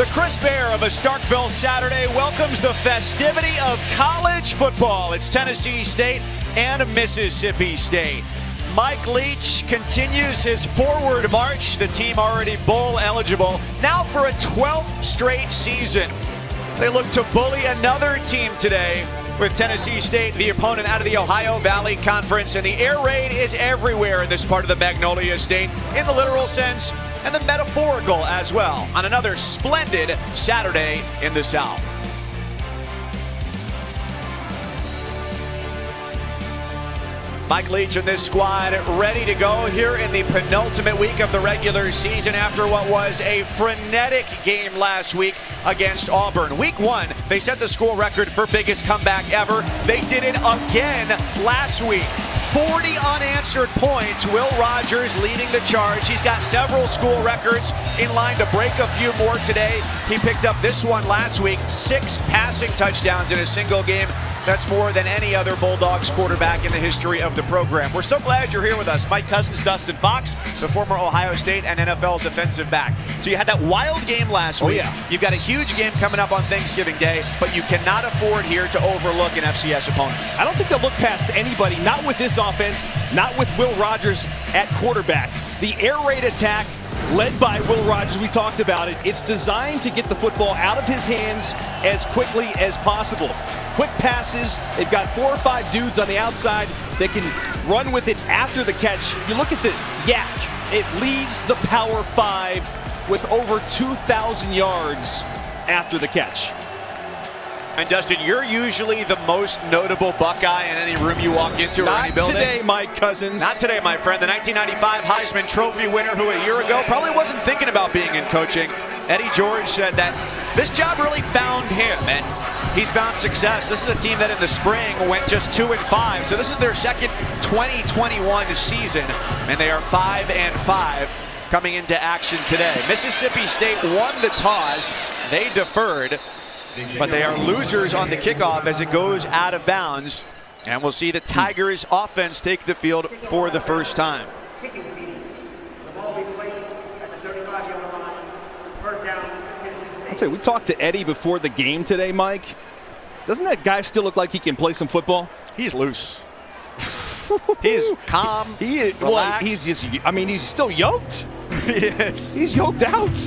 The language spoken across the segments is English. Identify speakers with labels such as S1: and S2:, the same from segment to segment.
S1: The crisp air of a Starkville Saturday welcomes the festivity of college football. It's Tennessee State and Mississippi State. Mike Leach continues his forward march. The team already bowl eligible, now for a 12th straight season. They look to bully another team today with Tennessee State, the opponent out of the Ohio Valley Conference. And the air raid is everywhere in this part of the Magnolia State, in the literal sense and the metaphorical as well, on another splendid Saturday in the South. Mike Leach and this squad ready to go here in the penultimate week of the regular season after what was a frenetic game last week against Auburn. Week 1, they set the school record for biggest comeback ever. They did it again last week. 40 unanswered points. Will Rogers leading the charge. He's got several school records in line to break a few more today. He picked up this one last week, 6 passing touchdowns in a single game. That's more than any other Bulldogs quarterback in the history of the program. We're so glad you're here with us. Mike Cousins, Dustin Fox, the former Ohio State and NFL defensive back. So you had that wild game last week.
S2: Yeah.
S1: You've got a huge game coming up on Thanksgiving Day, but you cannot afford here to overlook an FCS opponent.
S2: I don't think they'll look past anybody, not with this offense, not with Will Rogers at quarterback. The air raid attack led by Will Rogers, we talked about it. It's designed to get the football out of his hands as quickly as possible. Quick passes. They've got 4 or 5 dudes on the outside that can run with it after the catch. You look at the yak. It leads the Power 5 with over 2,000 yards after the catch.
S1: And Dustin, you're usually the most notable Buckeye in any room you walk into or any building.
S2: Not today, Mike Cousins.
S1: Not today, my friend. The 1995 Heisman Trophy winner who a year ago probably wasn't thinking about being in coaching. Eddie George said that this job really found him, and he's found success. This is a team that in the spring went just 2-5, so this is their second 2021 season, and they are 5-5 coming into action today. Mississippi State won the toss. They deferred, but they are losers on the kickoff as it goes out of bounds, and we'll see the Tigers offense take the field for the first time.
S2: I'll tell you, we talked to Eddie before the game today, Mike. Doesn't that guy still look like he can play some football?
S1: He's loose. He's calm.
S2: He is,
S1: relaxed.
S2: Well, he's just, I mean, he's still yoked.
S1: Yes.
S2: He's yoked out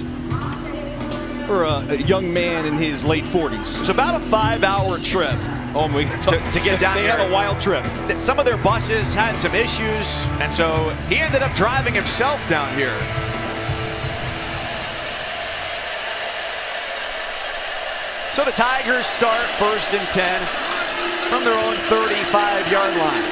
S2: for a young man in his late 40s.
S1: It's about a 5-hour trip.
S2: Oh my God.
S1: To get down
S2: They
S1: here.
S2: had a wild trip.
S1: Some of their buses had some issues, and so he ended up driving himself down here. So the Tigers start 1st and 10 from their own 35-yard line.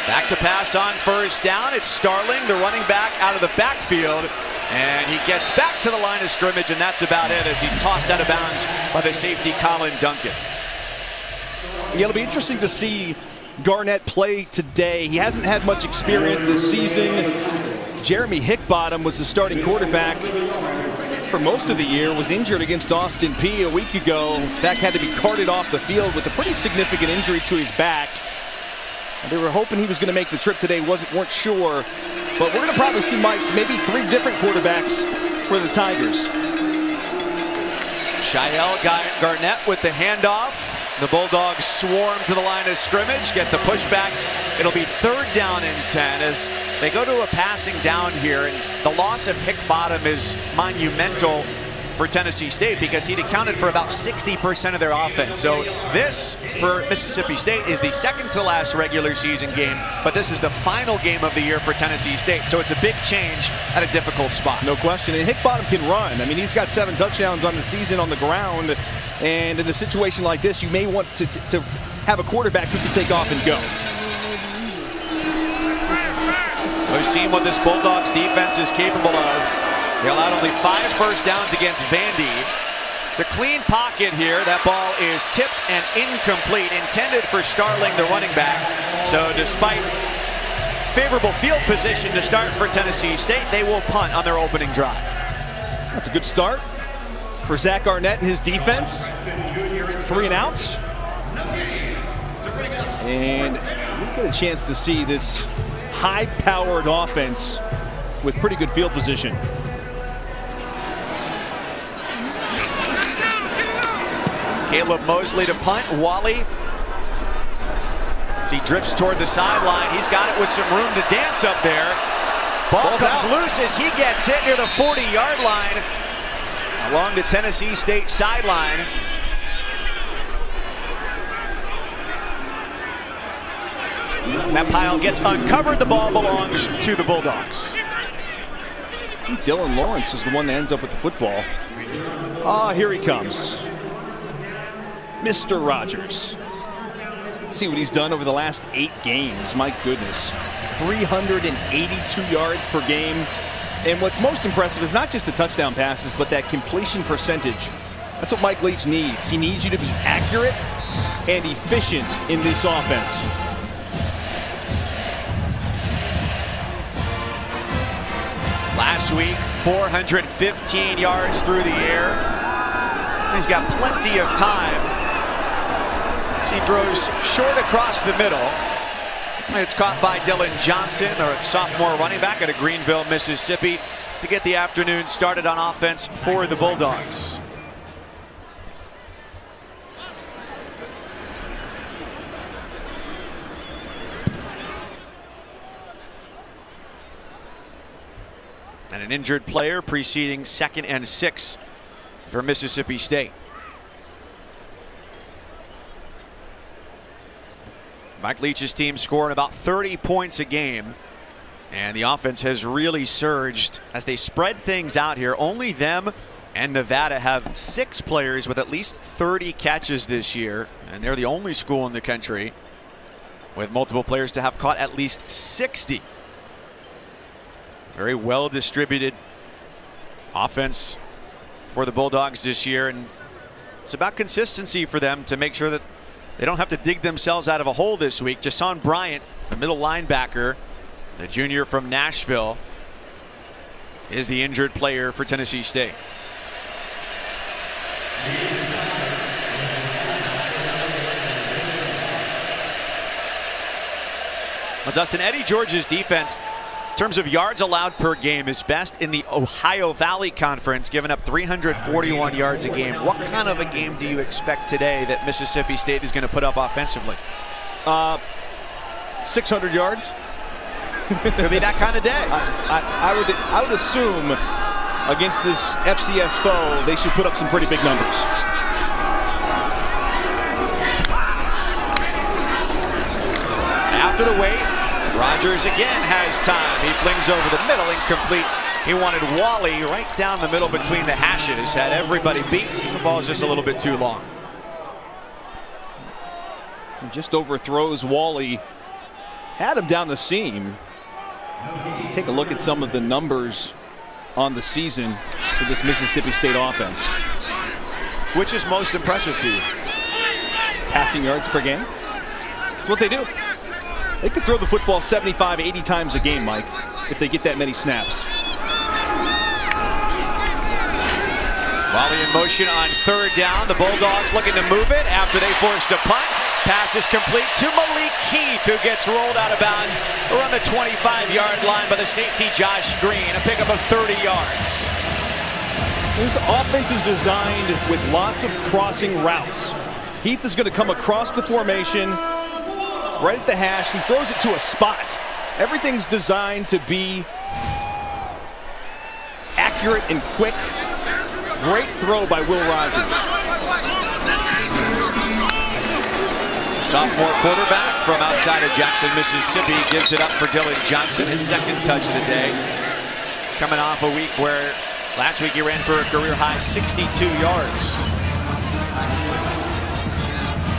S1: Back to pass on 1st down. It's Starling, the running back, out of the backfield. And he gets back to the line of scrimmage, and that's about it as he's tossed out of bounds by the safety, Colin Duncan.
S2: Yeah, it'll be interesting to see Garnett play today. He hasn't had much experience this season. Jeremy Hickbottom was the starting quarterback for most of the year, was injured against Austin Peay a week ago. In fact, had to be carted off the field with a pretty significant injury to his back. They were hoping he was going to make the trip today, weren't sure. But we're going to probably see, Mike, maybe 3 different quarterbacks for the Tigers.
S1: Shael Garnett with the handoff. The Bulldogs swarm to the line of scrimmage, get the pushback. It'll be 3rd down and 10 as they go to a passing down here. And the loss of Hickbottom is monumental for Tennessee State because he'd accounted for about 60% of their offense. So this, for Mississippi State, is the second to last regular season game, but this is the final game of the year for Tennessee State. So it's a big change at a difficult spot.
S2: No question. And Hickbottom can run. I mean, he's got 7 touchdowns on the season on the ground. And in a situation like this, you may want to have a quarterback who can take off and go.
S1: We've seen what this Bulldogs defense is capable of. They allowed only 5 first downs against Vandy. It's a clean pocket here. That ball is tipped and incomplete, intended for Starling, the running back. So despite favorable field position to start for Tennessee State, they will punt on their opening drive.
S2: That's a good start for Zach Arnett and his defense. 3 and outs. And we get a chance to see this high-powered offense with pretty good field position.
S1: Caleb Mosley to punt. Wally, as he drifts toward the sideline, he's got it with some room to dance up there. Ball comes loose as he gets hit near the 40-yard line along the Tennessee State sideline. And that pile gets uncovered. The ball belongs to the Bulldogs.
S2: Dylan Lawrence is the one that ends up with the football. Ah, here he comes. Mr. Rogers. See what he's done over the last 8 games. My goodness. 382 yards per game. And what's most impressive is not just the touchdown passes, but that completion percentage. That's what Mike Leach needs. He needs you to be accurate and efficient in this offense.
S1: Last week, 415 yards through the air. He's got plenty of time. As he throws short across the middle. It's caught by Dylan Johnson, a sophomore running back out of Greenville, Mississippi, to get the afternoon started on offense for the Bulldogs. And an injured player preceding 2nd and 6 for Mississippi State. Mike Leach's team scoring about 30 points a game. And the offense has really surged as they spread things out here. Only them and Nevada have 6 players with at least 30 catches this year. And they're the only school in the country with multiple players to have caught at least 60. Very well distributed offense for the Bulldogs this year, and it's about consistency for them to make sure that they don't have to dig themselves out of a hole this week. Jason Bryant, the middle linebacker, the junior from Nashville, is the injured player for Tennessee State. Well, Dustin, Eddie George's defense, in terms of yards allowed per game, is best in the Ohio Valley Conference, giving up 341 yards a game. What kind of a game do you expect today that Mississippi State is going to put up offensively?
S2: 600 yards.
S1: Could be that kind of day.
S2: I would assume against this FCS foe, they should put up some pretty big numbers.
S1: After the wait, Rogers again has time. He flings over the middle, incomplete. He wanted Wally right down the middle between the hashes. Had everybody beat. The ball's just a little bit too long.
S2: He just overthrows Wally. Had him down the seam. Take a look at some of the numbers on the season for this Mississippi State offense.
S1: Which is most impressive to you?
S2: Passing yards per game. That's what they do. They could throw the football 75, 80 times a game, Mike, if they get that many snaps.
S1: Wally in motion on 3rd down. The Bulldogs looking to move it after they forced a punt. Pass is complete to Malik Heath, who gets rolled out of bounds around the 25-yard line by the safety Josh Green. A pickup of 30 yards.
S2: This offense is designed with lots of crossing routes. Heath is going to come across the formation, right at the hash. He throws it to a spot. Everything's designed to be accurate and quick. Great throw by Will Rogers.
S1: Sophomore quarterback from outside of Jackson, Mississippi, gives it up for Dylan Johnson, his 2nd touch of the day. Coming off a week where last week he ran for a career-high 62 yards.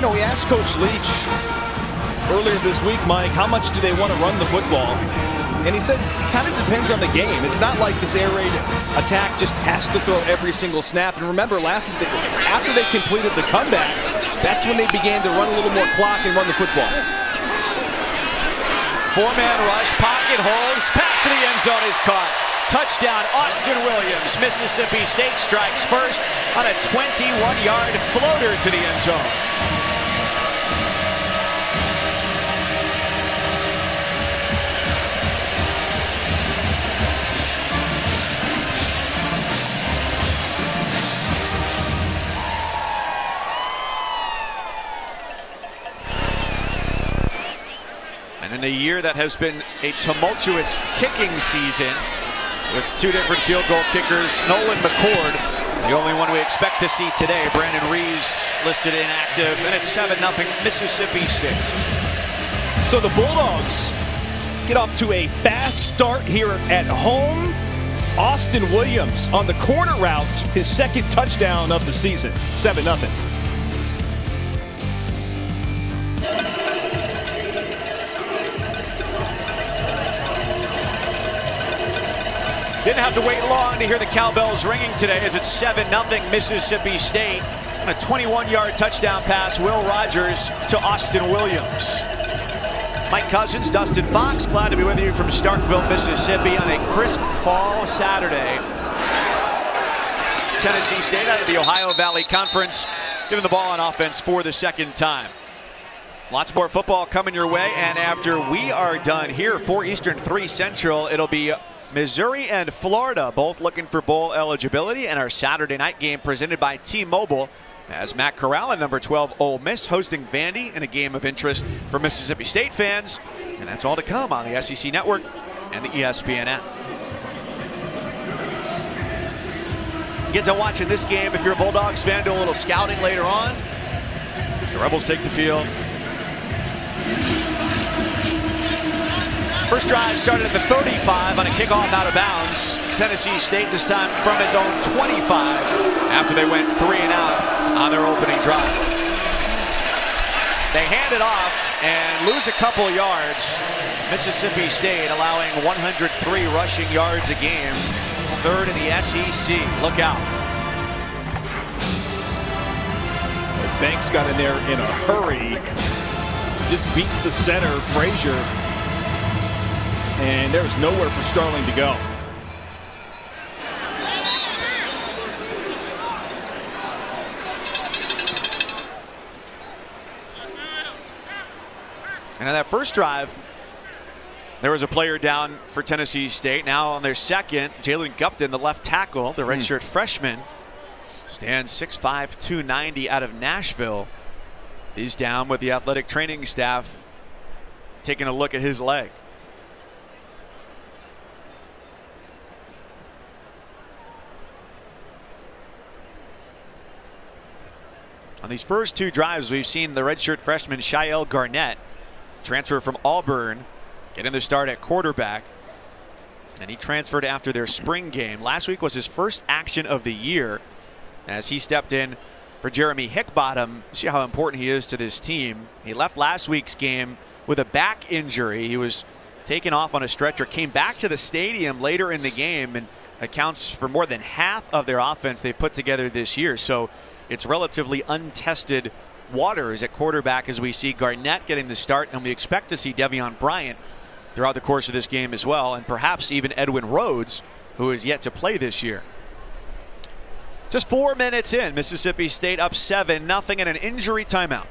S2: You know, we asked Coach Leach earlier this week, Mike, how much do they want to run the football? And he said it kind of depends on the game. It's not like this air raid attack just has to throw every single snap. And remember, last week, after they completed the comeback, that's when they began to run a little more clock and run the football.
S1: 4-man rush, pocket holes, pass to the end zone is caught. Touchdown, Austin Williams. Mississippi State strikes first on a 21-yard floater to the end zone. In a year that has been a tumultuous kicking season with two different field goal kickers, Nolan McCord, the only one we expect to see today. Brandon Reeves listed inactive, and it's 7-0 Mississippi State.
S2: So the Bulldogs get off to a fast start here at home. Austin Williams on the corner routes, his second touchdown of the season, 7-0.
S1: Didn't have to wait long to hear the cowbells ringing today as it's 7-0 Mississippi State. On a 21-yard touchdown pass, Will Rogers to Austin Williams. Mike Cousins, Dustin Fox, glad to be with you from Starkville, Mississippi on a crisp fall Saturday. Tennessee State out of the Ohio Valley Conference, giving the ball on offense for the second time. Lots more football coming your way, and after we are done here, 4 Eastern, 3 Central, it'll be Missouri and Florida, both looking for bowl eligibility, and our Saturday night game presented by T-Mobile as Matt Corral and number 12 Ole Miss hosting Vandy in a game of interest for Mississippi State fans. And that's all to come on the SEC Network and the ESPN app. Get to watching this game if you're a Bulldogs fan, do a little scouting later on. The Rebels take the field. First drive started at the 35 on a kickoff out of bounds. Tennessee State this time from its own 25 after they went 3 and out on their opening drive. They hand it off and lose a couple yards. Mississippi State allowing 103 rushing yards a game. Third in the SEC. Look out.
S2: Banks got in there in a hurry. Just beats the center, Frazier. And there's nowhere for Sterling to go.
S1: And on that first drive, there was a player down for Tennessee State. Now on their second, Jalen Gupton, the left tackle, the redshirt freshman, stands 6'5", 290 out of Nashville. He's down with the athletic training staff taking a look at his leg. On these first 2 drives, we've seen the redshirt freshman Shael Garnett transfer from Auburn, getting the start at quarterback. And he transferred after their spring game. Last week was his first action of the year as he stepped in for Jeremy Hickbottom. See how important he is to this team. He left last week's game with a back injury. He was taken off on a stretcher, came back to the stadium later in the game, and accounts for more than half of their offense they've put together this year. So it's relatively untested waters at quarterback as we see Garnett getting the start, and we expect to see Devion Bryant throughout the course of this game as well, and perhaps even Edwin Rhodes, who is yet to play this year. Just 4 minutes in, Mississippi State up 7-0 and an injury timeout.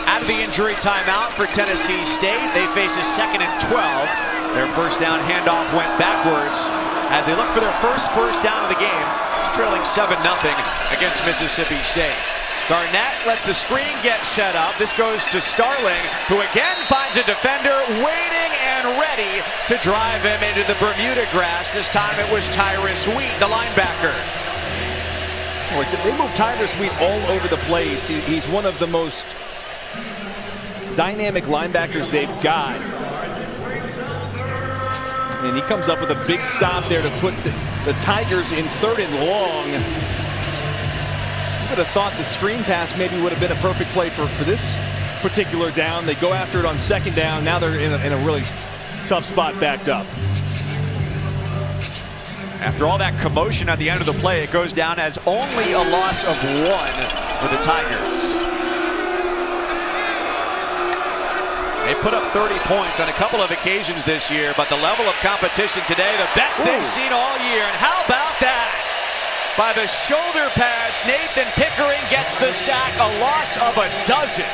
S1: Out of the injury timeout for Tennessee State, they face a 2nd and 12. Their first down handoff went backwards as they look for their first down of the game, trailing 7-0 against Mississippi State. Garnett lets the screen get set up. This goes to Starling, who again finds a defender waiting and ready to drive him into the Bermuda grass. This time it was Tyrus Wheat, the linebacker.
S2: They move Tyrus Wheat all over the place. He's one of the most dynamic linebackers they've got. And he comes up with a big stop there to put the Tigers in 3rd and long. You would have thought the screen pass maybe would have been a perfect play for this particular down. They go after it on 2nd down. Now they're in a really tough spot backed up.
S1: After all that commotion at the end of the play, it goes down as only a loss of 1 for the Tigers. They've put up 30 points on a couple of occasions this year, but the level of competition today, the best they've seen all year. And how about that? By the shoulder pads, Nathan Pickering gets the sack, a loss of a dozen.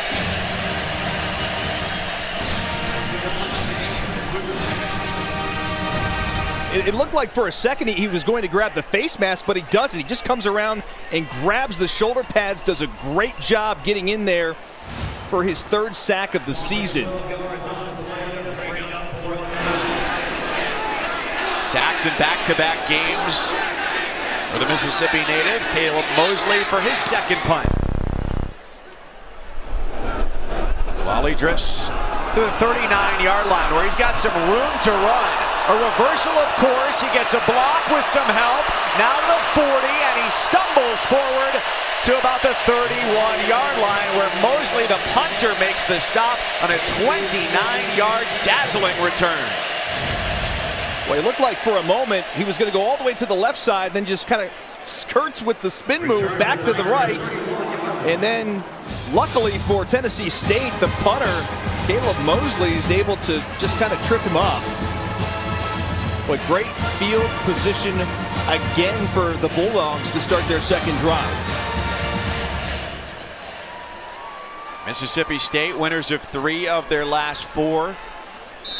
S2: It looked like for a second he was going to grab the face mask, but he doesn't. He just comes around and grabs the shoulder pads, does a great job getting in there for his 3rd sack of the season.
S1: Sacks in back-to-back games for the Mississippi native, Caleb Mosley, for his 2nd punt. While he drifts to the 39-yard line where he's got some room to run. A reversal, of course. He gets a block with some help. Now to the 40, and he stumbles forward to about the 31-yard line where Mosley, the punter, makes the stop on a 29-yard dazzling return.
S2: Well, it looked like for a moment he was going to go all the way to the left side, then just kind of skirts with the spin move back to the right. And then, luckily for Tennessee State, the punter, Caleb Mosley, is able to just kind of trip him up. But great field position again for the Bulldogs to start their 2nd drive.
S1: Mississippi State, winners of 3 of their last 4.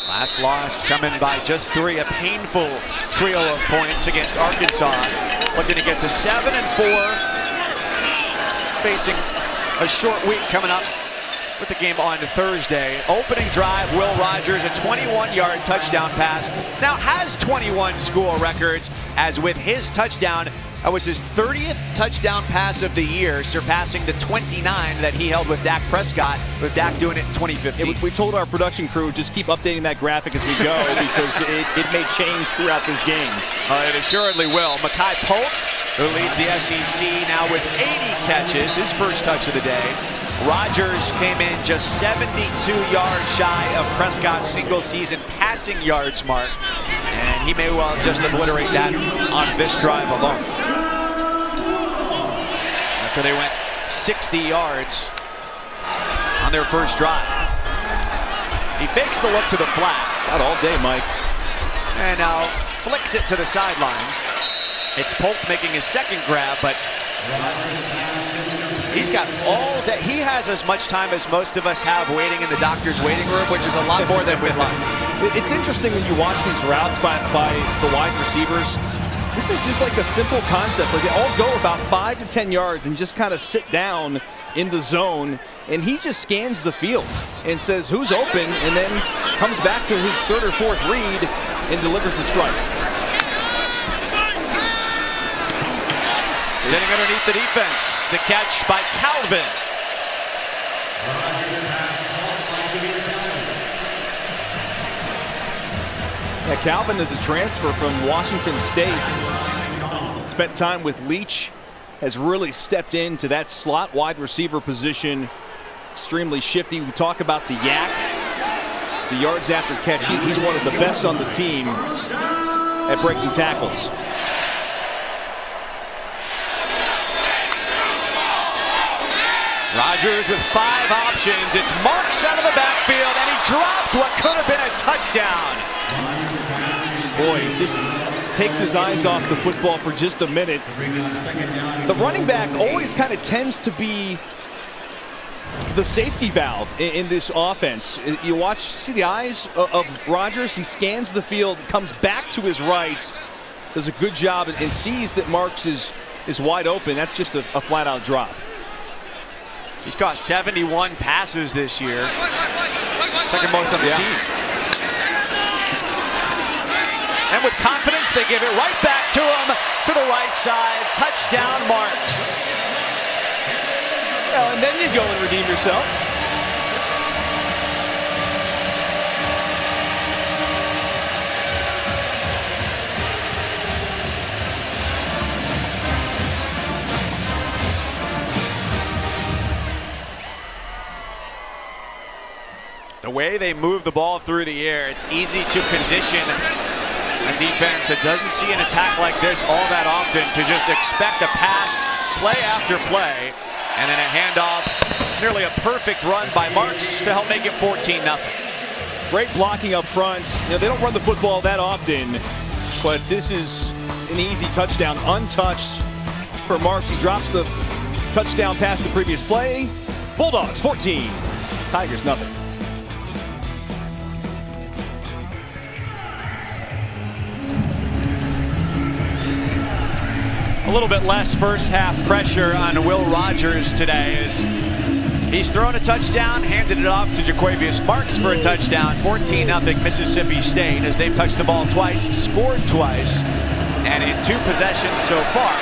S1: Last loss coming by just 3, a painful trio of points against Arkansas. Looking to get to 7-4, facing a short week coming up with the game on Thursday. Opening drive, Will Rogers, a 21-yard touchdown pass. Now has 21 school records, as with his touchdown, that was his 30th touchdown pass of the year, surpassing the 29 that he held with Dak Prescott, with Dak doing it in 2015.
S2: We told our production crew, just keep updating that graphic as we go because it may change throughout this game.
S1: It assuredly will. Mekhi Polk, who leads the SEC now with 80 catches, his first touch of the day. Rogers came in just 72 yards shy of Prescott's single-season passing yards mark, and he may well just obliterate that on this drive alone. After they went 60 yards on their first drive. He fakes the look to the flat.
S2: Not all day, Mike.
S1: And now flicks it to the sideline. It's Polk making his 2nd grab, but he's got all day. He has as much time as most of us have waiting in the doctor's waiting room, which is a lot more than we'd like.
S2: It's interesting when you watch these routes by the wide receivers. This is just like a simple concept where they all go about 5 to 10 yards and just kind of sit down in the zone, and he just scans the field and says who's open, and then comes back to his 3rd or 4th read and delivers the strike.
S1: Sitting underneath the defense, the catch by Calvin.
S2: Yeah, Calvin is a transfer from Washington State. Spent time with Leach, has really stepped into that slot wide receiver position. Extremely shifty. We talk about the yak, the yards after catch. He's one of the best on the team at breaking tackles.
S1: Rogers with 5 options. It's Marks out of the backfield, and he dropped what could have been a touchdown.
S2: Boy, he just takes his eyes off the football for just a minute. The running back always kind of tends to be the safety valve in this offense. You see the eyes of Rogers. He scans the field, comes back to his right, does a good job, and sees that Marks is wide open. That's just a flat-out drop.
S1: He's caught 71 passes this year. 2nd most on the team. And with confidence, they give it right back to him, to the right side. Touchdown, Marks.
S2: Well, and then you go and redeem yourself.
S1: The way they move the ball through the air, it's easy to condition a defense that doesn't see an attack like this all that often to just expect a pass, play after play, and then a handoff. Nearly a perfect run by Marks to help make it 14-0.
S2: Great blocking up front. You know, they don't run the football that often, but this is an easy touchdown, untouched for Marks. He drops the touchdown pass the previous play. Bulldogs 14, Tigers nothing.
S1: little bit less first half pressure on Will Rogers today as he's thrown a touchdown, handed it off to Jaquavius Marks for a touchdown. 14-0 Mississippi State as they've touched the ball twice, scored twice, and in 2 possessions so far,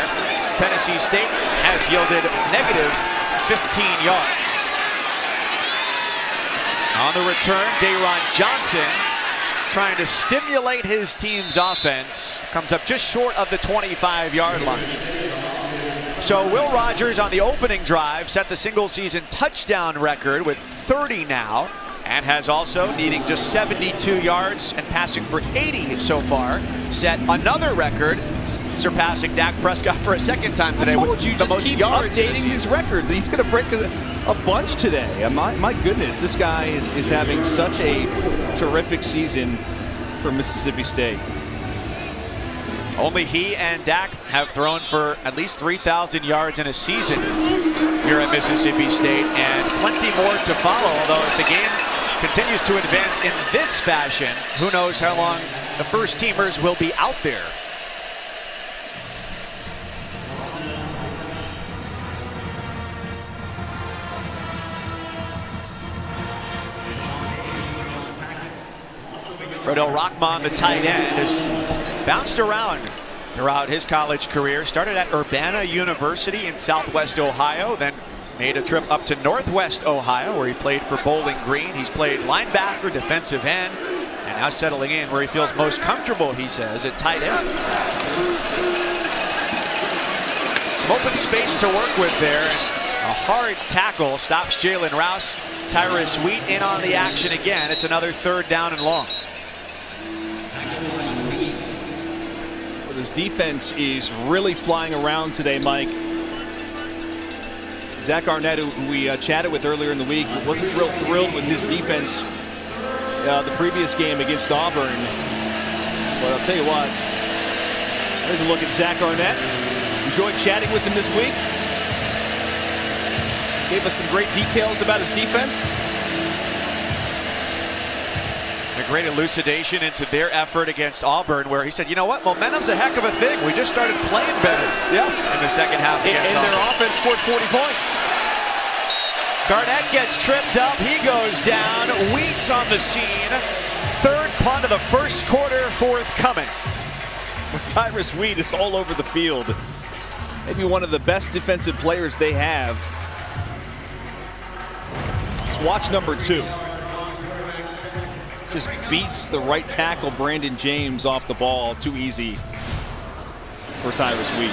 S1: Tennessee State has yielded negative 15 yards. On the return, Dayron Johnson trying to stimulate his team's offense. Comes up just short of the 25-yard line. So Will Rogers on the opening drive set the single-season touchdown record with 30 now, and has also, needing just 72 yards and passing for 80 so far, set another record, surpassing Dak Prescott for a second time today.
S2: I told
S1: with
S2: you,
S1: the
S2: just
S1: most
S2: keep
S1: yards
S2: updating his records. He's going to break a bunch today. My goodness, this guy is having such a terrific season for Mississippi State.
S1: Only he and Dak have thrown for at least 3,000 yards in a season here at Mississippi State, and plenty more to follow. Although if the game continues to advance in this fashion, who knows how long the first teamers will be out there. Rodell Rockman, the tight end, has bounced around throughout his college career. Started at Urbana University in Southwest Ohio, then made a trip up to Northwest Ohio where he played for Bowling Green. He's played linebacker, defensive end, and now settling in where he feels most comfortable, he says, at tight end. Some open space to work with there, and a hard tackle stops Jalen Rouse. Tyrus Wheat in on the action again. It's another 3rd down and long.
S2: His defense is really flying around today, Mike. Zach Arnett, who we chatted with earlier in the week, wasn't real thrilled with his defense the previous game against Auburn. But I'll tell you what, there's a look at Zach Arnett. Enjoyed chatting with him this week. Gave us some great details about his defense.
S1: A great elucidation into their effort against Auburn, where he said, you know what, momentum's a heck of a thing. We just started playing better in the second half against
S2: and
S1: Auburn.
S2: Their offense scored 40 points.
S1: Garnett gets tripped up. He goes down. Wheat's on the scene. 3rd punt of the first quarter forthcoming.
S2: Tyrus Wheat is all over the field. Maybe one of the best defensive players they have. Let's watch number 2. Just beats the right tackle, Brandon James, off the ball. Too easy for Tyrus Wheat.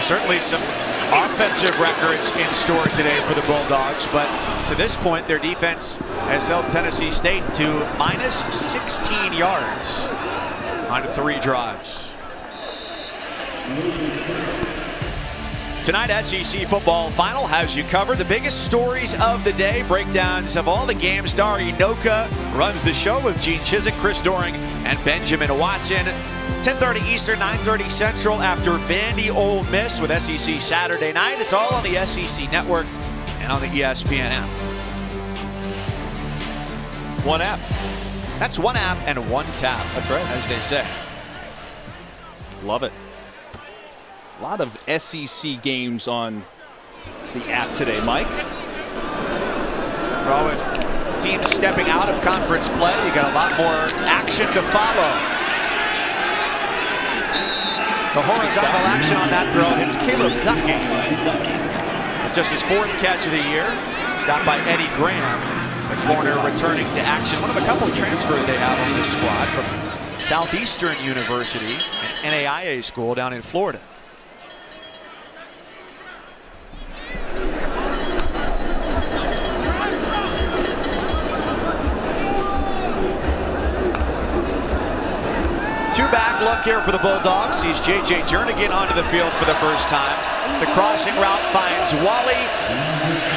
S1: Certainly some offensive records in store today for the Bulldogs, but to this point, their defense has held Tennessee State to minus 16 yards on 3 drives. Tonight, SEC football final has you covered. The biggest stories of the day, breakdowns of all the games. Dari Noka runs the show with Gene Chizik, Chris Doring, and Benjamin Watson. 10:30 Eastern, 9:30 Central after Vandy Ole Miss with SEC Saturday night. It's all on the SEC Network and on the ESPN app.
S2: One app.
S1: That's one app and one tap.
S2: That's right.
S1: As they say.
S2: Love it. A lot of SEC games on the app today, Mike.
S1: Well, with teams stepping out of conference play, you got a lot more action to follow. The horizontal action on that throw hits Caleb Ducking. It's just his 4th catch of the year. Stopped by Eddie Graham, the corner returning to action. One of a couple of transfers they have on this squad from Southeastern University, an NAIA school down in Florida. Two-back look here for the Bulldogs. Sees J.J. Jernigan onto the field for the first time. The crossing route finds Wally.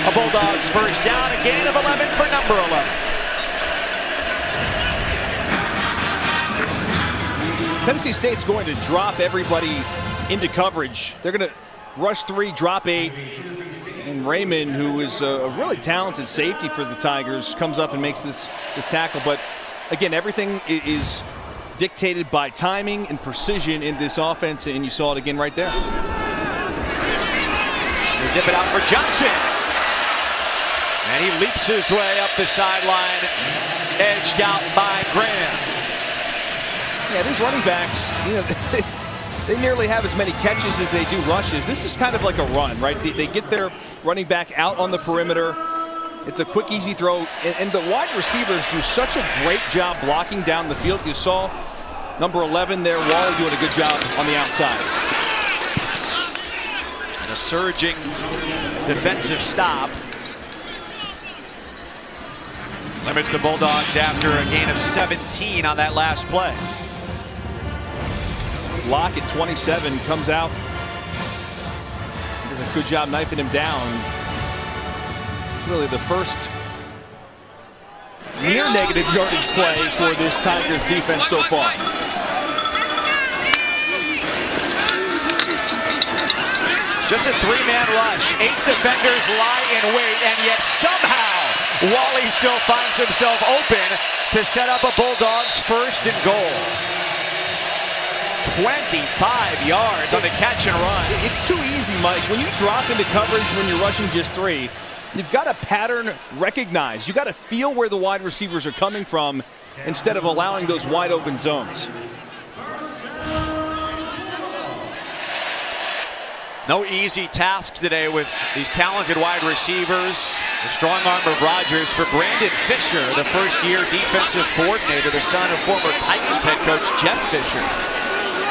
S1: A Bulldogs first down, a gain of 11 for number 11.
S2: Tennessee State's going to drop everybody into coverage. They're going to rush 3, drop 8. And Raymond, who is a really talented safety for the Tigers, comes up and makes this tackle. But again, everything is dictated by timing and precision in this offense, and you saw it again right there.
S1: They zip it out for Johnson. And he leaps his way up the sideline, edged out by Graham.
S2: Yeah, these running backs, you know, they nearly have as many catches as they do rushes. This is kind of like a run, right? They get their running back out on the perimeter. It's a quick, easy throw. And the wide receivers do such a great job blocking down the field. You saw number 11 there, Wally, doing a good job on the outside.
S1: And a surging defensive stop limits the Bulldogs after a gain of 17 on that last play.
S2: It's Locke at 27 comes out. Does a good job knifing him down. It's really the first near negative yardage play for this Tigers defense so far.
S1: It's just a three-man rush. 8 defenders lie in wait, and yet somehow Wally still finds himself open to set up a Bulldogs first and goal. 25 yards on the catch and run.
S2: It's too easy, Mike. When you drop into coverage when you're rushing just 3, you've got to pattern recognize. You've got to feel where the wide receivers are coming from instead of allowing those wide open zones.
S1: No easy task today with these talented wide receivers. The strong arm of Rodgers for Brandon Fisher, the first-year defensive coordinator, the son of former Titans head coach Jeff Fisher,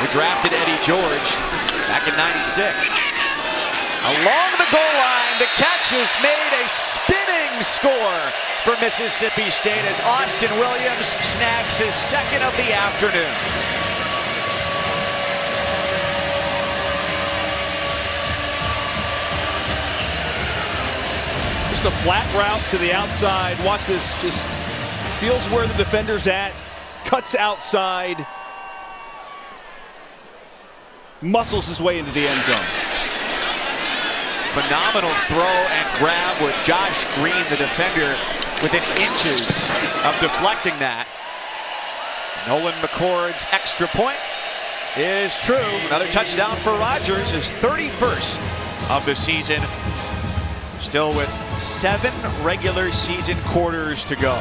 S1: who drafted Eddie George back in '96. Along the goal line, the catch is made, a spinning score for Mississippi State as Austin Williams snags his second of the afternoon.
S2: Just a flat route to the outside. Watch this, just feels where the defender's at, cuts outside, muscles his way into the end zone.
S1: Phenomenal throw and grab with Josh Green, the defender, within inches of deflecting that. Nolan McCord's extra point is true. Another touchdown for Rodgers, his 31st of the season. Still with 7 regular season quarters to go.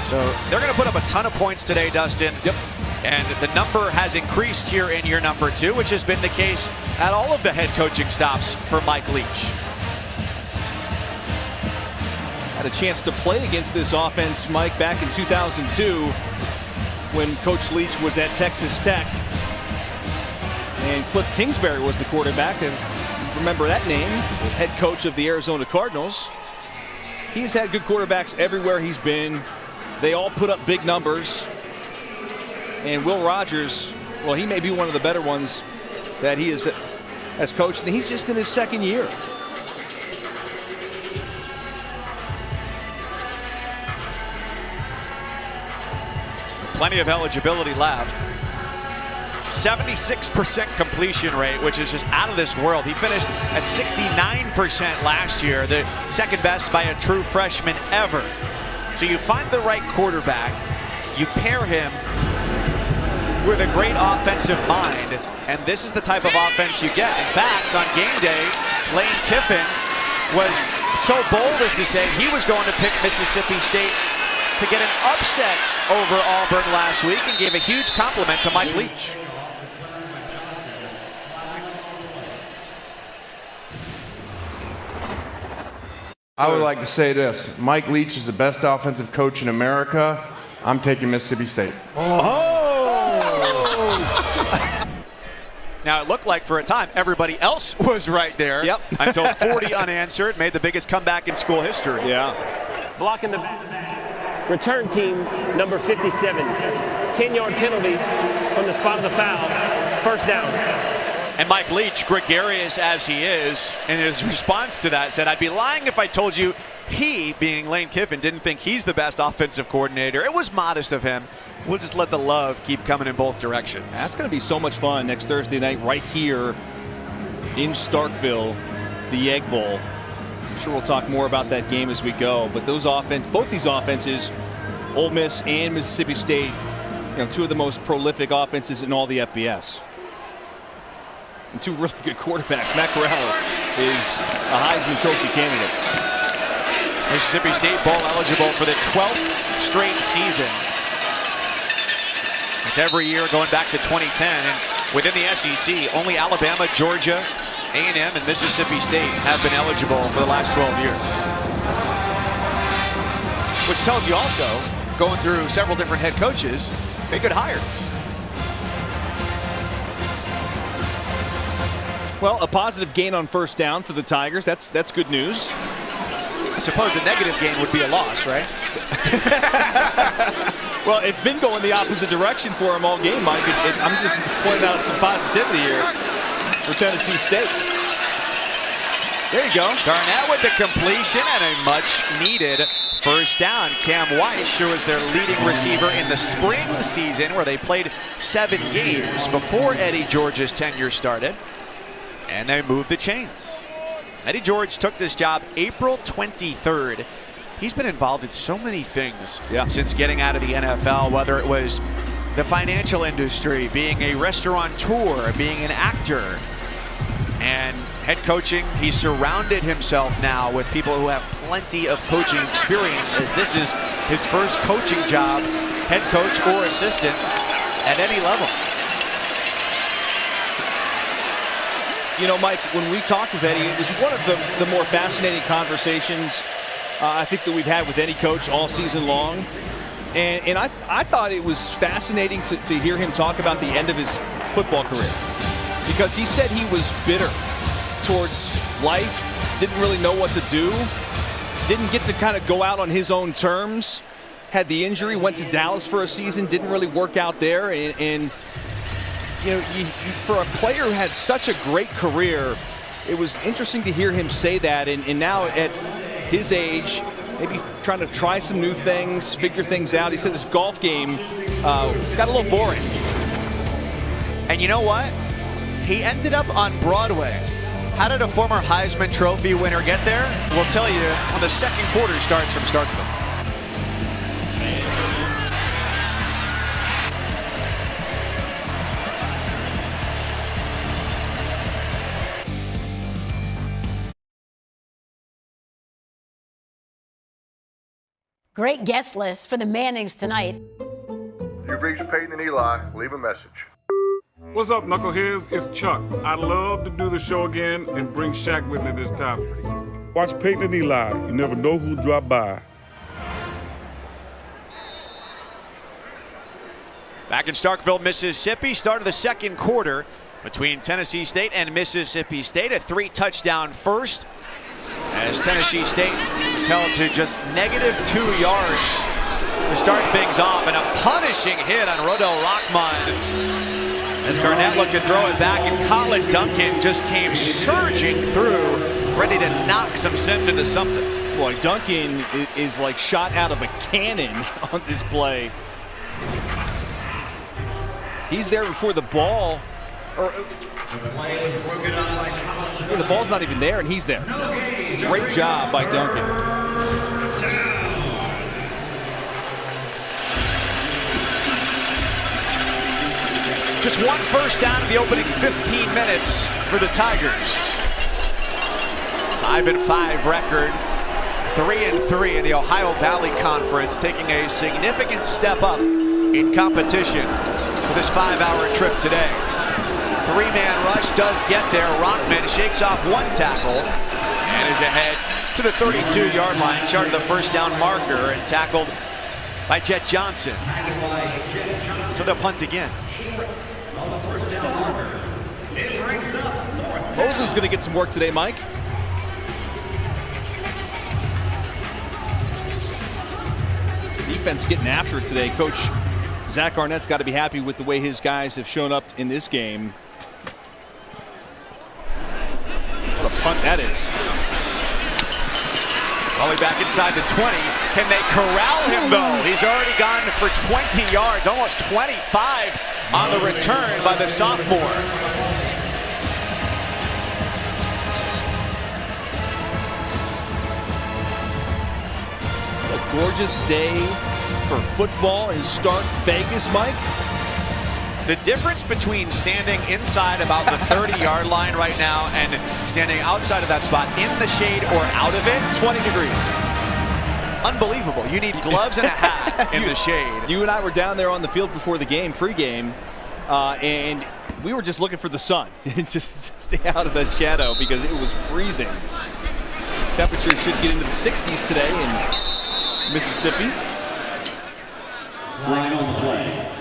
S1: So they're going to put up a ton of points today, Dustin.
S2: Yep.
S1: And the number has increased here in year number 2, which has been the case at all of the head coaching stops for Mike Leach.
S2: Had a chance to play against this offense, Mike, back in 2002 when Coach Leach was at Texas Tech. And Cliff Kingsbury was the quarterback. And remember that name, the head coach of the Arizona Cardinals. He's had good quarterbacks everywhere he's been. They all put up big numbers. And Will Rodgers, well, he may be one of the better ones that he has coached, and he's just in his second year.
S1: Plenty of eligibility left. 76% completion rate, which is just out of this world. He finished at 69% last year, the second best by a true freshman ever. So you find the right quarterback, you pair him with a great offensive mind, and this is the type of offense you get. In fact, on game day, Lane Kiffin was so bold as to say he was going to pick Mississippi State to get an upset over Auburn last week and gave a huge compliment to Mike Leach.
S3: I would like to say this. Mike Leach is the best offensive coach in America. I'm taking Mississippi State.
S1: Now, it looked like for a time everybody else was right there.
S2: Yep.
S1: Until 40 unanswered, made the biggest comeback in school history.
S2: Yeah.
S4: Blocking the return team, number 57. 10-yard penalty from the spot of the foul. First down.
S1: And Mike Leach, gregarious as he is, in his response to that said, I'd be lying if I told you he, being Lane Kiffin, didn't think he's the best offensive coordinator. It was modest of him. We'll just let the love keep coming in both directions.
S2: That's going to be so much fun next Thursday night right here in Starkville, the Egg Bowl. I'm sure we'll talk more about that game as we go, but both these offenses Ole Miss and Mississippi State, two of the most prolific offenses in all the FBS. And two really good quarterbacks. Matt Corral is a Heisman Trophy candidate.
S1: Mississippi State bowl eligible for the 12th straight season. It's every year going back to 2010. And within the SEC, only Alabama, Georgia, A&M, and Mississippi State have been eligible for the last 12 years. Which tells you also, going through several different head coaches, they good hires.
S2: Well, a positive gain on first down for the Tigers. That's good news.
S1: I suppose a negative gain would be a loss, right?
S2: Well, it's been going the opposite direction for them all game, Mike. I'm just pointing out some positivity here for Tennessee State. There you go.
S1: Garnett with the completion and a much-needed first down. Cam Weiss, who was their leading receiver in the spring season, where they played 7 games before Eddie George's tenure started. And they moved the chains. Eddie George took this job April 23rd. He's been involved in so many things since getting out of the NFL, whether it was the financial industry, being a restaurateur, being an actor, and head coaching. He's surrounded himself now with people who have plenty of coaching experience, as this is his first coaching job, head coach or assistant, at any level.
S2: Mike, when we talked with Eddie, it was one of the more fascinating conversations I think that we've had with any coach all season long. And I thought it was fascinating to hear him talk about the end of his football career. Because he said he was bitter towards life, didn't really know what to do, didn't get to kind of go out on his own terms, had the injury, went to Dallas for a season, didn't really work out there. And for a player who had such a great career, it was interesting to hear him say that. And now at his age, maybe trying to try some new things, figure things out. He said his golf game got a little boring.
S1: And you know what? He ended up on Broadway. How did a former Heisman Trophy winner get there? We'll tell you when the second quarter starts from Starkville.
S5: Great guest list for the Mannings tonight.
S6: You've reached Peyton and Eli. Leave a message.
S7: What's up, knuckleheads? It's Chuck. I'd love to do the show again and bring Shaq with me this time. Watch Peyton and Eli. You never know who'll drop by.
S1: Back in Starkville, Mississippi, start of the second quarter between Tennessee State and Mississippi State. A 3-touchdown first, as Tennessee State is held to just -2 yards to start things off, and a punishing hit on Rodell Rockman as Garnett looked to throw it back, and Colin Duncan just came surging through, ready to knock some sense into something.
S2: Boy, Duncan is like shot out of a cannon on this play. He's there before the ball, the ball's not even there, and he's there. Great job by Duncan.
S1: Just one first down in the opening 15 minutes for the Tigers. 5-5 record, 3-3 in the Ohio Valley Conference, taking a significant step up in competition for this 5-hour trip today. 3-man rush does get there. Rockman shakes off one tackle and is ahead to the 32-yard line, charted the first down marker, and tackled by Jet Johnson. So they'll punt again.
S2: Mosley's going to get some work today, Mike. Defense getting after it today. Coach Zach Arnett's got to be happy with the way his guys have shown up in this game. What a punt that is.
S1: Rolling back inside the 20. Can they corral him, though? He's already gone for 20 yards, almost 25 on the return by the sophomore.
S2: A gorgeous day for football in stark Vegas, Mike?
S1: The difference between standing inside about the 30-yard line right now and standing outside of that spot in the shade or out of it,
S2: 20 degrees.
S1: Unbelievable. You need gloves and a hat in the shade.
S2: You and I were down there on the field before the game, pregame, and we were just looking for the sun. Just stay out of that shadow because it was freezing. Temperatures should get into the 60s today in Mississippi.
S8: Line on the play.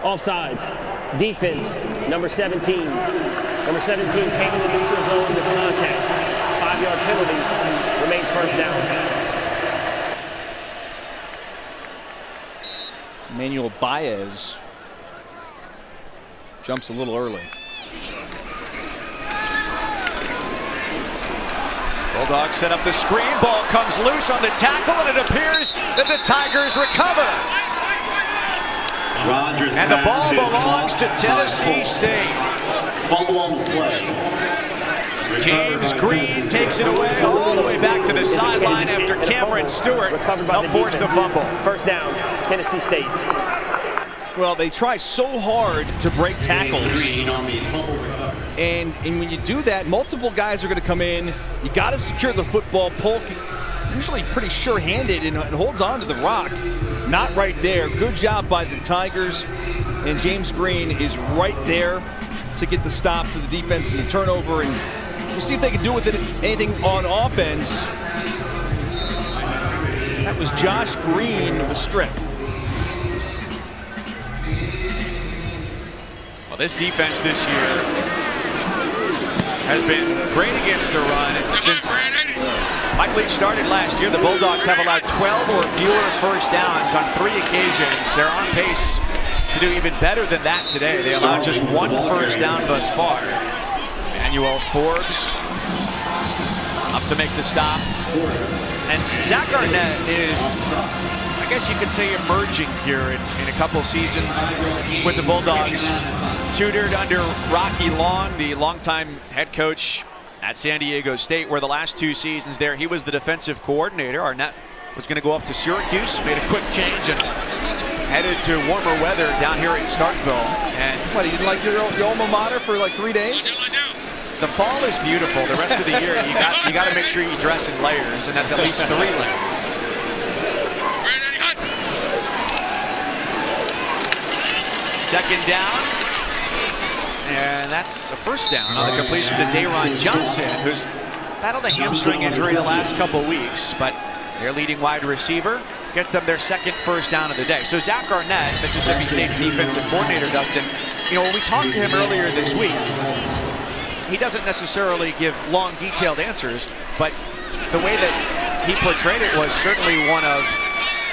S4: Offsides. Defense, number 17. Number 17 came in the neutral zone with contact. 5-yard penalty. Remains first down.
S2: Emmanuel Baez jumps a little early.
S1: Bulldogs set up the screen. Ball comes loose on the tackle, and it appears that the Tigers recover. And the ball belongs to Tennessee State.
S8: Fumble on the play.
S1: James Green takes it away all the way back to the sideline after Cameron Stewart helped force the fumble.
S4: First down, Tennessee State.
S2: Well, they try so hard to break tackles. And when you do that, multiple guys are going to come in. You got to secure the football. Polk usually pretty sure-handed and holds on to the rock. Not right there. Good job by the Tigers. And James Green is right there to get the stop to the defense and the turnover. And we'll see if they can do with it anything on offense. That was Josh Green with a strip.
S1: Well, this defense this year has been great against the run. Since Mike Leach started last year, the Bulldogs have allowed 12 or fewer first downs on 3 occasions. They're on pace to do even better than that today. They allowed just 1 first down thus far. Emmanuel Forbes up to make the stop. And Zach Arnett is, I guess you could say, emerging here in a couple seasons with the Bulldogs. Tutored under Rocky Long, the longtime head coach at San Diego State, where the last 2 seasons there, he was the defensive coordinator. Arnett was going to go up to Syracuse, made a quick change, and headed to warmer weather down here in Starkville. And
S2: what, you didn't like your alma mater for like 3 days?
S1: The fall is beautiful. The rest of the year, you got to make sure you dress in layers, and that's at least 3 layers. Second down. And that's a first down on the completion to Dayron Johnson, who's battled a hamstring injury the last couple weeks, but their leading wide receiver gets them their second first down of the day. So Zach Arnett, Mississippi State's defensive coordinator, Dustin, you know, when we talked to him earlier this week, he doesn't necessarily give long, detailed answers, but the way that he portrayed it was certainly one of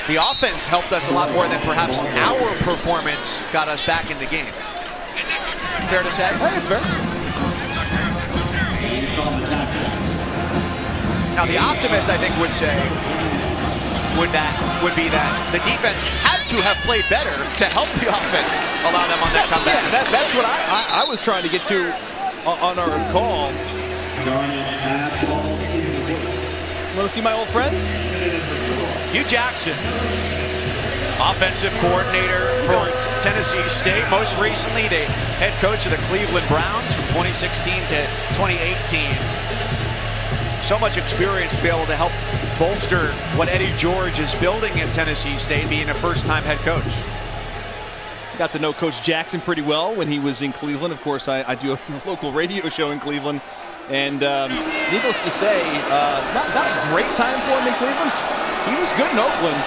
S1: the offense helped us a lot more than perhaps our performance got us back in the game. Fair to say?
S2: I think it's fair.
S1: Now the optimist, I think, would say would be that the defense had to have played better to help the offense allow them on that comeback.
S2: Yeah, that's what I was trying to get to on our call. Want to see my old friend?
S1: Hugh Jackson, offensive coordinator for Tennessee State. Most recently, the head coach of the Cleveland Browns from 2016 to 2018. So much experience to be able to help bolster what Eddie George is building at Tennessee State, being a first-time head coach.
S2: Got to know Coach Jackson pretty well when he was in Cleveland. Of course, I do a local radio show in Cleveland. And needless to say, not a great time for him in Cleveland. He was good in Oakland,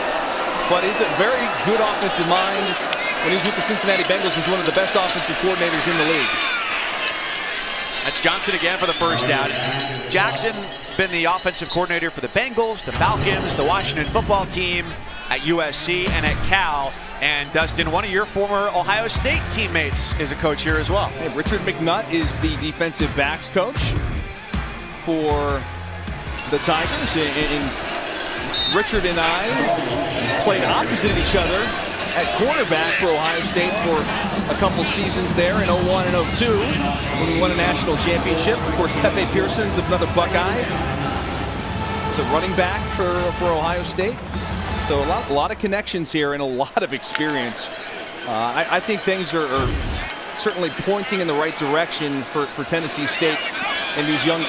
S2: but he's a very good offensive mind. When he was with the Cincinnati Bengals, was one of the best offensive coordinators in the league.
S1: That's Johnson again for the first down. Jackson been the offensive coordinator for the Bengals, the Falcons, the Washington football team, at USC and at Cal. And Dustin, one of your former Ohio State teammates is a coach here as well.
S2: Hey, Richard McNutt is the defensive backs coach for the Tigers. And Richard and I played opposite of each other at quarterback for Ohio State for a couple seasons there in 01 and 02 when we won a national championship. Of course, Pepe Pearson's another Buckeye. He's a running back for Ohio State. So a lot of connections here and a lot of experience. I think things are certainly pointing in the right direction for Tennessee State and these young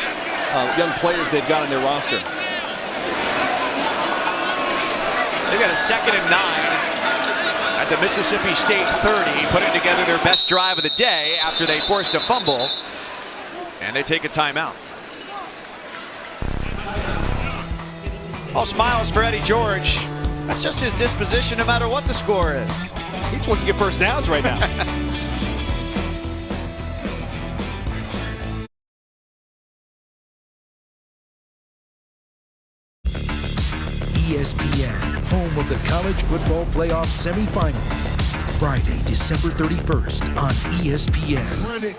S2: players they've got on their roster.
S1: They've got a 2nd and 9 at the Mississippi State 30, putting together their best drive of the day after they forced a fumble, and they take a timeout. All smiles for Eddie George. That's just his disposition no matter what the score is.
S2: He just wants to get first downs right now.
S9: ESPN, home of the College Football Playoff Semifinals. Friday, December 31st on ESPN.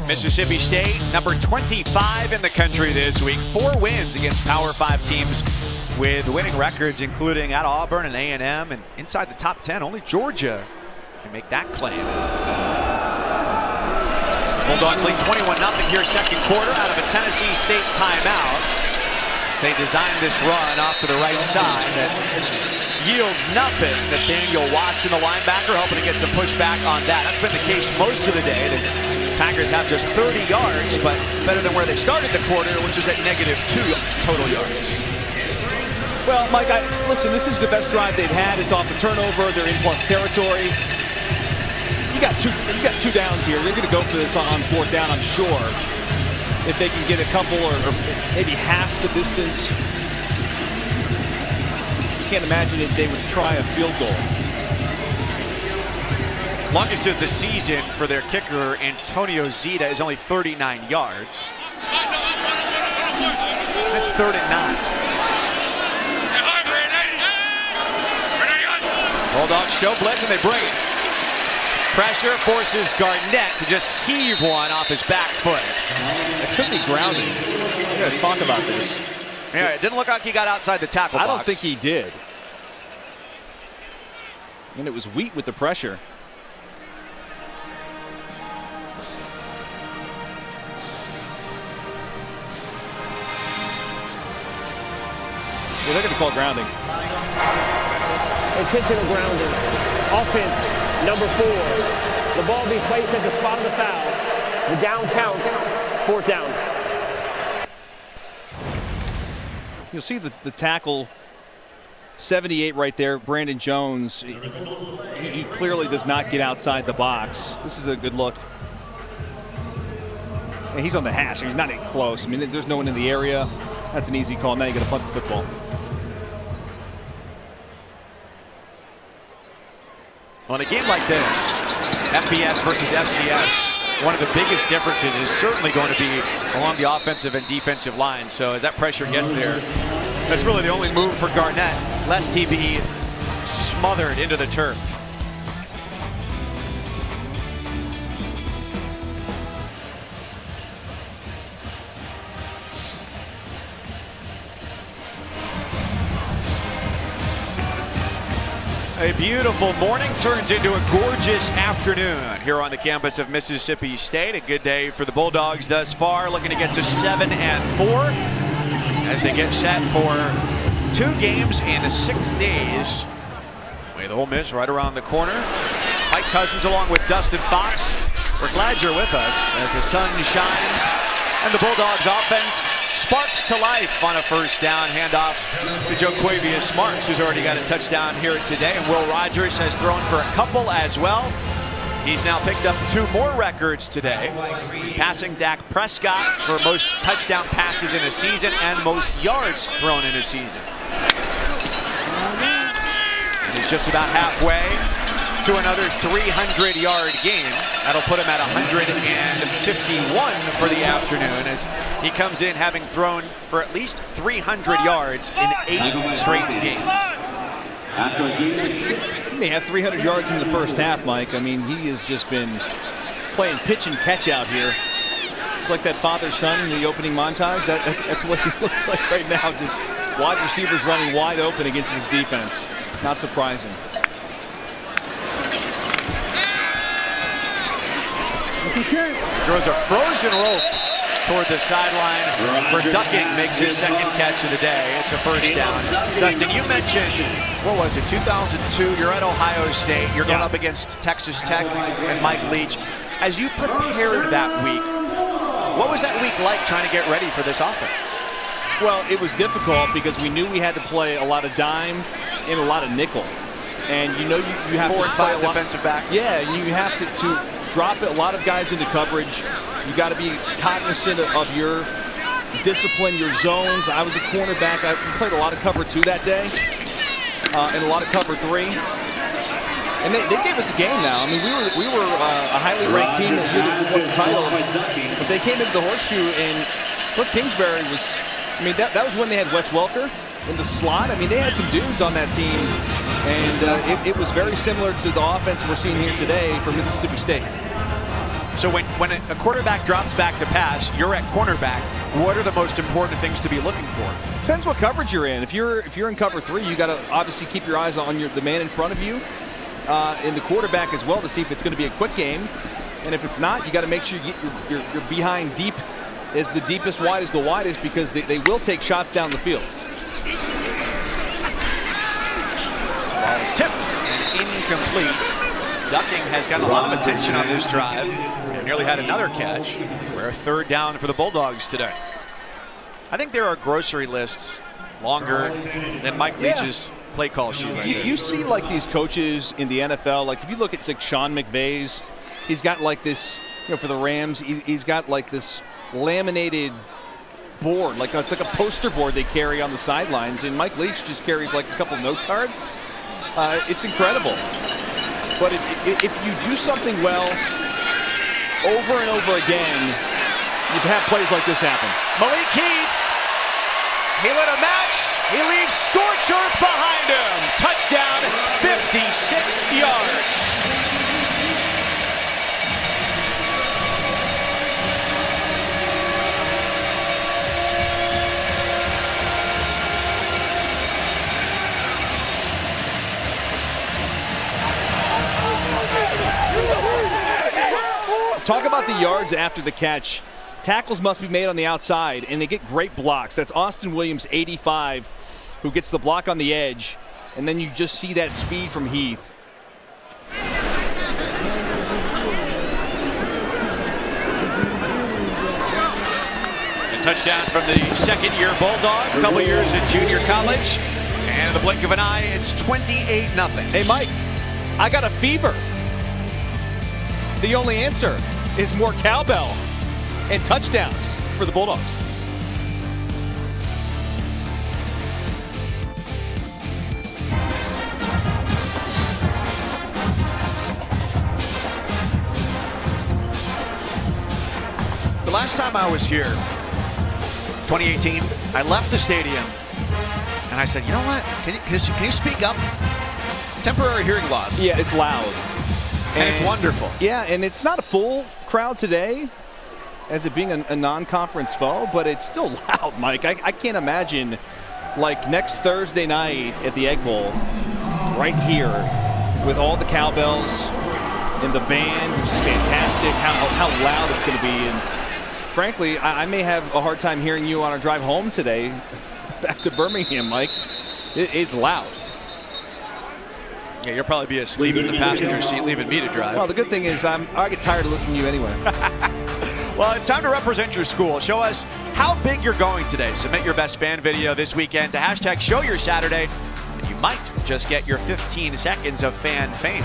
S1: Mississippi State, number 25 in the country this week. 4 wins against Power 5 teams with winning records, including at Auburn and A&M, and inside the top 10. Only Georgia can make that claim. The Bulldogs lead 21-0 here, second quarter, out of a Tennessee State timeout. They designed this run off to the right side that yields nothing. Nathaniel Watson, the linebacker, hoping to get some pushback on that. That's been the case most of the day. The Tigers have just 30 yards, but better than where they started the quarter, which is at -2 total yards.
S2: Well, Mike, listen, this is the best drive they've had. It's off the turnover. They're in plus territory. You got two downs here. They're going to go for this on 4th down, I'm sure. If they can get a couple or maybe half the distance. Can't imagine if they would try a field goal.
S1: Longest of the season for their kicker, Antonio Zita, is only 39 yards. That's 3rd and 9. Bulldogs show blitz and they bring it. Pressure forces Garnett to just heave one off his back foot.
S2: It could be grounding. We're going to talk about this.
S1: Yeah, it didn't look like he got outside the tackle box.
S2: I don't think he did. And it was Wheat with the pressure. Well, they're going to call grounding.
S4: Intentional grounding. Offense. Number 4, the ball be placed at the spot of the foul. The down counts, 4th down.
S2: You'll see the tackle, 78 right there, Brandon Jones. He clearly does not get outside the box. This is a good look. And he's on the hash. He's not even close. I mean, there's no one in the area. That's an easy call. Now you got to punt the football.
S1: Well, in a game like this, FBS versus FCS, one of the biggest differences is certainly going to be along the offensive and defensive line. So as that pressure gets there, that's really the only move for Garnett, lest he be smothered into the turf. A beautiful morning turns into a gorgeous afternoon here on the campus of Mississippi State. A good day for the Bulldogs thus far, looking to get to 7-4 as they get set for 2 games in 6 days. With Ole Miss right around the corner. Mike Cousins along with Dustin Fox. We're glad you're with us as the sun shines and the Bulldogs offense sparks to life on a first down handoff to Jo'quavious Marks, who's already got a touchdown here today. And Will Rogers has thrown for a couple as well. He's now picked up 2 more records today, passing Dak Prescott for most touchdown passes in a season and most yards thrown in a season. And he's just about halfway to another 300-yard game. That'll put him at 151 for the afternoon as he comes in having thrown for at least 300 yards in 8 straight games.
S2: He may have 300 yards in the first half, Mike. I mean, he has just been playing pitch and catch out here. It's like that father-son in the opening montage. That's what he looks like right now. Just wide receivers running wide open against his defense. Not surprising.
S1: Throws a frozen rope to toward the sideline where Ducking makes his second catch of the day. It's a first down. Dustin, you mentioned, what was it, 2002? You're at Ohio State. You're going up against Texas Tech and Mike Leach. As you prepared that week, what was that week like trying to get ready for this offense?
S2: Well, it was difficult because we knew we had to play a lot of dime and a lot of nickel. And you know you have
S1: 4
S2: to
S1: and
S2: play
S1: 5 defensive backs.
S2: Yeah, you have to drop a lot of guys into coverage. You got to be cognizant of your discipline, your zones. I was a cornerback. I played a lot of cover 2 that day and a lot of cover 3. And they gave us a game now. I mean, we were a highly ranked team that won the title. But they came into the horseshoe, and Cliff Kingsbury was, I mean, that was when they had Wes Welker in the slot. I mean, they had some dudes on that team. And it was very similar to the offense we're seeing here today for Mississippi State.
S1: So when a quarterback drops back to pass, you're at cornerback. What are the most important things to be looking for?
S2: Depends what coverage you're in. If you're in cover 3, you got to obviously keep your eyes on the man in front of you. In the quarterback as well to see if it's going to be a quick game. And if it's not, you got to make sure you're behind deep as the deepest, wide as the widest, because they will take shots down the field.
S1: Ball is tipped and incomplete. Ducking has gotten a lot of attention on this drive. They nearly had another catch. We're a third down for the Bulldogs today. I think there are grocery lists longer than Mike Leach's play call sheet.
S2: You see like these coaches in the NFL, like if you look at like Sean McVay's, he's got like this, for the Rams, he's got like this laminated board, like it's like a poster board they carry on the sidelines, and Mike Leach just carries like a couple note cards. It's incredible. But if you do something well over and over again, you have plays like this happen.
S1: Malik Heath, he lit a match. He leaves scorched earth behind him. Touchdown, 56 yards.
S2: Talk about the yards after the catch. Tackles must be made on the outside, and they get great blocks. That's Austin Williams, 85, who gets the block on the edge, and then you just see that speed from Heath.
S1: A touchdown from the second-year Bulldog, a couple years in junior college, and in the blink of an eye, it's 28-0.
S2: Hey, Mike, I got a fever. The only answer is more cowbell and touchdowns for the Bulldogs.
S1: The last time I was here, 2018, I left the stadium and I said, you know what? Can you speak up? Temporary hearing loss.
S2: Yeah, it's loud.
S1: And it's wonderful.
S2: Yeah, and it's not a full crowd today as it being a non-conference foe, but it's still loud, Mike. I can't imagine, like, next Thursday night at the Egg Bowl, right here, with all the cowbells and the band, which is fantastic, how loud it's going to be. And frankly, I may have a hard time hearing you on our drive home today back to Birmingham, Mike. It's loud.
S1: Yeah, you'll probably be asleep in the passenger seat, leaving me to drive.
S2: Well, the good thing is I get tired of listening to you anyway.
S1: Well, it's time to represent your school. Show us how big you're going today. Submit your best fan video this weekend to hashtag #ShowYourSaturday, and you might just get your 15 seconds of fan fame.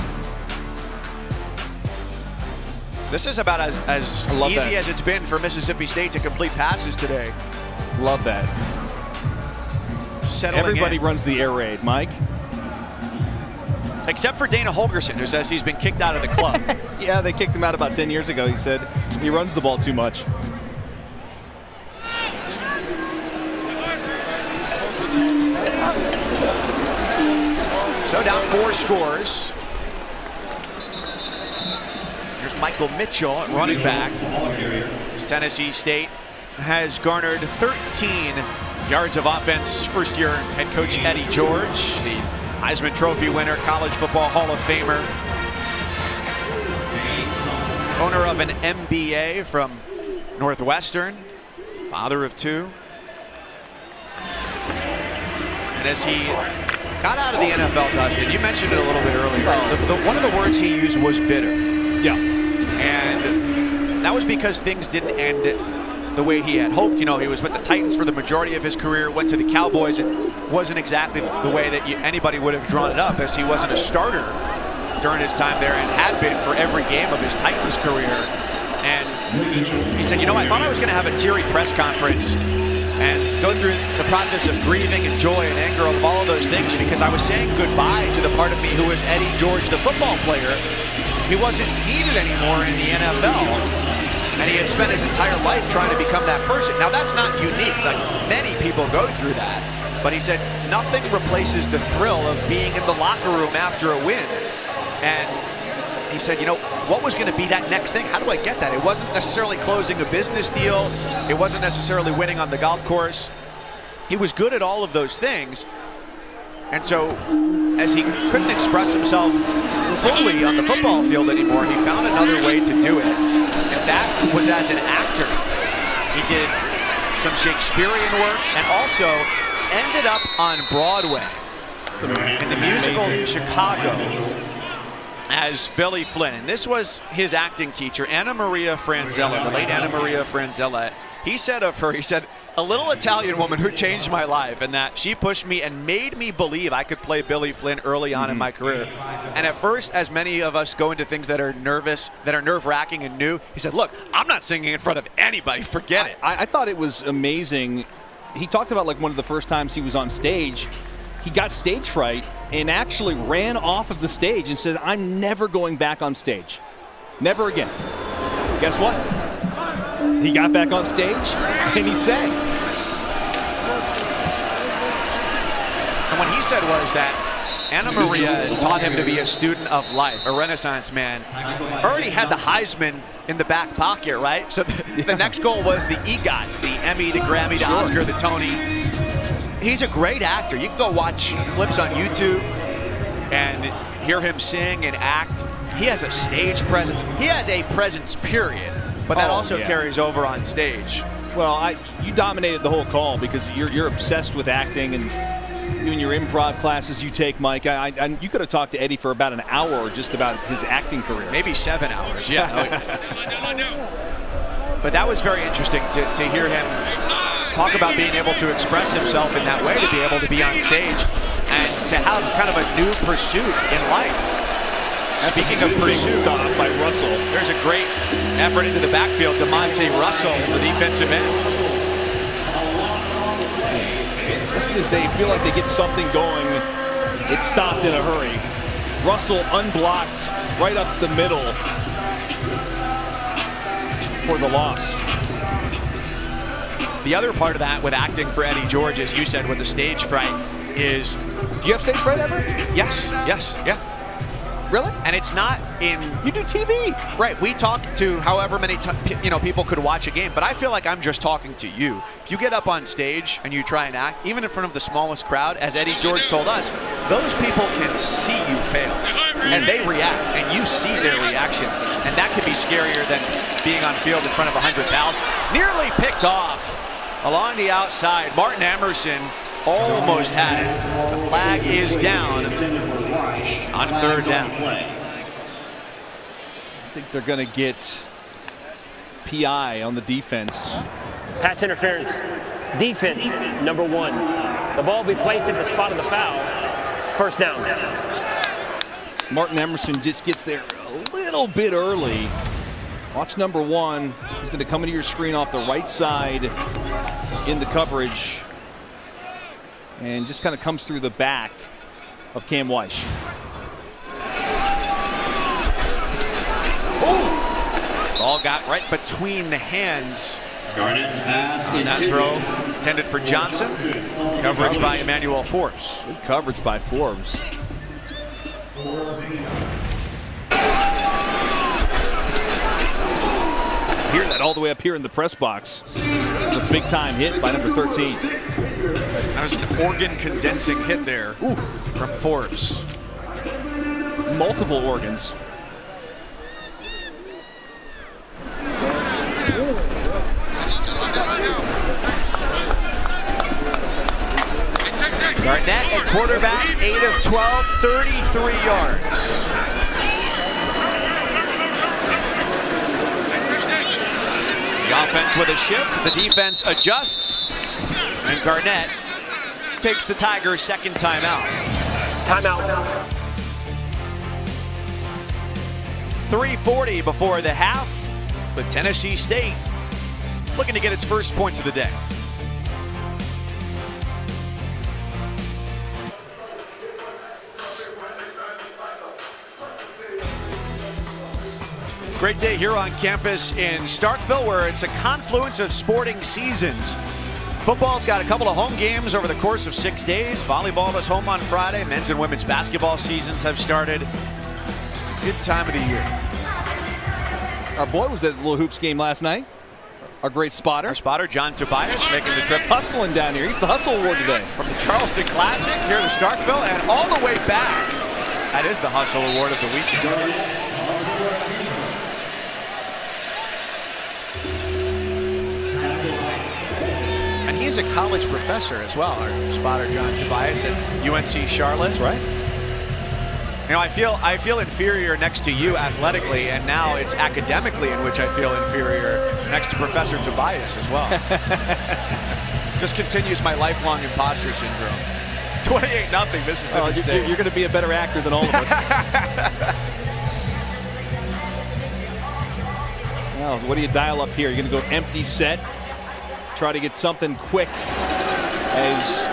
S1: This is about as easy as it's been for Mississippi State to complete passes today.
S2: Love that. Everybody runs the air raid, Mike.
S1: Except for Dana Holgerson, who says he's been kicked out of the club.
S2: Yeah, they kicked him out about 10 years ago. He said he runs the ball too much.
S1: So down 4 scores. Here's Michael Mitchell at running back. As Tennessee State has garnered 13 yards of offense. First year head coach Eddie George, the Heisman Trophy winner, College Football Hall of Famer, owner of an MBA from Northwestern. father of 2. And as he got out of the NFL, Dustin, you mentioned it a little bit earlier. One of the words he used was bitter.
S2: Yeah.
S1: And that was because things didn't end the way he had hoped. You know, he was with the Titans for the majority of his career, went to the Cowboys. It wasn't exactly the way that anybody would have drawn it up, as he wasn't a starter during his time there and had been for every game of his Titans career. And he said, you know, I thought I was going to have a teary press conference and go through the process of grieving and joy and anger of all of those things, because I was saying goodbye to the part of me who was Eddie George, the football player. He wasn't needed anymore in the NFL, and he had spent his entire life trying to become that person. Now, that's not unique. Like, many people go through that. But he said nothing replaces the thrill of being in the locker room after a win. And he said, you know, what was going to be that next thing? How do I get that? It wasn't necessarily closing a business deal. It wasn't necessarily winning on the golf course. He was good at all of those things. And so, as he couldn't express himself fully on the football field anymore, he found another way to do it. And that was as an actor. He did some Shakespearean work and also ended up on Broadway in the musical Chicago as Billy Flynn. And this was his acting teacher, Anna Maria Franzella, the late Anna Maria Franzella. He said of her, he said, a little Italian woman who changed my life, and that she pushed me and made me believe I could play Billy Flynn early on in my career. And at first, as many of us go into things that are nervous, that are nerve-wracking and new, he said, look, I'm not singing in front of anybody. Forget it.
S2: I thought it was amazing. He talked about, like, one of the first times he was on stage, he got stage fright and actually ran off of the stage and said, I'm never going back on stage. Never again. Guess what? He got back on stage and he sang.
S1: And what he said was that Anna Maria taught him to be a student of life, a Renaissance man. Already had the Heisman in the back pocket, right? So the next goal was the EGOT, the Emmy, the Grammy, the Oscar, the Tony. He's a great actor. You can go watch clips on YouTube and hear him sing and act. He has a stage presence. He has a presence, period. But that also carries over on stage.
S2: Well, you dominated the whole call because you're obsessed with acting, and in your improv classes you take, Mike. You could have talked to Eddie for about an hour just about his acting career.
S1: Maybe 7 hours, yeah. But that was very interesting to hear him talk about being able to express himself in that way, to be able to be on stage and to have kind of a new pursuit in life. Speaking of pursuit,
S2: stop by Russell.
S1: There's a great effort into the backfield. DeMonte Russell, the defensive end.
S2: Just as they feel like they get something going, it's stopped in a hurry. Russell unblocked right up the middle for the loss.
S1: The other part of that with acting for Eddie George, as you said, with the stage fright, is...
S2: Do you have stage fright ever?
S1: Yes, yeah.
S2: Really?
S1: And it's not in...
S2: You do TV.
S1: Right. We talk to however many people could watch a game, but I feel like I'm just talking to you. If you get up on stage and you try and act, even in front of the smallest crowd, as Eddie George told us, those people can see you fail, and they react, and you see their reaction. And that could be scarier than being on field in front of 100,000. Nearly picked off along the outside. Martin Emerson almost had it. The flag is down on 3rd down.
S2: I think they're going to get PI on the defense.
S4: Pass interference. Defense, number 1. The ball will be placed at the spot of the foul. 1st down.
S2: Martin Emerson just gets there a little bit early. Watch number 1. He's going to come into your screen off the right side in the coverage and just kind of comes through the back of Cam Weish.
S1: Ball got right between the hands on that throw. Intended for Johnson. Coverage by Emmanuel Forbes.
S2: Good coverage by Forbes. Hear that all the way up here in the press box. It's a big time hit by number 13.
S1: That was an organ condensing hit there from Forbes.
S2: Multiple organs.
S1: Garnett at quarterback, 8 of 12, 33 yards. The offense with a shift, the defense adjusts, and Garnett takes the Tigers' second timeout.
S4: Timeout.
S1: 3:40 before the half, but Tennessee State looking to get its first points of the day. Great day here on campus in Starkville, where it's a confluence of sporting seasons. Football's got a couple of home games over the course of 6 days. Volleyball was home on Friday. Men's and women's basketball seasons have started. It's a good time of the year.
S2: Our boy was at a little hoops game last night. Our great spotter.
S1: Our spotter, John Tobias, making the trip
S2: Hustling down here. He's the Hustle Award today.
S1: from the Charleston Classic here to Starkville and all the way back. That is the Hustle Award of the weekend. And he's a college professor as well, our spotter John Tobias at UNC Charlotte.
S2: That's right.
S1: You know, I feel inferior next to you athletically, and now it's academically in which I feel inferior next to Professor Tobias as well. Just continues my lifelong imposter syndrome. 28-0 Mississippi State.
S2: You're going to be a better actor than all of us. Now, what do you dial up here? You're going to go empty set. Try to get something quick as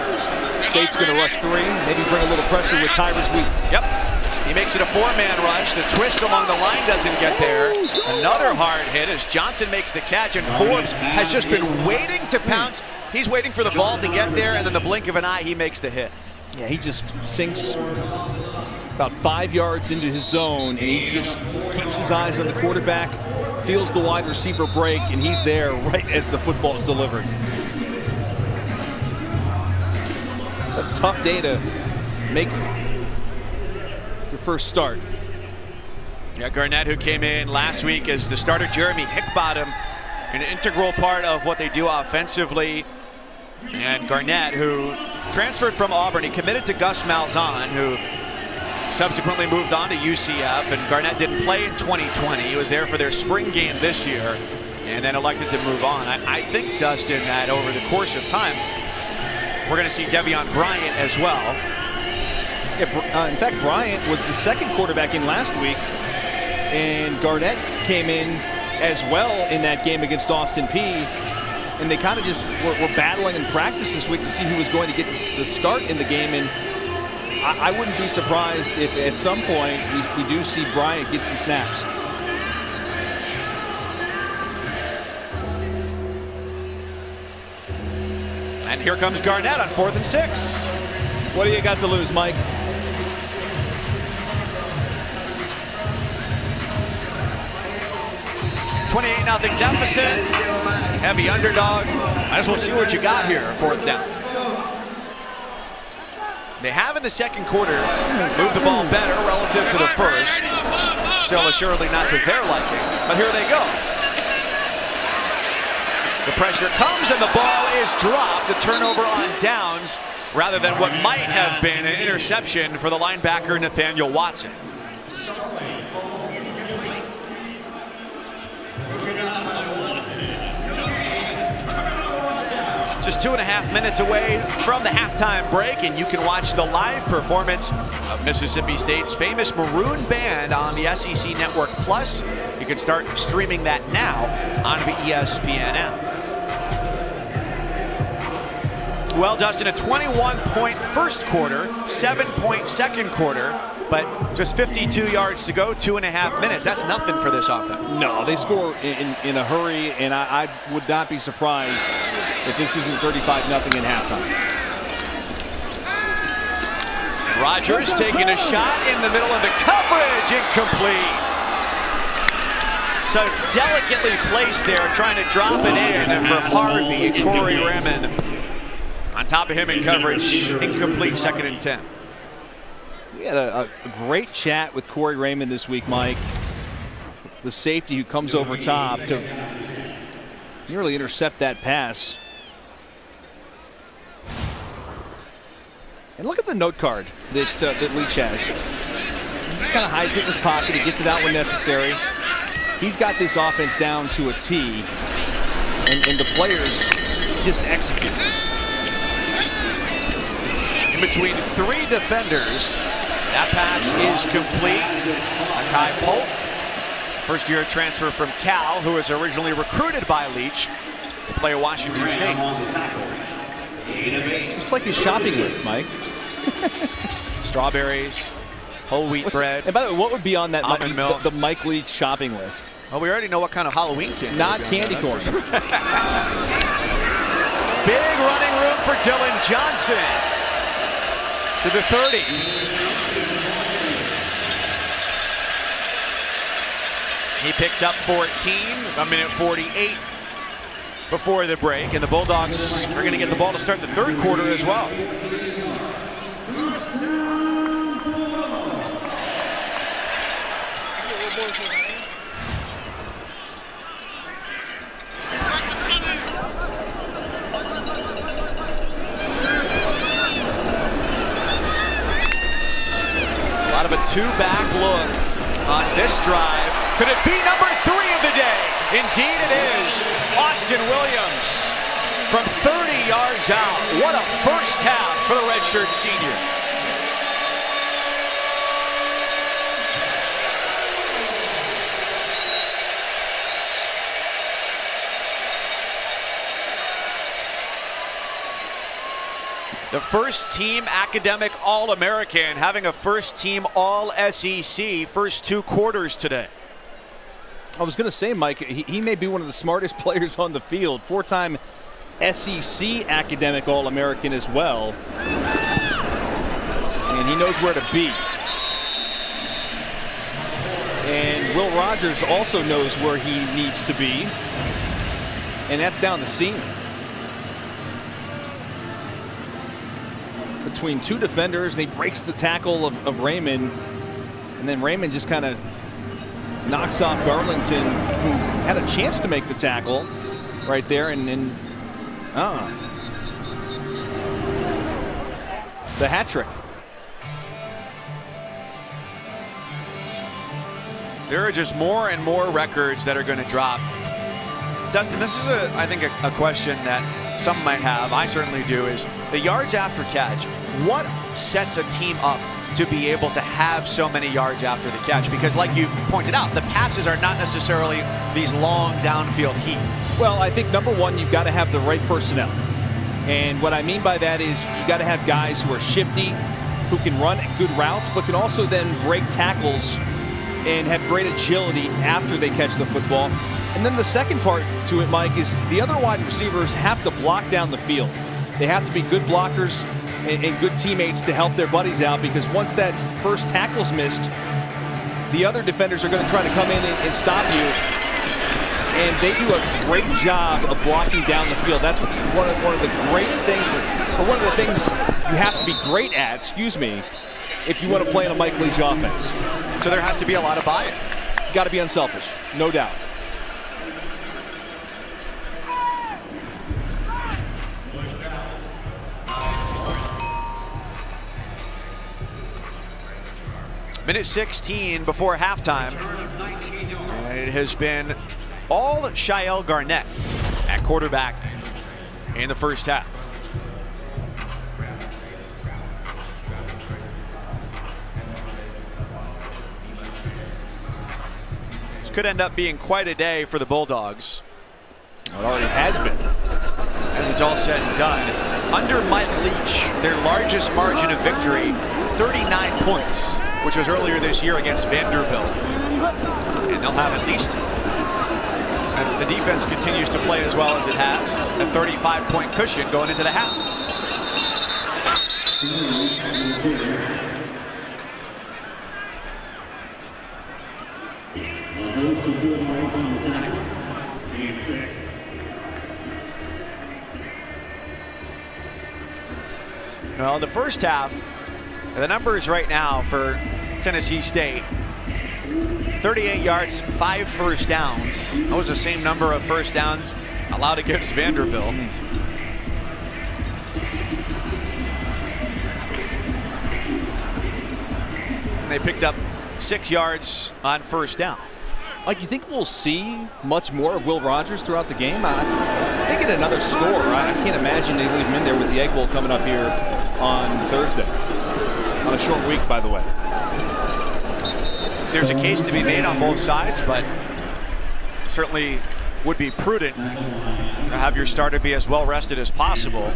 S2: State's going to rush 3. Maybe bring a little pressure with Tyrus Wheat.
S1: Yep. He makes it a 4-man rush. The twist along the line doesn't get there. Another hard hit as Johnson makes the catch, and Forbes has just been waiting to pounce. He's waiting for the ball to get there, and then the blink of an eye, he makes the hit.
S2: Yeah, he just sinks about 5 yards into his zone, and he just keeps his eyes on the quarterback, feels the wide receiver break, and he's there right as the football is delivered. A tough day to make your first start.
S1: Yeah, Garnett, who came in last week as the starter, Jeremy Hickbottom, an integral part of what they do offensively. And Garnett, who transferred from Auburn, he committed to Gus Malzahn, who subsequently moved on to UCF, and Garnett didn't play in 2020. He was there for their spring game this year and then elected to move on. I think, Dustin, that over the course of time, we're going to see Devion Bryant as well.
S2: Yeah, in fact, Bryant was the second quarterback in last week, and Garnett came in as well in that game against Austin Peay. And they kind of just were battling in practice this week to see who was going to get the start in the game. And I wouldn't be surprised if at some point we do see Bryant get some snaps.
S1: And here comes Garnett on 4th and 6.
S2: What do you got to lose, Mike?
S1: $28-0 deficit. Heavy underdog. Might as well see what you got here. 4th down. They have in the second quarter moved the ball better relative to the first. Still assuredly not to their liking, but here they go. The pressure comes and the ball is dropped. A turnover on downs rather than what might have been an interception for the linebacker Nathaniel Watson. Just 2.5 minutes away from the halftime break, and you can watch the live performance of Mississippi State's famous Maroon Band on the SEC Network Plus. You can start streaming that now on the ESPN app. Well, Dustin, a 21-point first quarter, 7-point second quarter, but just 52 yards to go, 2.5 minutes. That's nothing for this offense.
S2: No, they score in a hurry, and I would not be surprised if this isn't 35-0 in halftime.
S1: Rodgers taking a shot in the middle of the coverage, incomplete. So delicately placed there, trying to drop it in for Harvey. Corey Raymond on top of him in coverage, incomplete, 2nd and 10.
S2: We had a great chat with Corey Raymond this week, Mike. The safety who comes over top to nearly intercept that pass. And look at the note card that Leach has. He just kind of hides it in his pocket. He gets it out when necessary. He's got this offense down to a T, and the players just execute.
S1: In between 3 defenders, that pass is complete. Akai Polk, first-year transfer from Cal, who was originally recruited by Leach to play at Washington State.
S2: It's like his shopping list, Mike.
S1: Strawberries, whole wheat bread.
S2: And by the way, what would be on that
S1: almond milk.
S2: the Mike Leach shopping list?
S1: Well, we already know what kind of Halloween candy.
S2: Not candy corn.
S1: Sure. Big running room for Dylan Johnson to the 30. He picks up 14, a minute 48 before the break, and the Bulldogs are going to get the ball to start the third quarter as well. Out of a 2-back look on this drive. Could it be number 3 of the day? Indeed it is. Austin Williams from 30 yards out. What a first half for the redshirt senior. The first-team academic All-American having a first-team All-SEC first 2 quarters today.
S2: I was going to say, Mike, he may be one of the smartest players on the field. 4-time SEC academic All-American as well. And he knows where to be. And Will Rogers also knows where he needs to be. And that's down the seam. Between 2 defenders, and he breaks the tackle of Raymond, and then Raymond just kind of knocks off Garlington, who had a chance to make the tackle right there, and the hat trick.
S1: There are just more and more records that are going to drop. Dustin, this is, I think, a question that some might have, I certainly do, is the yards after catch. What sets a team up to be able to have so many yards after the catch? Because like you pointed out, the passes are not necessarily these long downfield heaves.
S2: Well, I think number one, you've got to have the right personnel. And what I mean by that is you got to have guys who are shifty, who can run good routes, but can also then break tackles and have great agility after they catch the football. And then the second part to it, Mike, is the other wide receivers have to block down the field. They have to be good blockers and good teammates to help their buddies out, because once that first tackle's missed, the other defenders are going to try to come in and stop you. And they do a great job of blocking down the field. That's one of the great things, or one of the things you have to be great at, if you want to play in a Mike Leach offense.
S1: So there has to be a lot of buy-in.
S2: Got to be unselfish, no doubt.
S1: Minute 16 before halftime. And it has been all Shael Garnett at quarterback in the first half. This could end up being quite a day for the Bulldogs.
S2: It already has been.
S1: As it's all said and done. Under Mike Leach, their largest margin of victory, 39 points, which was earlier this year against Vanderbilt. And they'll have at least, if the defense continues to play as well as it has, a 35-point cushion going into the half. Well, in the first half, the numbers right now for Tennessee State, 38 yards, 5 first downs. That was the same number of first downs allowed against Vanderbilt. they picked up 6 yards on first down.
S2: Like, you think we'll see much more of Will Rogers throughout the game? I think at another score, I can't imagine they leave him in there with the Egg Bowl coming up here on Thursday. On a short week, by the way.
S1: There's a case to be made on both sides, but certainly would be prudent to have your starter be as well rested as possible.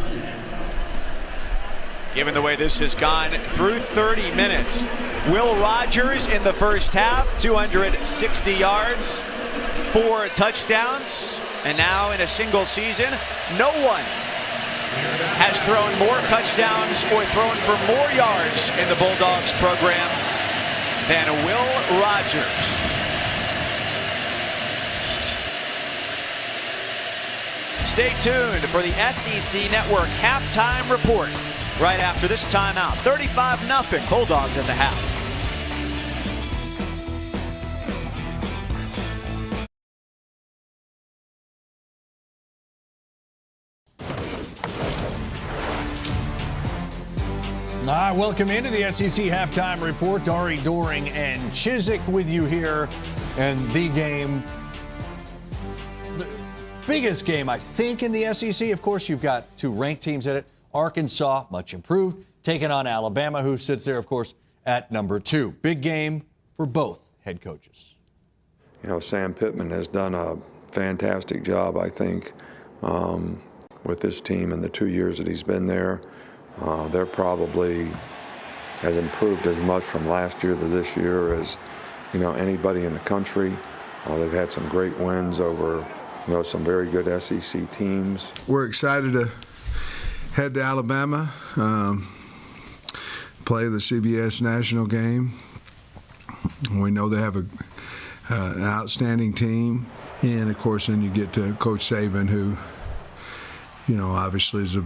S1: Given the way this has gone through 30 minutes. Will Rogers in the first half, 260 yards, 4 touchdowns, and now in a single season, no one has thrown more touchdowns or thrown for more yards in the Bulldogs program than Will Rogers. Stay tuned for the SEC Network halftime report right after this timeout. 35-0 Bulldogs at the half.
S10: All right, welcome into the SEC halftime report. Dari Doring and Chiswick with you here. And the game, the biggest game, I think, in the SEC. Of course, you've got 2 ranked teams in it. Arkansas, much improved, taking on Alabama, who sits there, of course, at number 2. Big game for both head coaches.
S11: You know, Sam Pittman has done a fantastic job, I think, with this team in the 2 years that he's been there. They're probably has improved as much from last year to this year as, you know, anybody in the country. They've had some great wins over, you know, some very good SEC teams.
S12: We're excited to head to Alabama, play the CBS national game. We know they have an outstanding team. And, of course, then you get to Coach Saban, who, you know, obviously is the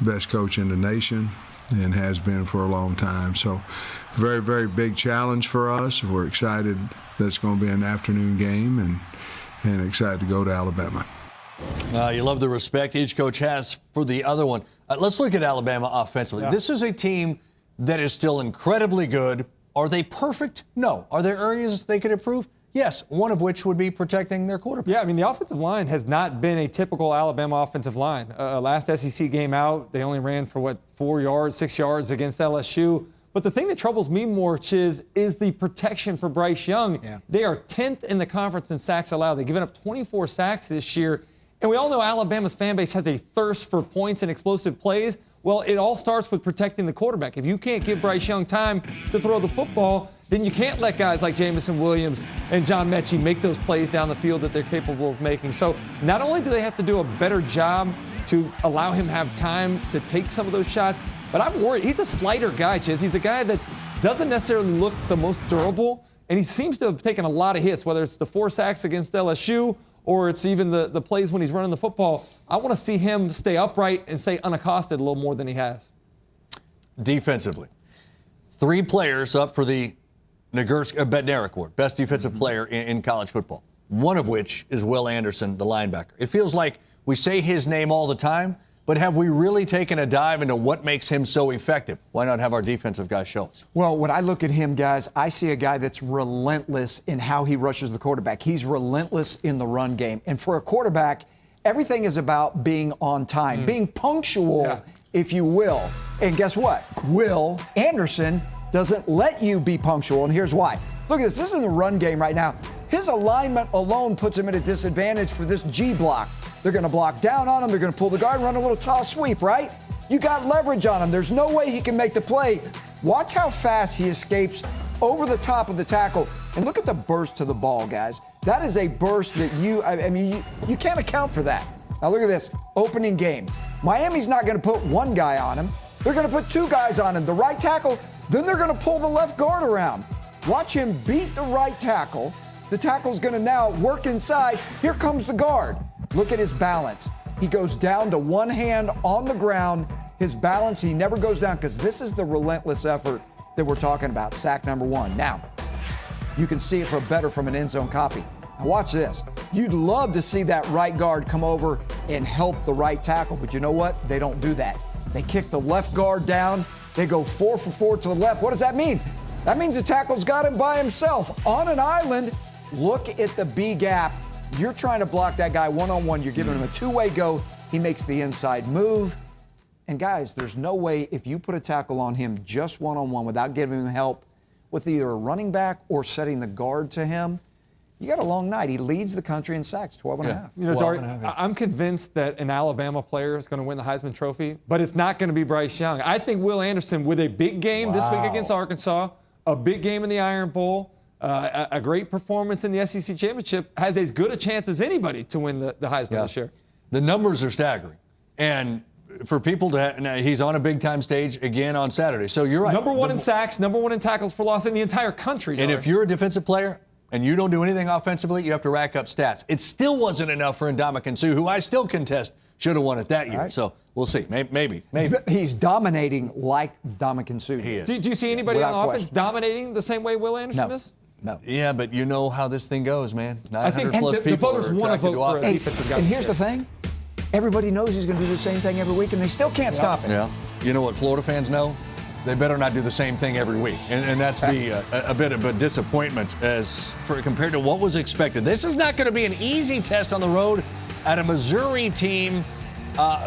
S12: best coach in the nation and has been for a long time. So very, very big challenge for us. We're excited that's going to be an afternoon game and excited to go to Alabama.
S10: You love the respect each coach has for the other one. Let's look at Alabama offensively. Yeah. This is a team that is still incredibly good. Are they perfect? No. Are there areas they could improve? Yes, one of which would be protecting their quarterback.
S13: Yeah, I mean, the offensive line has not been a typical Alabama offensive line. Last SEC game out, they only ran for, 4 yards, 6 yards against LSU. But the thing that troubles me more, Chiz, is the protection for Bryce Young. Yeah. They are 10th in the conference in sacks allowed. They've given up 24 sacks this year. And we all know Alabama's fan base has a thirst for points and explosive plays. Well, it all starts with protecting the quarterback. If you can't give Bryce Young time to throw the football, then you can't let guys like Jamison Williams and John Mechie make those plays down the field that they're capable of making. So not only do they have to do a better job to allow him have time to take some of those shots, but I'm worried. He's a slighter guy, Chiz. He's a guy that doesn't necessarily look the most durable, and he seems to have taken a lot of hits, whether it's the 4 sacks against LSU or it's even the plays when he's running the football. I want to see him stay upright and stay unaccosted a little more than he has.
S10: Defensively, 3 players up for the Bednarik Award, best defensive player in college football, one of which is Will Anderson, the linebacker. It feels like we say his name all the time, but have we really taken a dive into what makes him so effective? Why not have our defensive guys show us?
S14: Well, when I look at him, guys, I see a guy that's relentless in how he rushes the quarterback. He's relentless in the run game. And for a quarterback, everything is about being on time, being punctual, if you will. And guess what? Will Anderson doesn't let you be punctual, and here's why. Look at this. This is a run game right now. His alignment alone puts him at a disadvantage for this G block. They're going to block down on him. They're going to pull the guard and run a little toss sweep, right? You got leverage on him. There's no way he can make the play. Watch how fast he escapes over the top of the tackle. And look at the burst to the ball, guys. That is a burst that you can't account for that. Now look at this. Opening game. Miami's not going to put one guy on him. They're going to put 2 guys on him. The right tackle, then they're going to pull the left guard around. Watch him beat the right tackle. The tackle's going to now work inside. Here comes the guard. Look at his balance. He goes down to one hand on the ground. His balance, he never goes down because this is the relentless effort that we're talking about. Sack number 1. Now, you can see it from an end zone copy. Now watch this. You'd love to see that right guard come over and help the right tackle, but you know what? They don't do that. They kick the left guard down. They go 4 for 4 to the left. What does that mean? That means the tackle's got him by himself on an island. Look at the B gap. You're trying to block that guy one-on-one. You're giving him a two-way go. He makes the inside move. And guys, there's no way if you put a tackle on him just one-on-one without giving him help with either a running back or setting the guard to him, you got a long night. He leads the country in sacks, 12 and a half.
S13: You know, Dari, I'm convinced that an Alabama player is going to win the Heisman Trophy, but it's not going to be Bryce Young. I think Will Anderson, with a big game this week against Arkansas, a big game in the Iron Bowl, a great performance in the SEC Championship, has as good a chance as anybody to win the Heisman this year.
S10: The numbers are staggering. And for people to, he's on a big-time stage again on Saturday. So you're right.
S13: Number one in sacks, number one in tackles for loss in the entire country.
S10: And if you're a defensive player and you don't do anything offensively, you have to rack up stats. It still wasn't enough for Ndamukong Suh, who I still contest should have won it that year. Right. So we'll see. Maybe.
S14: He's dominating like Ndamukong Suh.
S10: He is.
S13: Do you see anybody on offense dominating the same way Will Anderson is?
S14: No.
S10: Yeah, but you know how this thing goes, man. 900
S13: I
S10: plus
S13: think
S10: people
S13: the voters
S10: are
S13: want to
S10: attracted
S13: vote
S10: to
S13: for a defensive guy.
S14: And here's the thing. Everybody knows he's going to do the same thing every week, and they still can't stop it.
S10: Yeah. You know what Florida fans know? They better not do the same thing every week. And that's be a bit of a disappointment compared to what was expected. This is not going to be an easy test on the road at a Missouri team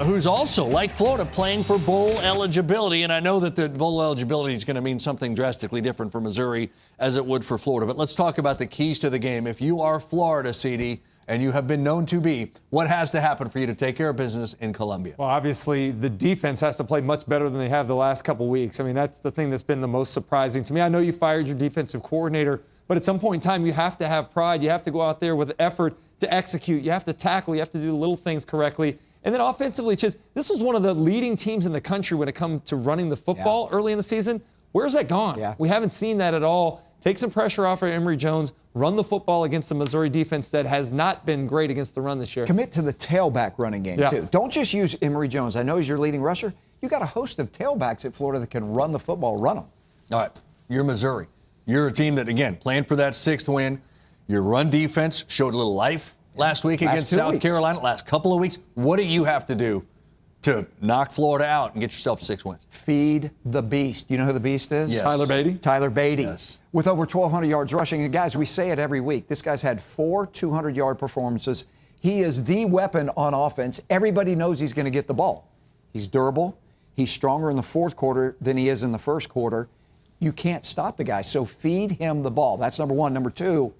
S10: who's also, like Florida, playing for bowl eligibility. And I know that the bowl eligibility is going to mean something drastically different for Missouri as it would for Florida. But let's talk about the keys to the game. If you are Florida, CD, and you have been known to be, what has to happen for you to take care of business in Columbia?
S13: Well, obviously, the defense has to play much better than they have the last couple weeks. I mean, that's the thing that's been the most surprising to me. I know you fired your defensive coordinator, but at some point in time, you have to have pride. You have to go out there with effort to execute. You have to tackle. You have to do the little things correctly. And then offensively, this was one of the leading teams in the country when it comes to running the football early in the season. Where's that gone?
S14: Yeah.
S13: We haven't seen that at all. Take some pressure off of Emory Jones. Run the football against the Missouri defense that has not been great against the run this year.
S14: Commit to the tailback running game, too. Don't just use Emory Jones. I know he's your leading rusher. You got a host of tailbacks at Florida that can run the football, run them.
S10: All right. You're Missouri. You're a team that, again, planned for that 6th win. Your run defense showed a little life last week against South Carolina, last couple of weeks. What do you have to do to knock Florida out and get yourself 6 wins?
S14: Feed the beast. You know who the beast is?
S10: Yes.
S13: Tyler Beatty?
S14: Tyler Beatty.
S10: Yes.
S14: With over 1,200 yards rushing. And guys, we say it every week. This guy's had 4 200-yard performances. He is the weapon on offense. Everybody knows he's going to get the ball. He's durable. He's stronger in the fourth quarter than he is in the first quarter. You can't stop the guy. So feed him the ball. That's number one. Number two,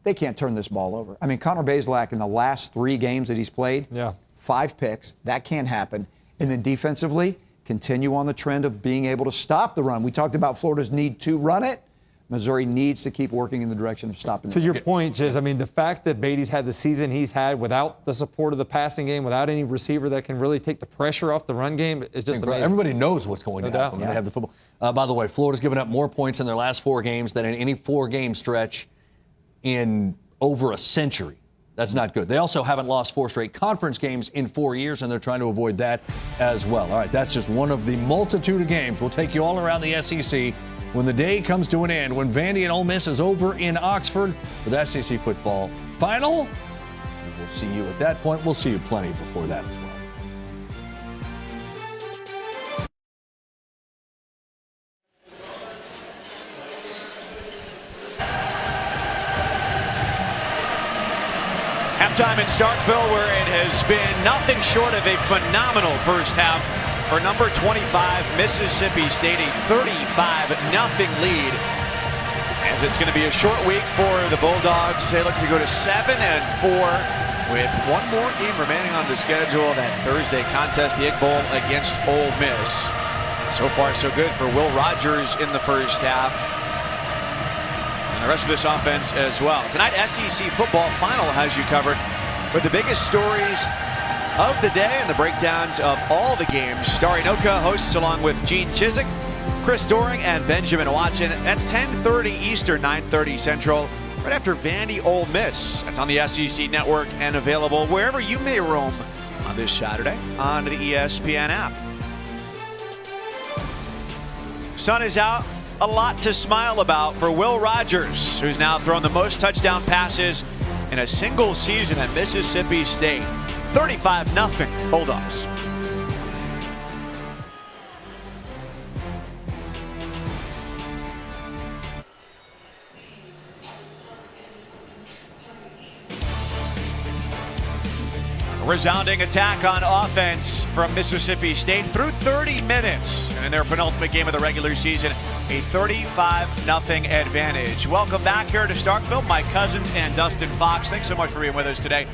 S14: they can't turn this ball over. I mean, Connor Bazelak in the last 3 games that he's played, 5 picks. That can't happen. And then defensively, continue on the trend of being able to stop the run. We talked about Florida's need to run it. Missouri needs to keep working in the direction of stopping it.
S13: To your point, Jiz, I mean, the fact that Beatty's had the season he's had without the support of the passing game, without any receiver that can really take the pressure off the run game, is just amazing.
S10: Everybody knows what's going to happen when they have the football. By the way, Florida's given up more points in their last 4 games than in any 4-game stretch in over a century. That's not good. They also haven't lost 4 straight conference games in 4 years, and they're trying to avoid that as well. All right, that's just one of the multitude of games. We'll take you all around the SEC when the day comes to an end, when Vandy and Ole Miss is over in Oxford with SEC football final. We'll see you at that point. We'll see you plenty before that as well.
S1: Halftime in Starkville, where it has been nothing short of a phenomenal first half for number 25 Mississippi State, a 35-0 lead. As it's going to be a short week for the Bulldogs. They look to go to 7-4 with one more game remaining on the schedule. That Thursday contest, the Egg Bowl against Ole Miss. So far, so good for Will Rogers in the first half. And the rest of this offense as well. Tonight, SEC football final has you covered with the biggest stories of the day and the breakdowns of all the games. Starry Noka hosts along with Gene Chizik, Chris Doring, and Benjamin Watson. That's 10:30 Eastern, 9:30 Central, right after Vandy Ole Miss. That's on the SEC Network and available wherever you may roam on this Saturday on the ESPN app. Sun is out. A lot to smile about for Will Rogers, who's now thrown the most touchdown passes in a single season at Mississippi State. 35-0 Bulldogs. Resounding attack on offense from Mississippi State through 30 minutes. And in their penultimate game of the regular season, a 35-0 advantage. Welcome back here to Starkville. Mike Cousins and Dustin Fox. Thanks so much for being with us today.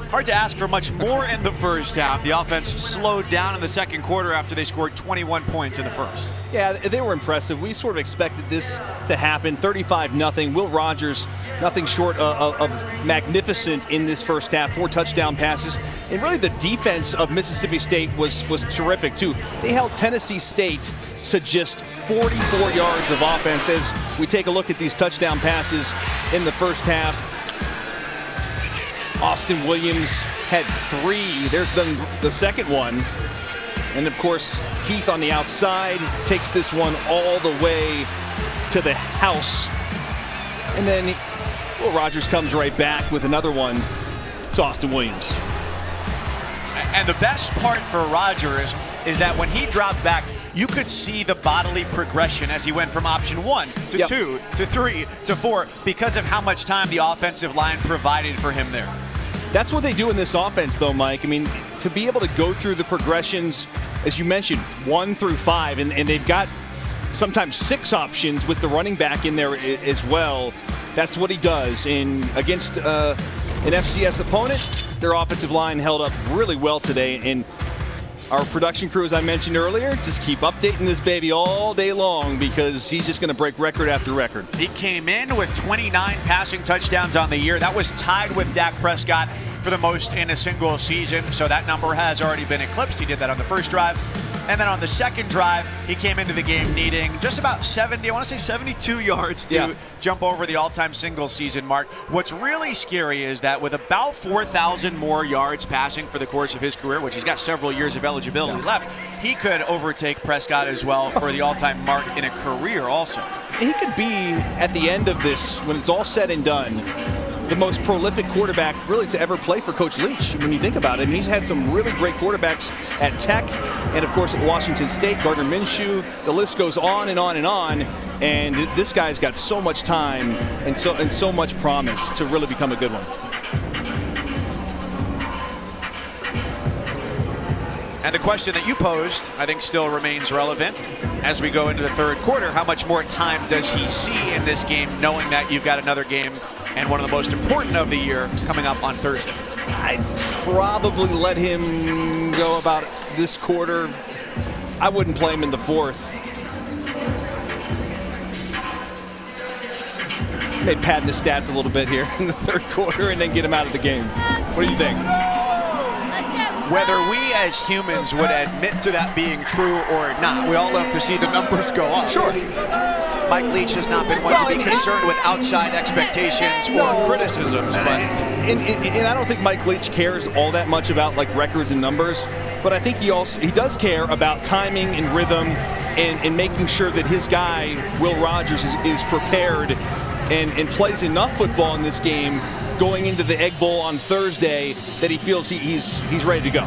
S1: Hard to ask for much more in the first half. The offense slowed down in the second quarter after they scored 21 points in the first.
S2: Yeah, they were impressive. We sort of expected this to happen. 35-0. Will Rogers, nothing short of magnificent in this first half. 4 touchdown passes. And really the defense of Mississippi State was terrific, too. They held Tennessee State to just 44 yards of offense as we take a look at these touchdown passes in the first half. Austin Williams had 3. There's the second one. And, of course, Heath on the outside takes this one all the way to the house. And then Will Rogers comes right back with another one to Austin Williams.
S1: And the best part for Rogers is that when he dropped back, you could see the bodily progression as he went from option 1 to 2 to 3 to 4 because of how much time the offensive line provided for him there.
S2: That's what they do in this offense, though, Mike. I mean, to be able to go through the progressions, as you mentioned, 1 through 5, and they've got sometimes 6 options with the running back in there as well. That's what he does. Against an FCS opponent, their offensive line held up really well today. And our production crew, as I mentioned earlier, just keep updating this baby all day long because he's just going to break record after record.
S1: He came in with 29 passing touchdowns on the year. That was tied with Dak Prescott for the most in a single season, so that number has already been eclipsed. He did that on the first drive. And then on the second drive, he came into the game needing just about 72 yards to jump over the all-time single season mark. What's really scary is that with about 4,000 more yards passing for the course of his career, which he's got several years of eligibility left, he could overtake Prescott as well for the all-time mark in a career also.
S2: He could be, at the end of this, when it's all said and done, the most prolific quarterback really to ever play for Coach Leach when you think about it. I mean, he's had some really great quarterbacks at Tech and, of course, at Washington State, Gardner Minshew. The list goes on and on and on. And this guy's got so much time and so much promise to really become a good one.
S1: And the question that you posed, I think, still remains relevant as we go into the third quarter. How much more time does he see in this game, knowing that you've got another game and one of the most important of the year coming up on Thursday?
S2: I'd probably let him go about this quarter. I wouldn't play him in the fourth. Maybe pad the stats a little bit here in the third quarter and then get him out of the game. What do you think?
S1: Whether we as humans would admit to that being true or not, we all love to see the numbers go up.
S2: Sure.
S1: Mike Leach has not been one to be concerned with outside expectations or criticisms. But
S2: and I don't think Mike Leach cares all that much about like records and numbers, but I think he does care about timing and rhythm and making sure that his guy, Will Rogers, is prepared and plays enough football in this game going into the Egg Bowl on Thursday that he feels he's ready to go.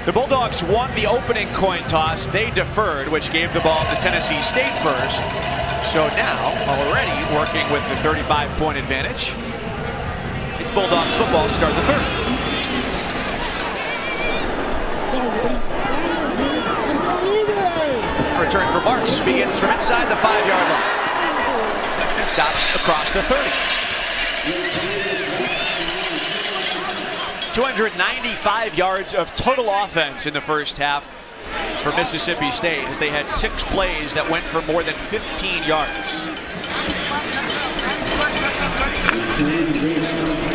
S1: The Bulldogs won the opening coin toss. They deferred, which gave the ball to Tennessee State first. So now, already working with the 35-point advantage, it's Bulldogs football to start the third. Return for Marks begins from inside the 5-yard line and stops across the 30. 295 yards of total offense in the first half for Mississippi State as they had 6 plays that went for more than 15 yards.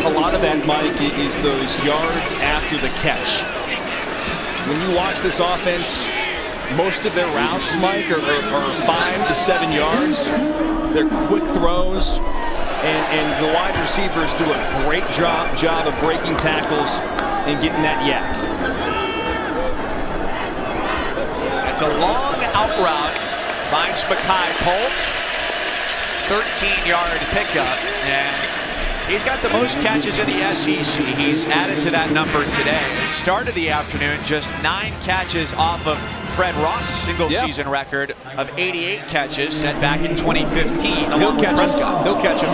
S2: A lot of that, Mike, is those yards after the catch. When you watch this offense, most of their routes, Mike, are 5 to 7 yards. They're quick throws. And the wide receivers do a great job of breaking tackles and getting that yak.
S1: It's a long out route. Finds Makai Polk. 13-yard pickup. And he's got the most catches in the SEC. He's added to that number today. It started the afternoon just 9 catches off of Fred Ross' single-season record of 88 catches set back in 2015.
S2: He'll catch him. He'll catch him.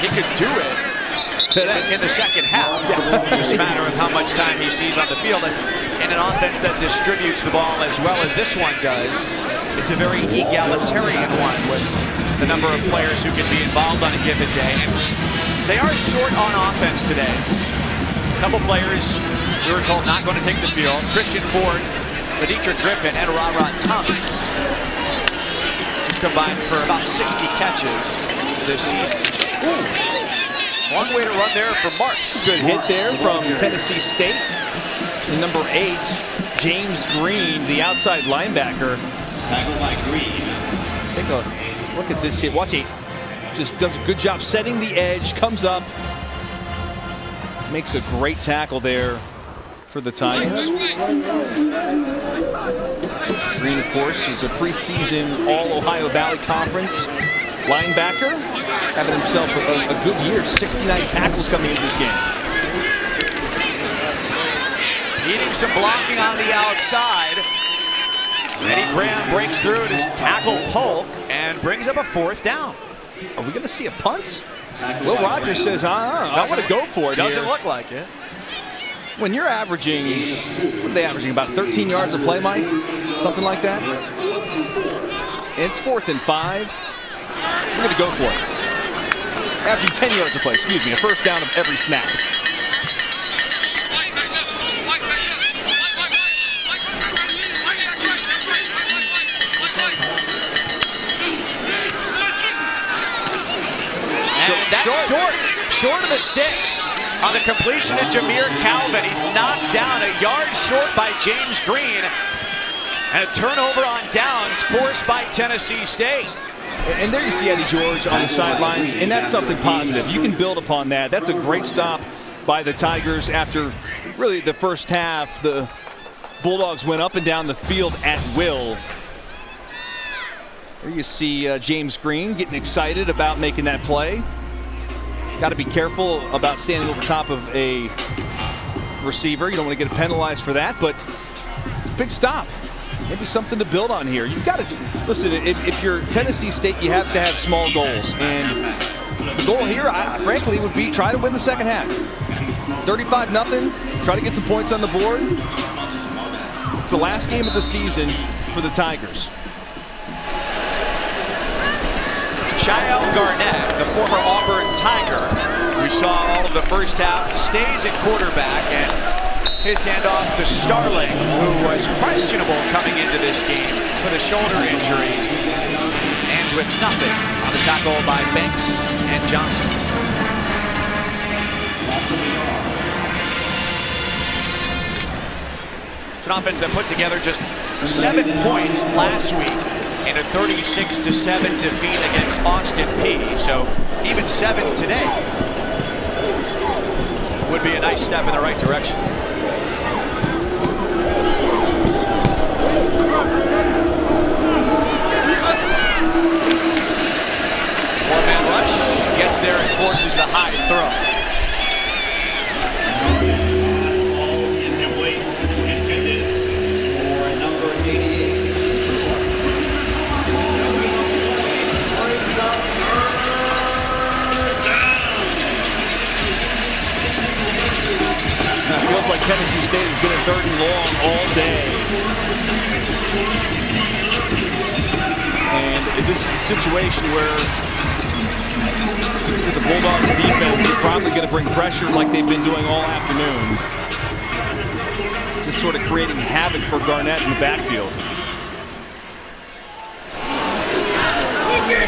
S1: he could do it in the second half. It's just a matter of how much time he sees on the field. And in an offense that distributes the ball as well as this one does, it's a very egalitarian one with the number of players who can be involved on a given day. And they are short on offense today. A couple players we were told not going to take the field. Christian Ford, Laditra Griffin, and Ra Thomas combined for about 60 catches this season. Ooh. Long way to run there for Marks.
S2: Good hit there from Tennessee State. And number 8, James Green, the outside linebacker.
S8: Tackled by Green.
S2: Take a look at this hit. Watch it. Just does a good job setting the edge, comes up, makes a great tackle there for the Tigers. Green, of course, is a preseason All-Ohio Valley Conference linebacker, having himself a good year. 69 tackles coming into this game.
S1: Needing some blocking on the outside. Eddie Graham breaks through to tackle Polk and brings up a 4th down.
S2: Are we going to see a punt? Will Rogers says, I want to go for it.
S1: Doesn't
S2: here.
S1: look like it.
S2: When you're averaging, what are they averaging, about 13 yards a play, Mike? Something like that? It's 4th and 5. We're going to go for it. Averaging 10 yards a play, excuse me, a first down of every snap.
S1: Short of the sticks on the completion to Jameer Calvin. He's knocked down a yard short by James Green. And a turnover on downs forced by Tennessee State.
S2: And there you see Eddie George on the sidelines, and that's something positive. You can build upon that. That's a great stop by the Tigers after really the first half. The Bulldogs went up and down the field at will. There you see James Green getting excited about making that play. Got to be careful about standing over top of a receiver. You don't want to get penalized for that, but it's a big stop. Maybe something to build on here. You've got to listen. If you're Tennessee State, you have to have small goals, and the goal here, frankly, would be try to win the second half. 35-0. Try to get some points on the board. It's the last game of the season for the Tigers.
S1: Shael Garnett, the former Auburn Tiger, we saw all of the first half, stays at quarterback, and his handoff to Starling, who was questionable coming into this game with a shoulder injury. Ends with nothing on the tackle by Banks and Johnson. It's an offense that put together just 7 points last week in a 36-7 defeat against Austin Peay. So even 7 today would be a nice step in the right direction. Four-man rush, gets there and forces the high throw.
S2: Feels like Tennessee State has been in 3rd and long all day. And this is a situation where for the Bulldogs defense, you're probably going to bring pressure like they've been doing all afternoon. Just sort of creating havoc for Garnett in the backfield.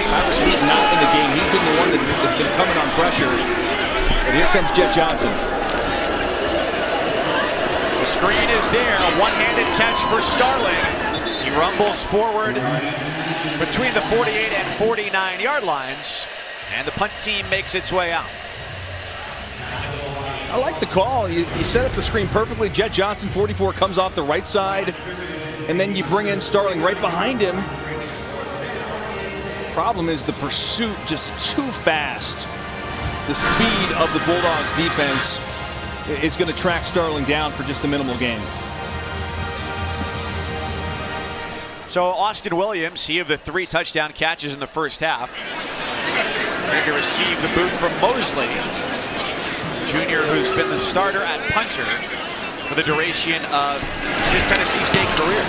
S2: Tyler Sweet not in the game. He's been the one that's been coming on pressure. But here comes Jet Johnson.
S1: The screen is there, a one-handed catch for Starling. He rumbles forward between the 48 and 49-yard lines, and the punt team makes its way out.
S2: I like the call. You set up the screen perfectly. Jet Johnson, 44, comes off the right side, and then you bring in Starling right behind him. Problem is the pursuit just too fast. The speed of the Bulldogs defense is going to track Starling down for just a minimal gain.
S1: So Austin Williams, he of the 3 touchdown catches in the first half. Ready to receive the boot from Mosley. Junior, who's been the starter at punter for the duration of his Tennessee State career.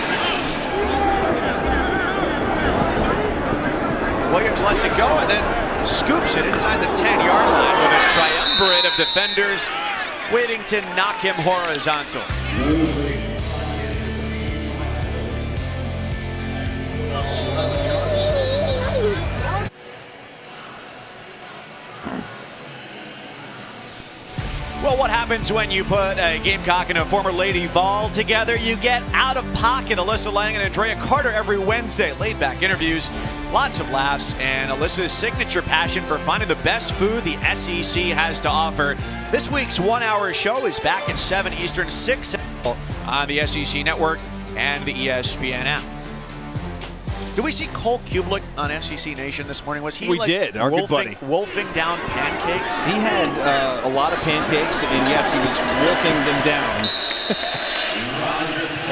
S1: Williams lets it go and then scoops it inside the 10-yard line with a triumvirate of defenders waiting to knock him horizontal. Well, what happens when you put a Gamecock and a former Lady Vol together? You get out of pocket. Alyssa Lang and Andrea Carter every Wednesday. Laid back interviews, lots of laughs, and Alyssa's signature passion for finding the best food the SEC has to offer. This week's 1 hour show is back at 7 Eastern, 6 Central on the SEC Network and the ESPN app. Did we see Cole Kublik on SEC Nation this morning? Was he
S2: We did, our good buddy.
S1: Wolfing down pancakes?
S2: He had a lot of pancakes, and yes, he was wolfing them down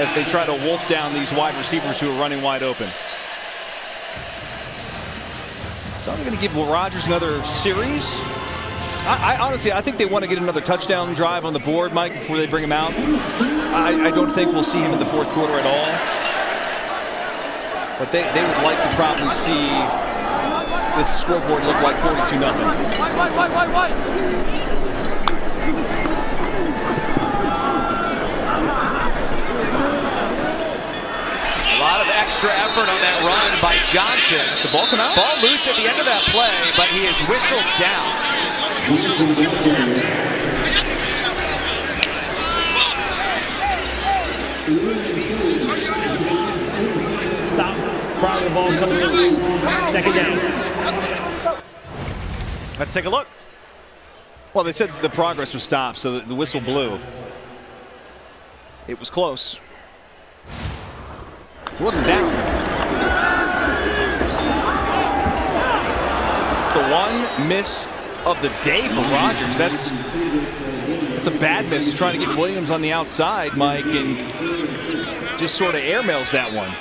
S2: as they try to wolf down these wide receivers who are running wide open. So I'm going to give Will Rogers another series. I honestly, I think they want to get another touchdown drive on the board, Mike, before they bring him out. I don't think we'll see him in the fourth quarter at all. But they would like to probably see this scoreboard look like 42-0.
S1: A lot of extra effort on that run by Johnson.
S2: The ball come out?
S1: Ball loose at the end of that play, but he is whistled down.
S4: Stopped prior to the ball coming loose. Second down.
S1: Let's take a look.
S2: Well, they said the progress was stopped, so the whistle blew. It was close. It wasn't down. It's the one miss of the day for Rogers. That's a bad miss. He's trying to get Williams on the outside, Mike, and just sort of airmails that one.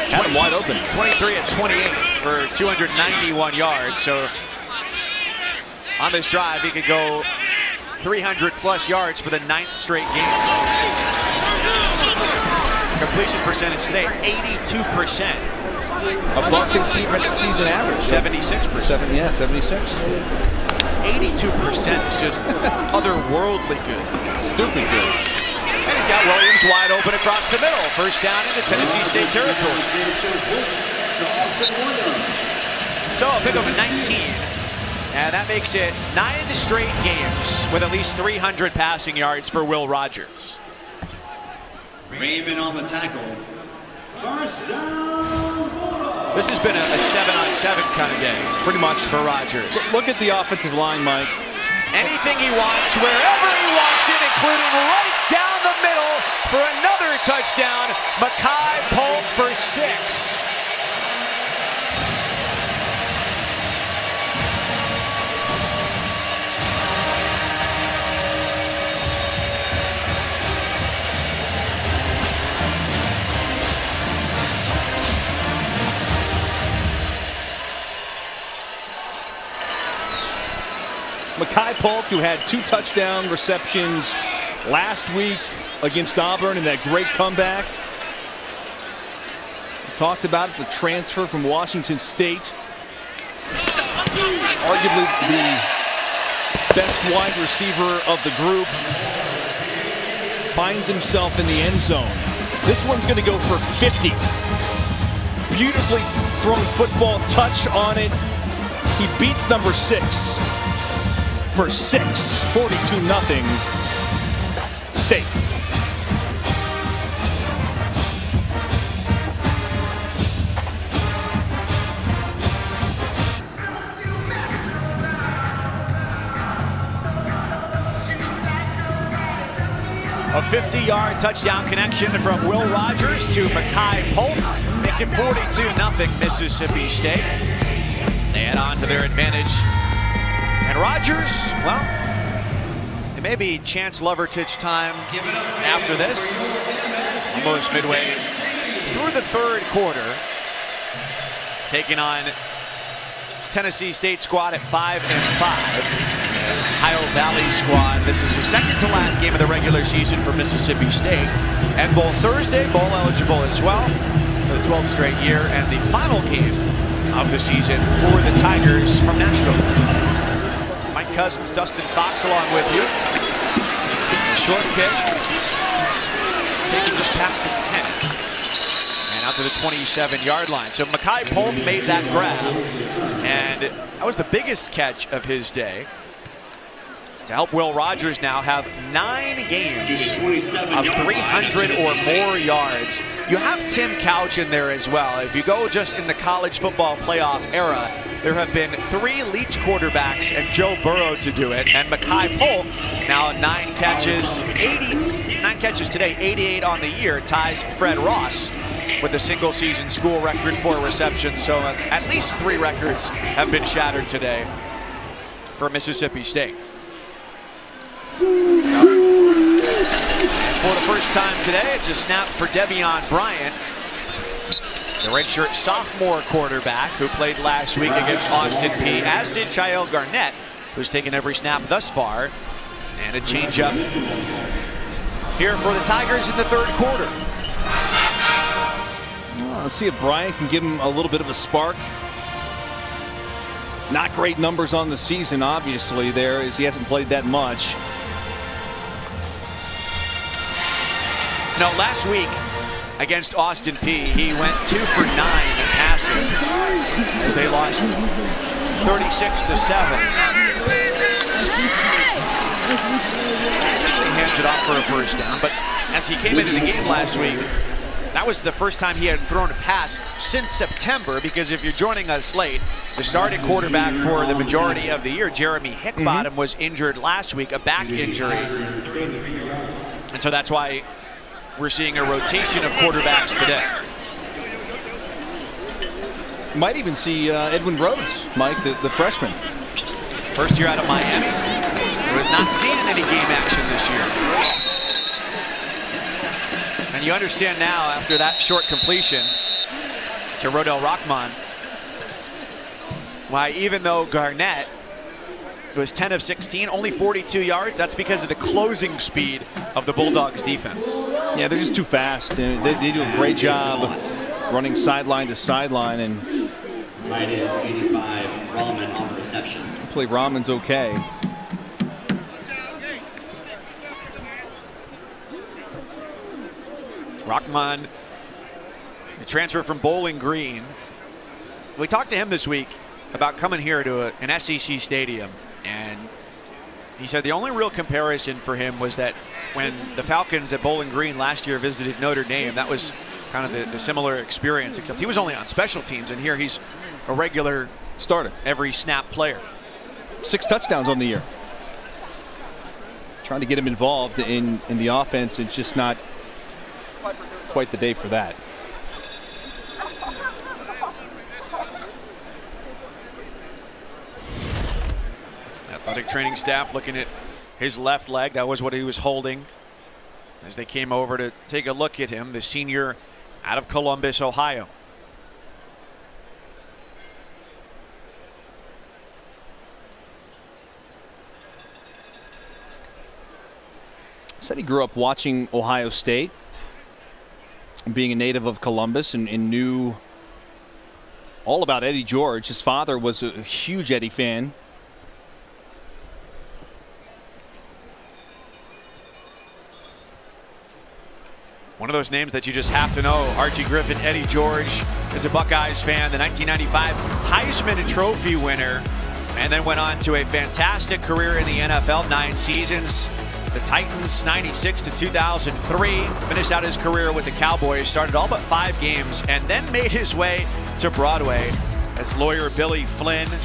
S2: Had him wide open.
S1: 23 at 28 for 291 yards. So on this drive, he could go 300-plus yards for the 9th straight game. Completion percentage today, 82%.
S2: Above his season average.
S1: 76%.
S2: Yeah, 76.
S1: 82% is just otherworldly good.
S2: Stupid good.
S1: And he's got Williams wide open across the middle. First down into Tennessee State territory. So a pick up a 19. And that makes it 9 straight games with at least 300 passing yards for Will Rogers.
S8: Raven on the tackle. First down.
S1: This has been a 7-on-7 kind of game. Pretty much for Rogers.
S2: Look at the offensive line, Mike.
S1: Anything he wants, wherever he wants it, including right down the middle for another touchdown. Mekhi Polk for 6.
S2: Mekhi Polk, who had 2 touchdown receptions last week against Auburn in that great comeback. We talked about it, the transfer from Washington State. Arguably the best wide receiver of the group. Finds himself in the end zone. This one's going to go for 50. Beautifully thrown football, touch on it. He beats number 6. For 6, 42-0 State.
S1: A 50-yard touchdown connection from Will Rogers to Mekhi Polk makes it 42-0 Mississippi State. They add on to their advantage. And Rogers, well, it may be Chance Lovertich time after this. Almost midway through the third quarter. taking on Tennessee State squad at 5-5. Ohio Valley squad. This is the second to last game of the regular season for Mississippi State. And bowl Thursday, bowl eligible as well for the 12th straight year, and the final game of the season for the Tigers from Nashville. Mike Cousins, Dustin Fox along with you. A short kick, taking just past the 10. And out to the 27-yard line. So Mekhi Polk made that grab, and that was the biggest catch of his day, to help Will Rogers now have 9 games of 300 or more yards. You have Tim Couch in there as well. If you go just in the college football playoff era, there have been 3 Leach quarterbacks and Joe Burrow to do it. And Mekhi Polk, now 9 catches, 9 catches today, 88 on the year, ties Fred Ross with the single season school record for reception. So at least 3 records have been shattered today for Mississippi State. And for the first time today, it's a snap for Devion Bryant, the redshirt sophomore quarterback who played last week against Austin Peay, as did Shael Garnett, who's taken every snap thus far. And a changeup here for the Tigers in the third quarter.
S2: Let's see if Bryant can give him a little bit of a spark. Not great numbers on the season, obviously, there, as he hasn't played that much.
S1: No, last week against Austin Peay, he went 2 for 9 in passing as they lost 36-7. He hands it off for a first down, but as he came into the game last week, that was the first time he had thrown a pass since September, because if you're joining us late, the starting quarterback for the majority of the year, Jeremy Hickbottom, was injured last week, a back injury. And so that's why we're seeing a rotation of quarterbacks today.
S2: Might even see Edwin Rhodes, Mike, the freshman.
S1: First year out of Miami, who is not seeing any game action this year. And you understand now, after that short completion to Rodell Rockman, why even though Garnett was 10 of 16, only 42 yards, that's because of the closing speed of the Bulldogs defense.
S2: Yeah, they're just too fast. And they do a great job running sideline to sideline. And
S8: Right is 85, Rahman on the reception.
S2: Hopefully Rahman's okay.
S1: Rockman, the transfer from Bowling Green. We talked to him this week about coming here to an SEC stadium, and he said the only real comparison for him was that when the Falcons at Bowling Green last year visited Notre Dame, that was kind of the similar experience, except he was only on special teams, and here he's a regular
S2: starter,
S1: every snap player.
S2: 6 touchdowns on the year. Trying to get him involved in the offense, it's just not quite the day for that.
S1: Athletic training staff looking at his left leg. That was what he was holding as they came over to take a look at him, the senior out of Columbus, Ohio.
S2: Said he grew up watching Ohio State, being a native of Columbus, and knew all about Eddie George. His father was a huge Eddie fan.
S1: One of those names that you just have to know. Archie Griffin, Eddie George is a Buckeyes fan, the 1995 Heisman Trophy winner, and then went on to a fantastic career in the NFL, 9 seasons. The Titans, 96 to 2003, finished out his career with the Cowboys, started all but 5 games, and then made his way to Broadway as lawyer Billy Flynn, and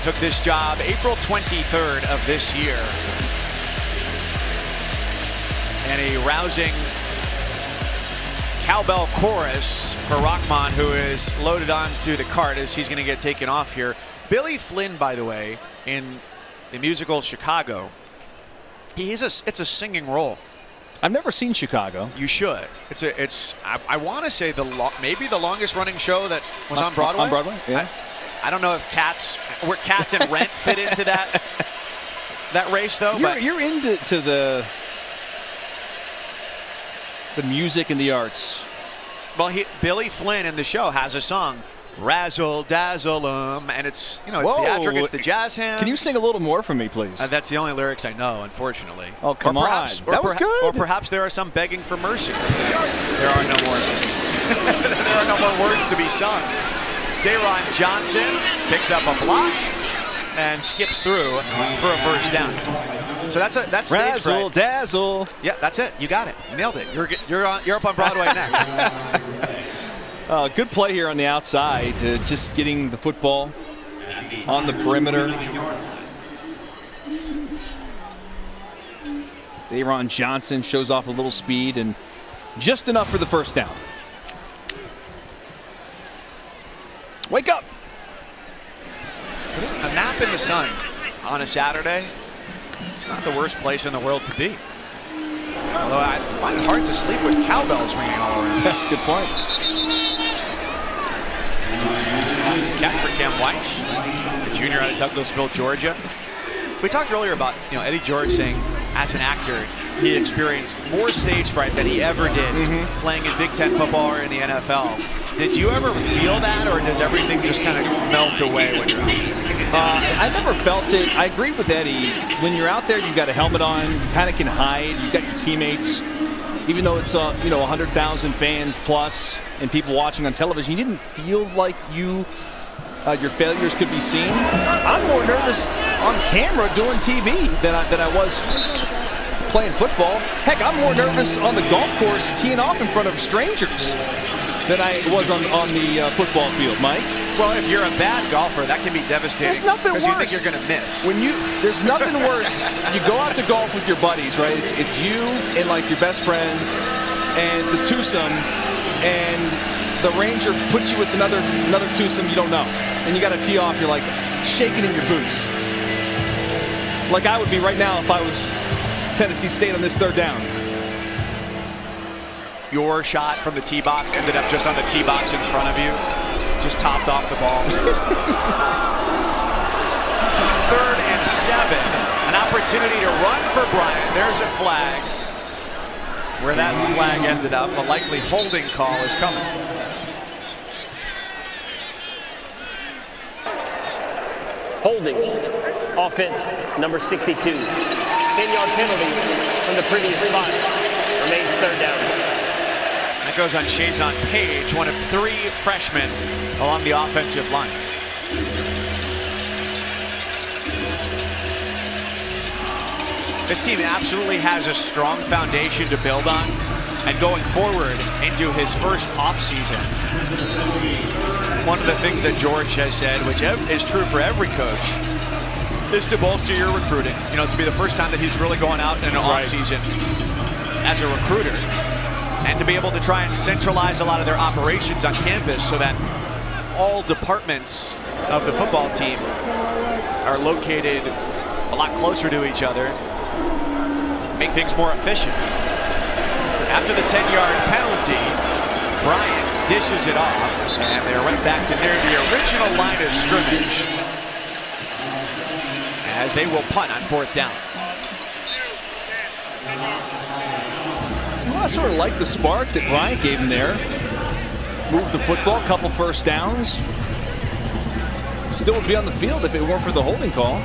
S1: took this job April 23rd of this year. And a rousing cowbell chorus for Rockman, who is loaded onto the cart as he's going to get taken off here. Billy Flynn, by the way, in the musical Chicago, it's a singing role.
S2: I've never seen Chicago.
S1: You should. I want to say maybe the longest running show that was on Broadway.
S2: On Broadway, yeah.
S1: I don't know if Cats and Rent fit into that race though.
S2: You're into the music and the arts.
S1: Well, Billy Flynn in the show has a song, Razzle Dazzle and it's theatric, it's the jazz hands.
S2: Can you sing a little more for me, please?
S1: That's the only lyrics I know, unfortunately.
S2: Oh, come on. That was good.
S1: Or perhaps there are some begging for mercy. There are no more. There are no more words to be sung. Dayron Johnson picks up a block and skips through for a first down. So that's stage
S2: Razzle
S1: right.
S2: Dazzle.
S1: Yeah, that's it. You got it. Nailed it. You're up on Broadway next.
S2: Good play here on the outside, just getting the football on the perimeter. Dayron Johnson shows off a little speed and just enough for the first down. Wake up!
S1: A nap in the sun on a Saturday, it's not the worst place in the world to be. Although I find it hard to sleep with cowbells ringing all around.
S2: Good point.
S1: It's a catch for Cam Weish, a junior out of Douglasville, Georgia. We talked earlier about Eddie George saying, as an actor, he experienced more stage fright than he ever did playing in Big Ten football or in the NFL. Did you ever feel that, or does everything just kind of melt away when you're out there?
S2: I never felt it. I agree with Eddie. When you're out there, you've got a helmet on, you kind of can hide. You've got your teammates. Even though it's 100,000 fans plus and people watching on television, you didn't feel like your failures could be seen. I'm more nervous on camera doing TV than I was playing football. Heck, I'm more nervous on the golf course teeing off in front of strangers than I was on the football field, Mike.
S1: Well, if you're a bad golfer, that can be devastating.
S2: There's nothing worse.
S1: Because you think you're going to miss.
S2: There's nothing worse. You go out to golf with your buddies, right? It's you and like your best friend, and it's a twosome, and the ranger puts you with another twosome you don't know, and you got to tee off. You're like shaking in your boots, like I would be right now if I was Tennessee State on this third down.
S1: Your shot from the tee box ended up just on the tee box in front of you. Just topped off the ball. 3rd and 7. An opportunity to run for Bryant. There's a flag. Where that flag ended up, a likely holding call is coming.
S4: Holding. Offense, number 62. 10-yard penalty from the previous spot. Remains third down.
S1: That goes on Shazon Page, one of 3 freshmen along the offensive line. This team absolutely has a strong foundation to build on, and going forward into his first offseason, one of the things that George has said, which is true for every coach, is to bolster your recruiting. This will be the first time that he's really going out in an offseason as a recruiter, and to be able to try and centralize a lot of their operations on campus so that all departments of the football team are located a lot closer to each other, make things more efficient. After the 10-yard penalty, Bryant dishes it off, and they're right back to near the original line of scrimmage as they will punt on 4th down.
S2: Well, I sort of like the spark that Bryant gave him there. Moved the football, couple first downs. Still would be on the field if it weren't for the holding call.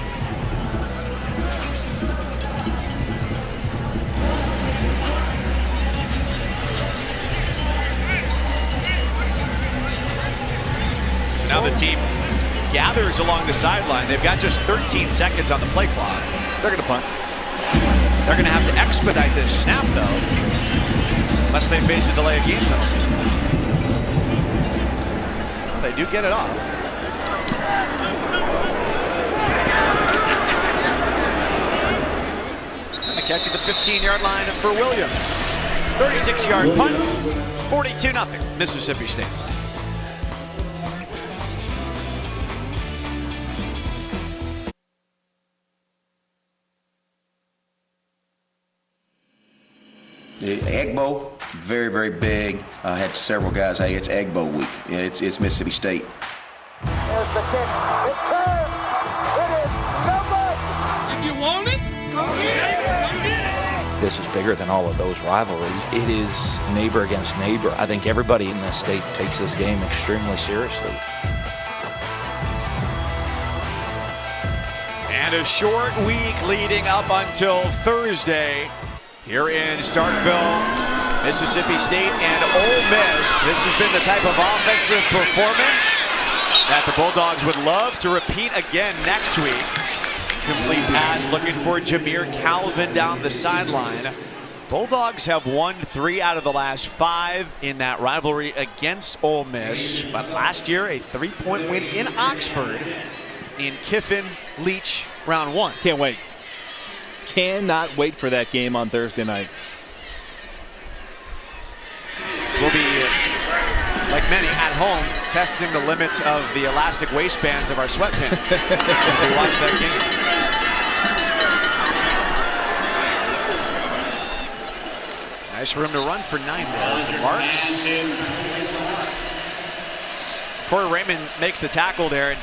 S1: So now the team gathers along the sideline. They've got just 13 seconds on the play clock.
S2: They're going to punt.
S1: They're going to have to expedite this snap, though, unless they face a delay of game penalty. Well, they do get it off. And the catch at the 15-yard line for Williams. 36-yard punt, 42-0, Mississippi State.
S15: Egbo, very, very big. I had several guys, hey, it's Egbo week. Yeah, it's Mississippi State.
S16: There's the kick. It turns. It is good. If you want it, go get it. Go get it.
S17: This is bigger than all of those rivalries. It is neighbor against neighbor. I think everybody in this state takes this game extremely seriously.
S1: And a short week leading up until Thursday here in Starkville, Mississippi State and Ole Miss. This has been the type of offensive performance that the Bulldogs would love to repeat again next week. Complete pass looking for Jameer Calvin down the sideline. Bulldogs have won 3 out of the last 5 in that rivalry against Ole Miss. But last year, a 3-point win in Oxford in Kiffin Leach round 1.
S2: Can't wait. Cannot wait for that game on Thursday night.
S1: So we'll be, like many, at home testing the limits of the elastic waistbands of our sweatpants as we watch that game. Nice room to run for 9 there for Marks. Corey Raymond makes the tackle there. And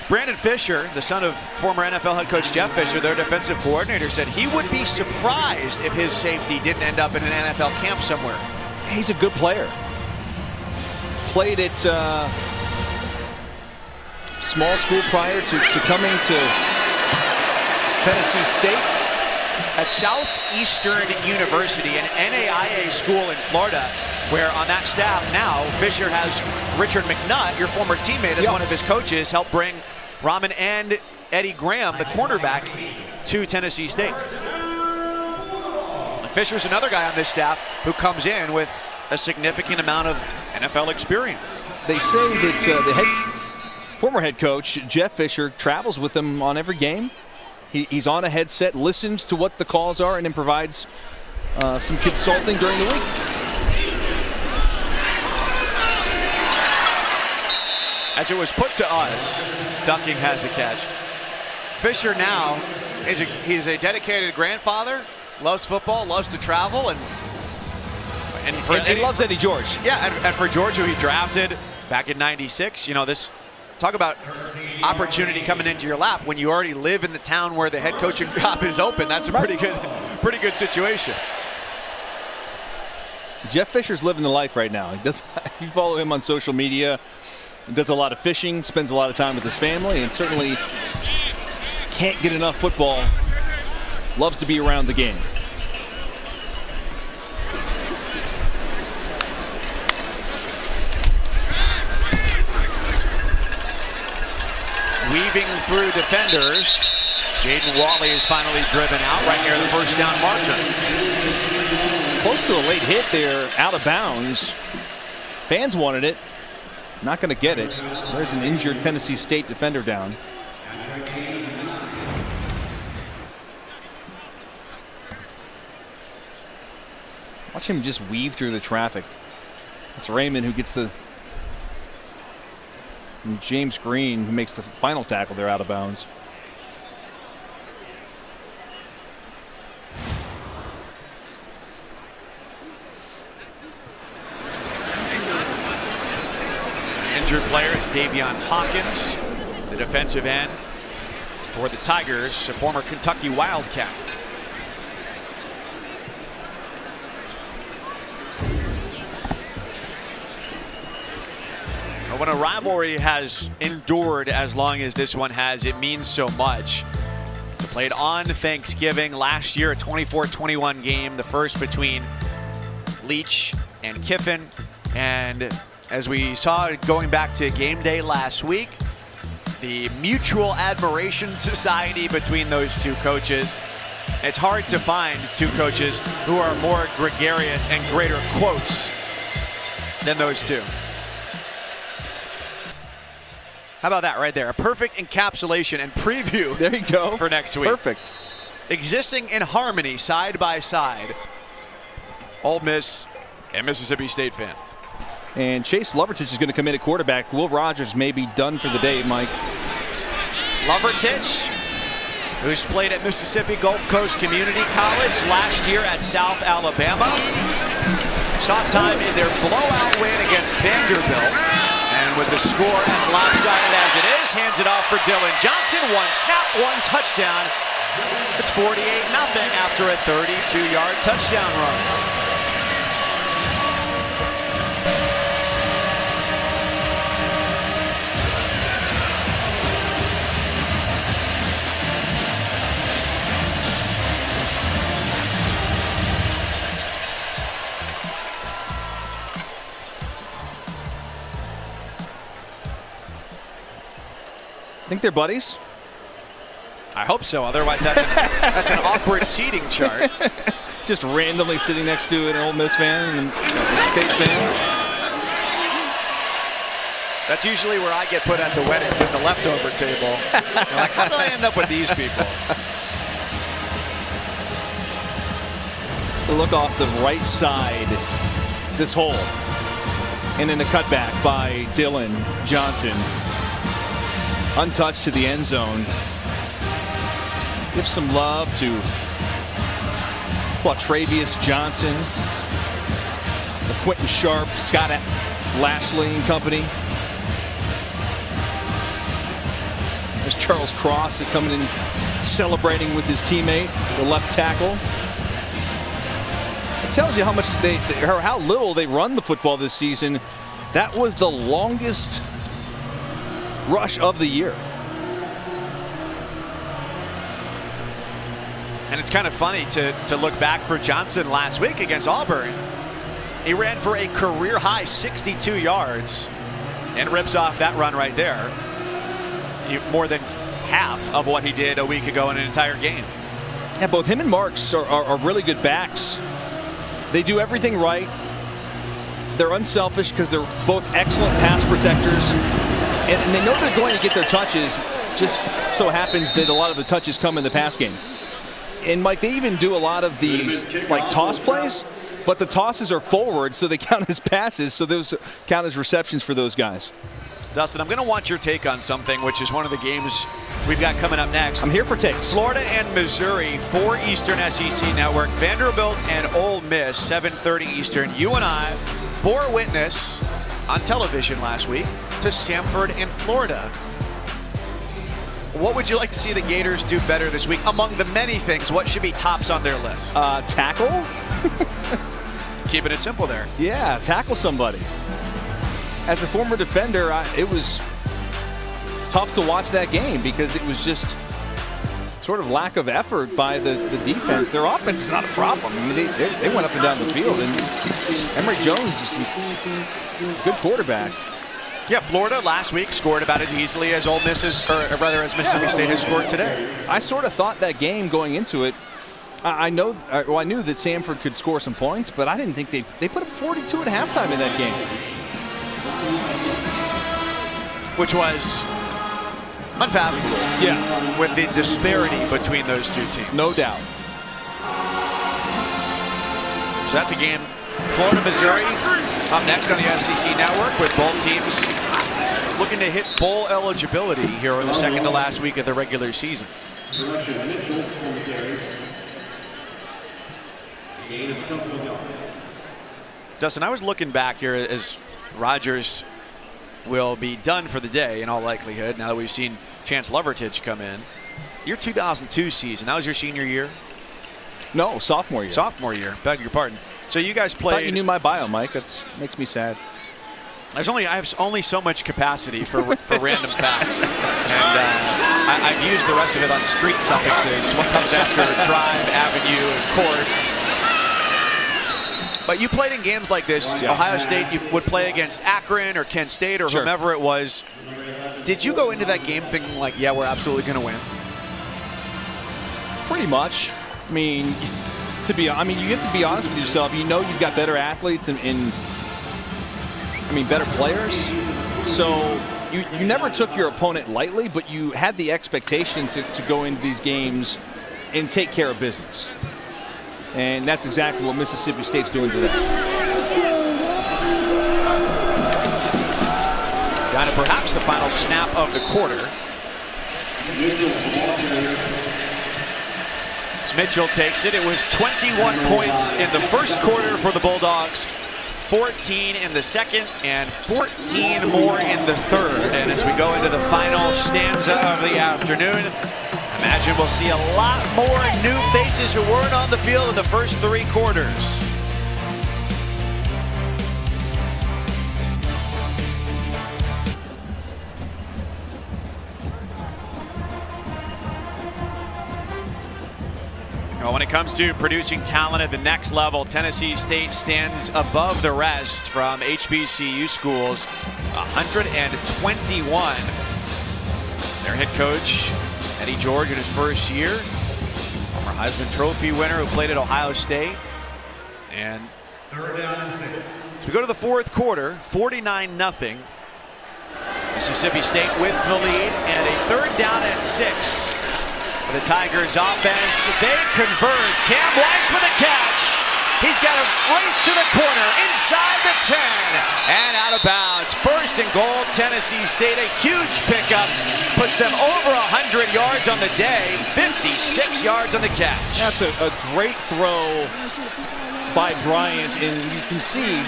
S1: Brandon Fisher, the son of former NFL head coach Jeff Fisher, their defensive coordinator, said he would be surprised if his safety didn't end up in an NFL camp somewhere.
S2: He's a good player. Played at small school prior to coming to Tennessee State.
S1: At Southeastern University, an NAIA school in Florida, where on that staff now, Fisher has Richard McNutt, your former teammate, as one of his coaches, helped bring Rahman and Eddie Graham, the cornerback, to Tennessee State. Fisher's another guy on this staff who comes in with a significant amount of NFL experience.
S2: They say that the former head coach, Jeff Fisher, travels with them on every game. He's on a headset, listens to what the calls are, and then provides some consulting during the week.
S1: As it was put to us, ducking has the catch. Fisher now he's a dedicated grandfather, loves football, loves to travel, and
S2: he loves Eddie George.
S1: Yeah, and for George, who he drafted back in '96, this. Talk about opportunity coming into your lap when you already live in the town where the head coaching job is open. That's a pretty good situation.
S2: Jeff Fisher's living the life right now. You follow him on social media. He does a lot of fishing, spends a lot of time with his family, and certainly can't get enough football. Loves to be around the game.
S1: Weaving through defenders, Jaden Wally is finally driven out right near the first down marker.
S2: Close to a late hit there, out of bounds. Fans wanted it. Not going to get it. There's an injured Tennessee State defender down. Watch him just weave through the traffic. It's Raymond who gets the... And James Green, who makes the final tackle there out of bounds.
S1: Injured player is Davion Hawkins, the defensive end for the Tigers, a former Kentucky Wildcat. When a rivalry has endured as long as this one has, it means so much. It played on Thanksgiving last year, a 24-21 game, the first between Leach and Kiffin. And as we saw going back to game day last week, the mutual admiration society between those two coaches. It's hard to find two coaches who are more gregarious and greater quotes than those two. How about that right there? A perfect encapsulation and preview.
S2: There you go.
S1: For next week.
S2: Perfect.
S1: Existing in harmony, side by side. Ole Miss and Mississippi State fans.
S2: And Chase Lovertich is going to come in at quarterback. Will Rogers may be done for the day, Mike.
S1: Lovertich who's played at Mississippi Gulf Coast Community College, last year at South Alabama. Saw time in their blowout win against Vanderbilt. And with the score as lopsided as it is, hands it off for Dylan Johnson. One snap, one touchdown. It's 48-0 after a 32-yard touchdown run.
S2: Think they're buddies?
S1: I hope so. Otherwise, that's an awkward seating chart.
S2: Just randomly sitting next to an Ole Miss fan and a State fan.
S1: That's usually where I get put at the weddings, in the leftover table. You're like, how did I end up with these people?
S2: The look off the right side, this hole. And then the cutback by Dylan Johnson. Untouched to the end zone. Give some love to Travius Johnson, Quentin Sharp, Scott Lashley and company. There's Charles Cross coming in, celebrating with his teammate, the left tackle. It tells you how much or how little they run the football this season. That was the longest rush of the year.
S1: And it's kind of funny to look back for Johnson last week against Auburn. He ran for a career-high 62 yards and rips off that run right there. More than half of what he did a week ago in an entire game.
S2: Yeah, both him and Marks are really good backs. They do everything right. They're unselfish because they're both excellent pass protectors. And they know they're going to get their touches. Just so happens that a lot of the touches come in the pass game. And Mike, they even do a lot of these like toss plays, but the tosses are forward, so they count as passes, so those count as receptions for those guys.
S1: Dustin, I'm going to want your take on something, which is one of the games we've got coming up next.
S2: I'm here for takes.
S1: Florida and Missouri, 4 Eastern SEC Network. Vanderbilt and Ole Miss, 7:30 Eastern. You and I bore witness on television last week to Stanford and Florida. What would you like to see the Gators do better this week? Among the many things, what should be tops on their list?
S2: Tackle?
S1: Keeping it simple there.
S2: Yeah, tackle somebody. As a former defender, it was tough to watch that game because it was just sort of lack of effort by the defense. Their offense is not a problem. I mean, they went up and down the field, and Emory Jones is a good quarterback.
S1: Yeah, Florida last week scored about as easily as Ole Miss as Mississippi State has scored today.
S2: I sort of thought that game going into it. I knew that Stanford could score some points, but I didn't think they put up 42 at halftime in that game,
S1: which was unfathomable.
S2: Yeah,
S1: with the disparity between those two teams,
S2: no doubt.
S1: So that's a game. Florida, Missouri, up next on the SEC Network, with both teams looking to hit bowl eligibility here in the second to last week of the regular season. Dustin, I was looking back here as Rodgers will be done for the day in all likelihood now that we've seen Chance Lovertich come in. Your 2002 season, that was your senior year?
S2: No, sophomore year.
S1: Sophomore year, beg your pardon. So you guys played.
S2: I thought you knew my bio, Mike. That makes me sad.
S1: I have only so much capacity for random facts, and I've used the rest of it on street suffixes. What comes after drive, avenue, and court. But you played in games like this. Yeah. Ohio State, you would play against Akron or Kent State or whomever it was. Did you go into that game thinking like, yeah, we're absolutely going to win?
S2: Pretty much. I mean, you have to be honest with yourself. You know you've got better athletes and better players. So you never took your opponent lightly, but you had the expectation to go into these games and take care of business. And that's exactly what Mississippi State's doing today.
S1: Down to perhaps the final snap of the quarter. Mitchell takes it. It was 21 points in the first quarter for the Bulldogs, 14 in the second, and 14 more in the third. And as we go into the final stanza of the afternoon, imagine we'll see a lot more new faces who weren't on the field in the first 3 quarters. Well, when it comes to producing talent at the next level, Tennessee State stands above the rest from HBCU schools, 121. Their head coach, Eddie George, in his first year, former Heisman Trophy winner who played at Ohio State. And as we go to the fourth quarter, 49-0. Mississippi State with the lead, and a 3rd down and 6. For the Tigers offense, they convert. Cam Weiss with a catch. He's got to race to the corner, inside the 10, and out of bounds. 1st and goal, Tennessee State. A huge pickup, puts them over 100 yards on the day, 56 yards on the catch.
S2: That's a great throw by Bryant, and you can see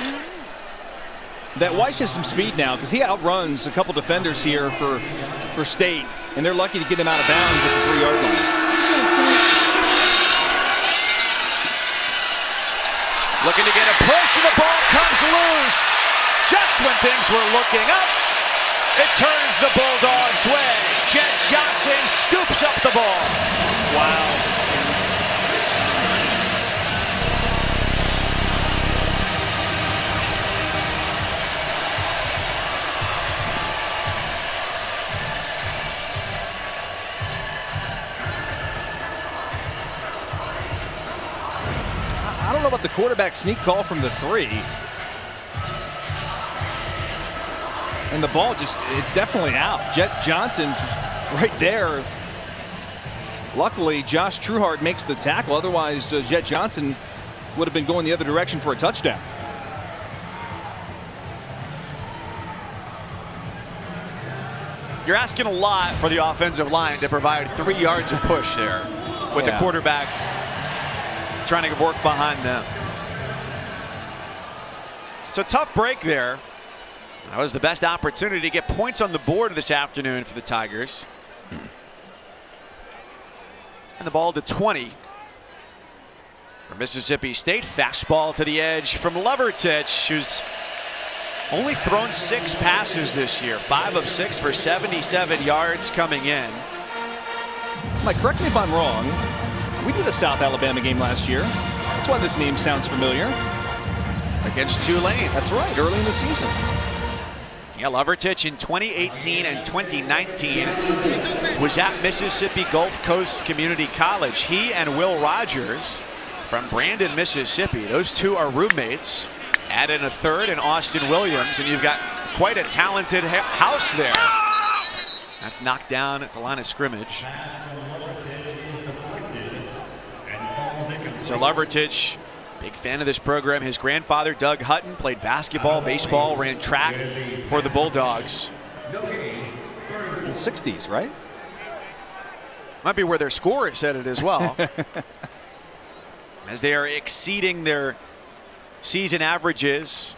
S2: that Weiss has some speed now because he outruns a couple defenders here for State, and they're lucky to get him out of bounds at the 3-yard line.
S1: Looking to get a push, and the ball comes loose. Just when things were looking up, it turns the Bulldogs' way. Jet Johnson scoops up the ball.
S2: Wow. I don't know about the quarterback sneak call from the 3. And the ball it's definitely out. Jet Johnson's right there. Luckily, Josh Trueheart makes the tackle. Otherwise, Jet Johnson would have been going the other direction for a touchdown.
S1: You're asking a lot for the offensive line to provide 3 yards of push there with the quarterback trying to work behind them. So tough break there. That was the best opportunity to get points on the board this afternoon for the Tigers. And the ball to 20 for Mississippi State. Fastball to the edge from Levertich, who's only thrown 6 passes this year. 5 of 6 for 77 yards coming in.
S2: Mike, correct me if I'm wrong. We did a South Alabama game last year. That's why this name sounds familiar.
S1: Against Tulane.
S2: That's right, early in the season.
S1: Yeah, Levertich in 2018 and 2019 was at Mississippi Gulf Coast Community College. He and Will Rogers from Brandon, Mississippi. Those two are roommates. Add in a 3rd and Austin Williams, and you've got quite a talented house there. That's knocked down at the line of scrimmage. So Levertich, big fan of this program. His grandfather, Doug Hutton, played basketball, baseball, ran track for the Bulldogs.
S2: In the 60s, right?
S1: Might be where their score is headed as well. As they are exceeding their season averages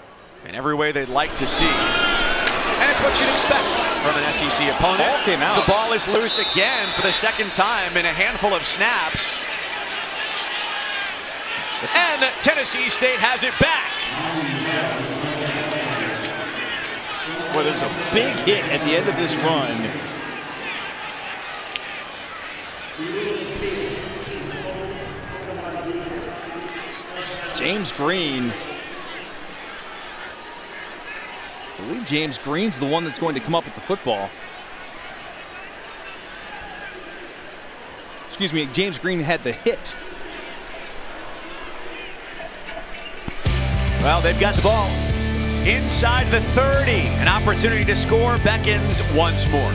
S1: in every way they'd like to see. And it's what you'd expect from an SEC opponent.
S2: Ball came out.
S1: The ball is loose again for the 2nd time in a handful of snaps. And Tennessee State has it back.
S2: Well, there's a big hit at the end of this run. James Green. I believe James Green's the one that's going to come up with the football. Excuse me, James Green had the hit.
S1: Well, they've got the ball inside the 30. An opportunity to score beckons once more.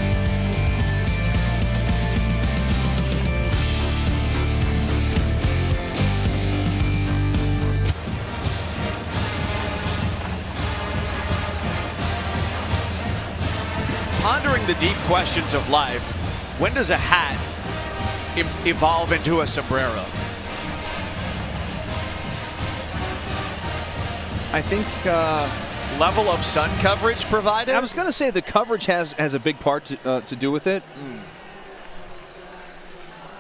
S1: Pondering the deep questions of life, when does a hat evolve into a sombrero?
S2: I think
S1: level of sun coverage provided.
S2: I was going to say the coverage has a big part to do with it.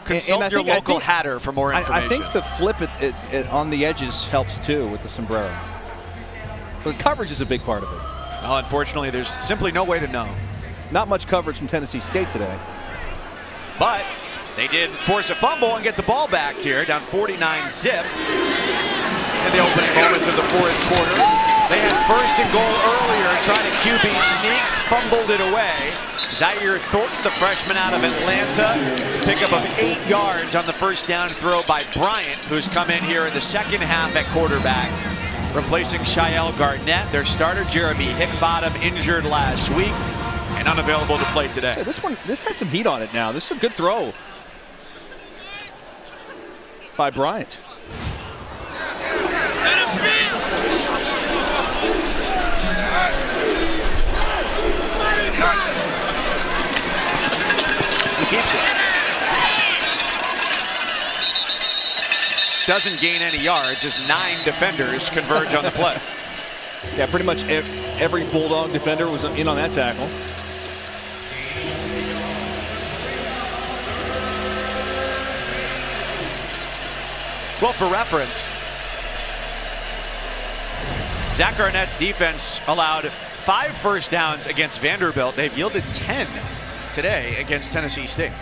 S1: Consult your local hatter for more information.
S2: I think the flip on the edges helps too with the sombrero. But the coverage is a big part of it.
S1: Well, unfortunately, there's simply no way to know.
S2: Not much coverage from Tennessee State today.
S1: But they did force a fumble and get the ball back here, down 49-zip in the opening moments of the fourth quarter. They had first and goal earlier, trying to QB sneak, fumbled it away. Zaire Thornton, the freshman out of Atlanta, pickup of 8 yards on the first down throw by Bryant, who's come in here in the second half at quarterback, replacing Shael Garnett. Their starter, Jeremy Hickbottom, injured last week and unavailable to play today.
S2: Yeah, this had some heat on it now. This is a good throw by Bryant.
S1: He keeps it. Doesn't gain any yards as 9 defenders converge on the play.
S2: Yeah, pretty much every Bulldog defender was in on that tackle.
S1: Well, for reference, Zach Arnett's defense allowed 5 first downs against Vanderbilt. They've yielded 10 today against Tennessee State.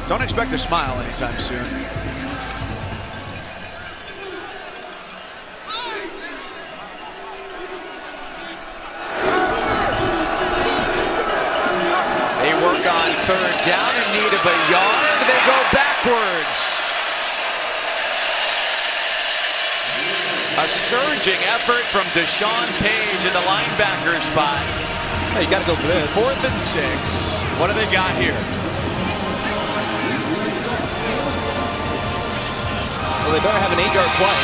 S1: Don't expect a smile anytime soon. They work on third down in need of a yard. They go backwards. A surging effort from Deshaun Page in the linebacker spot.
S2: Hey, you got to go for this.
S1: 4th and 6. What do they got here?
S2: Well, they better have an 8-yard play.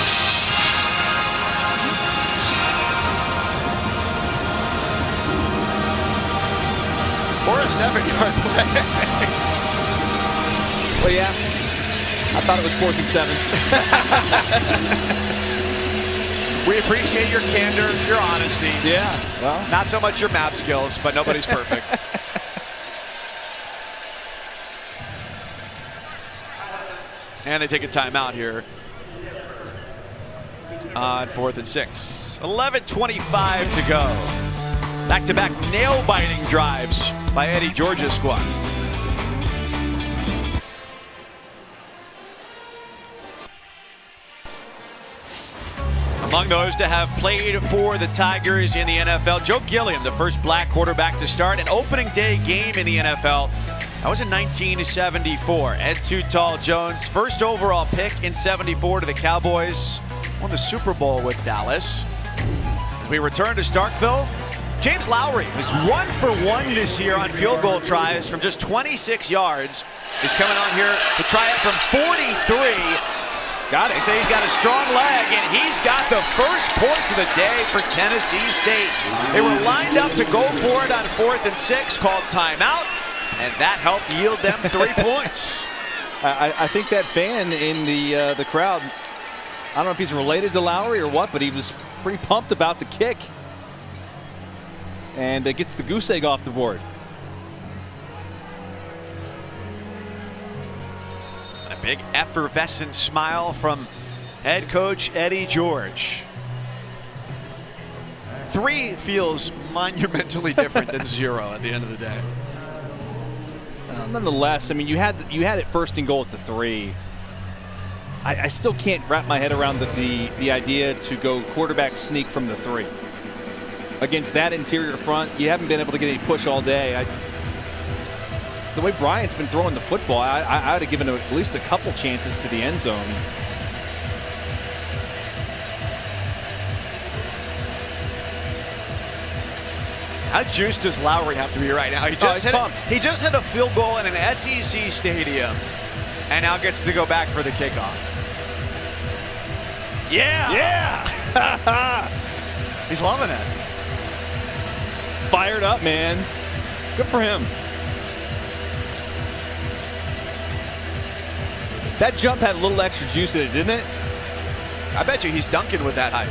S1: Or a 7-yard play.
S2: Well, yeah. I thought it was 4th and 7.
S1: We appreciate your candor, your honesty.
S2: Yeah, well.
S1: Not so much your math skills, but nobody's perfect. And they take a timeout here on 4th and 6. 11:25 to go. Back-to-back nail-biting drives by Eddie Georgia's squad. Among those to have played for the Tigers in the NFL, Joe Gilliam, the first black quarterback to start an opening day game in the NFL. That was in 1974. Ed Too Tall Jones, first overall pick in 74 to the Cowboys, won the Super Bowl with Dallas. As we return to Starkville, James Lowry is 1 for 1 this year on field goal tries from just 26 yards. He's coming on here to try it from 43. Got it. They say he's got a strong leg, and he's got the first points of the day for Tennessee State. They were lined up to go for it on 4th and 6, called timeout, and that helped yield them 3 points.
S2: I think that fan in the crowd, I don't know if he's related to Lowry or what, but he was pretty pumped about the kick. And gets the goose egg off the board.
S1: A big effervescent smile from head coach Eddie George. 3 feels monumentally different than 0 at the end of the day.
S2: Nonetheless, I mean, you had it first and goal at the 3. I still can't wrap my head around the idea to go quarterback sneak from the 3. Against that interior front, you haven't been able to get any push all day. The way Bryant's been throwing the football, I would have given him at least a couple chances to the end zone.
S1: How juiced does Lowry have to be right now? He just hit a field goal in an SEC stadium and now gets to go back for the kickoff. Yeah! Yeah! He's loving it.
S2: fired up, man. Good for him. That jump had a little extra juice in it, didn't it?
S1: I bet you he's dunking with that height.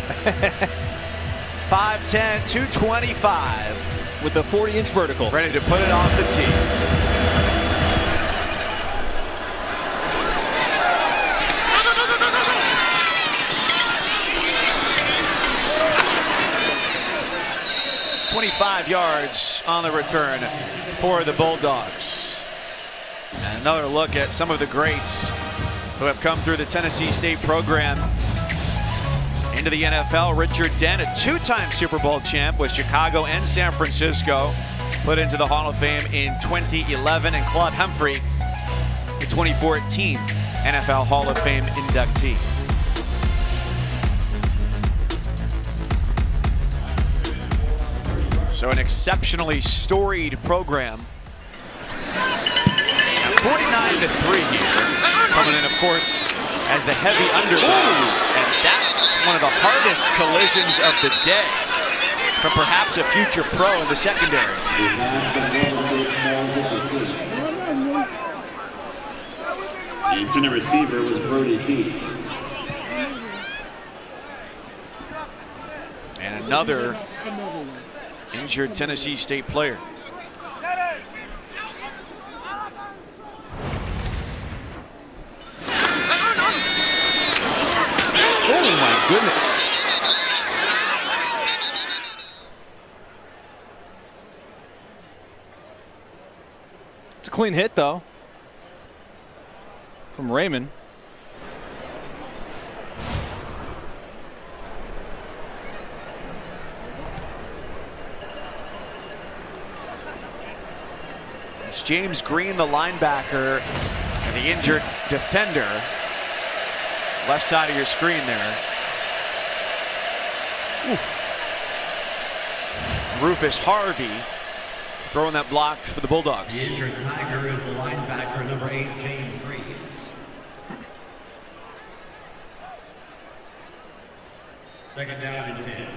S1: 5'10", 225.
S2: With the 40-inch vertical.
S1: Ready to put it off the tee. .25 yards on the return for the Bulldogs. And another look at some of the greats who have come through the Tennessee State program into the NFL. Richard Dent, a two-time Super Bowl champ with Chicago and San Francisco, put into the Hall of Fame in 2011. And Claude Humphrey, the 2014 NFL Hall of Fame inductee. So an exceptionally storied program. Now 49-3 here. Coming in, of course, as the heavy underdogs. And that's one of the hardest collisions of the day for perhaps a future pro in the secondary.
S8: The intended receiver was Brody Key.
S1: And another injured Tennessee State player.
S2: Oh my goodness. It's a clean hit though from Raymond.
S1: It's James Green, the linebacker, and the injured defender. Left side of your screen there. Oof. Rufus Harvey throwing that block for the Bulldogs.
S8: The injured Tiger is the linebacker, number 8, James Green. Second down and 10.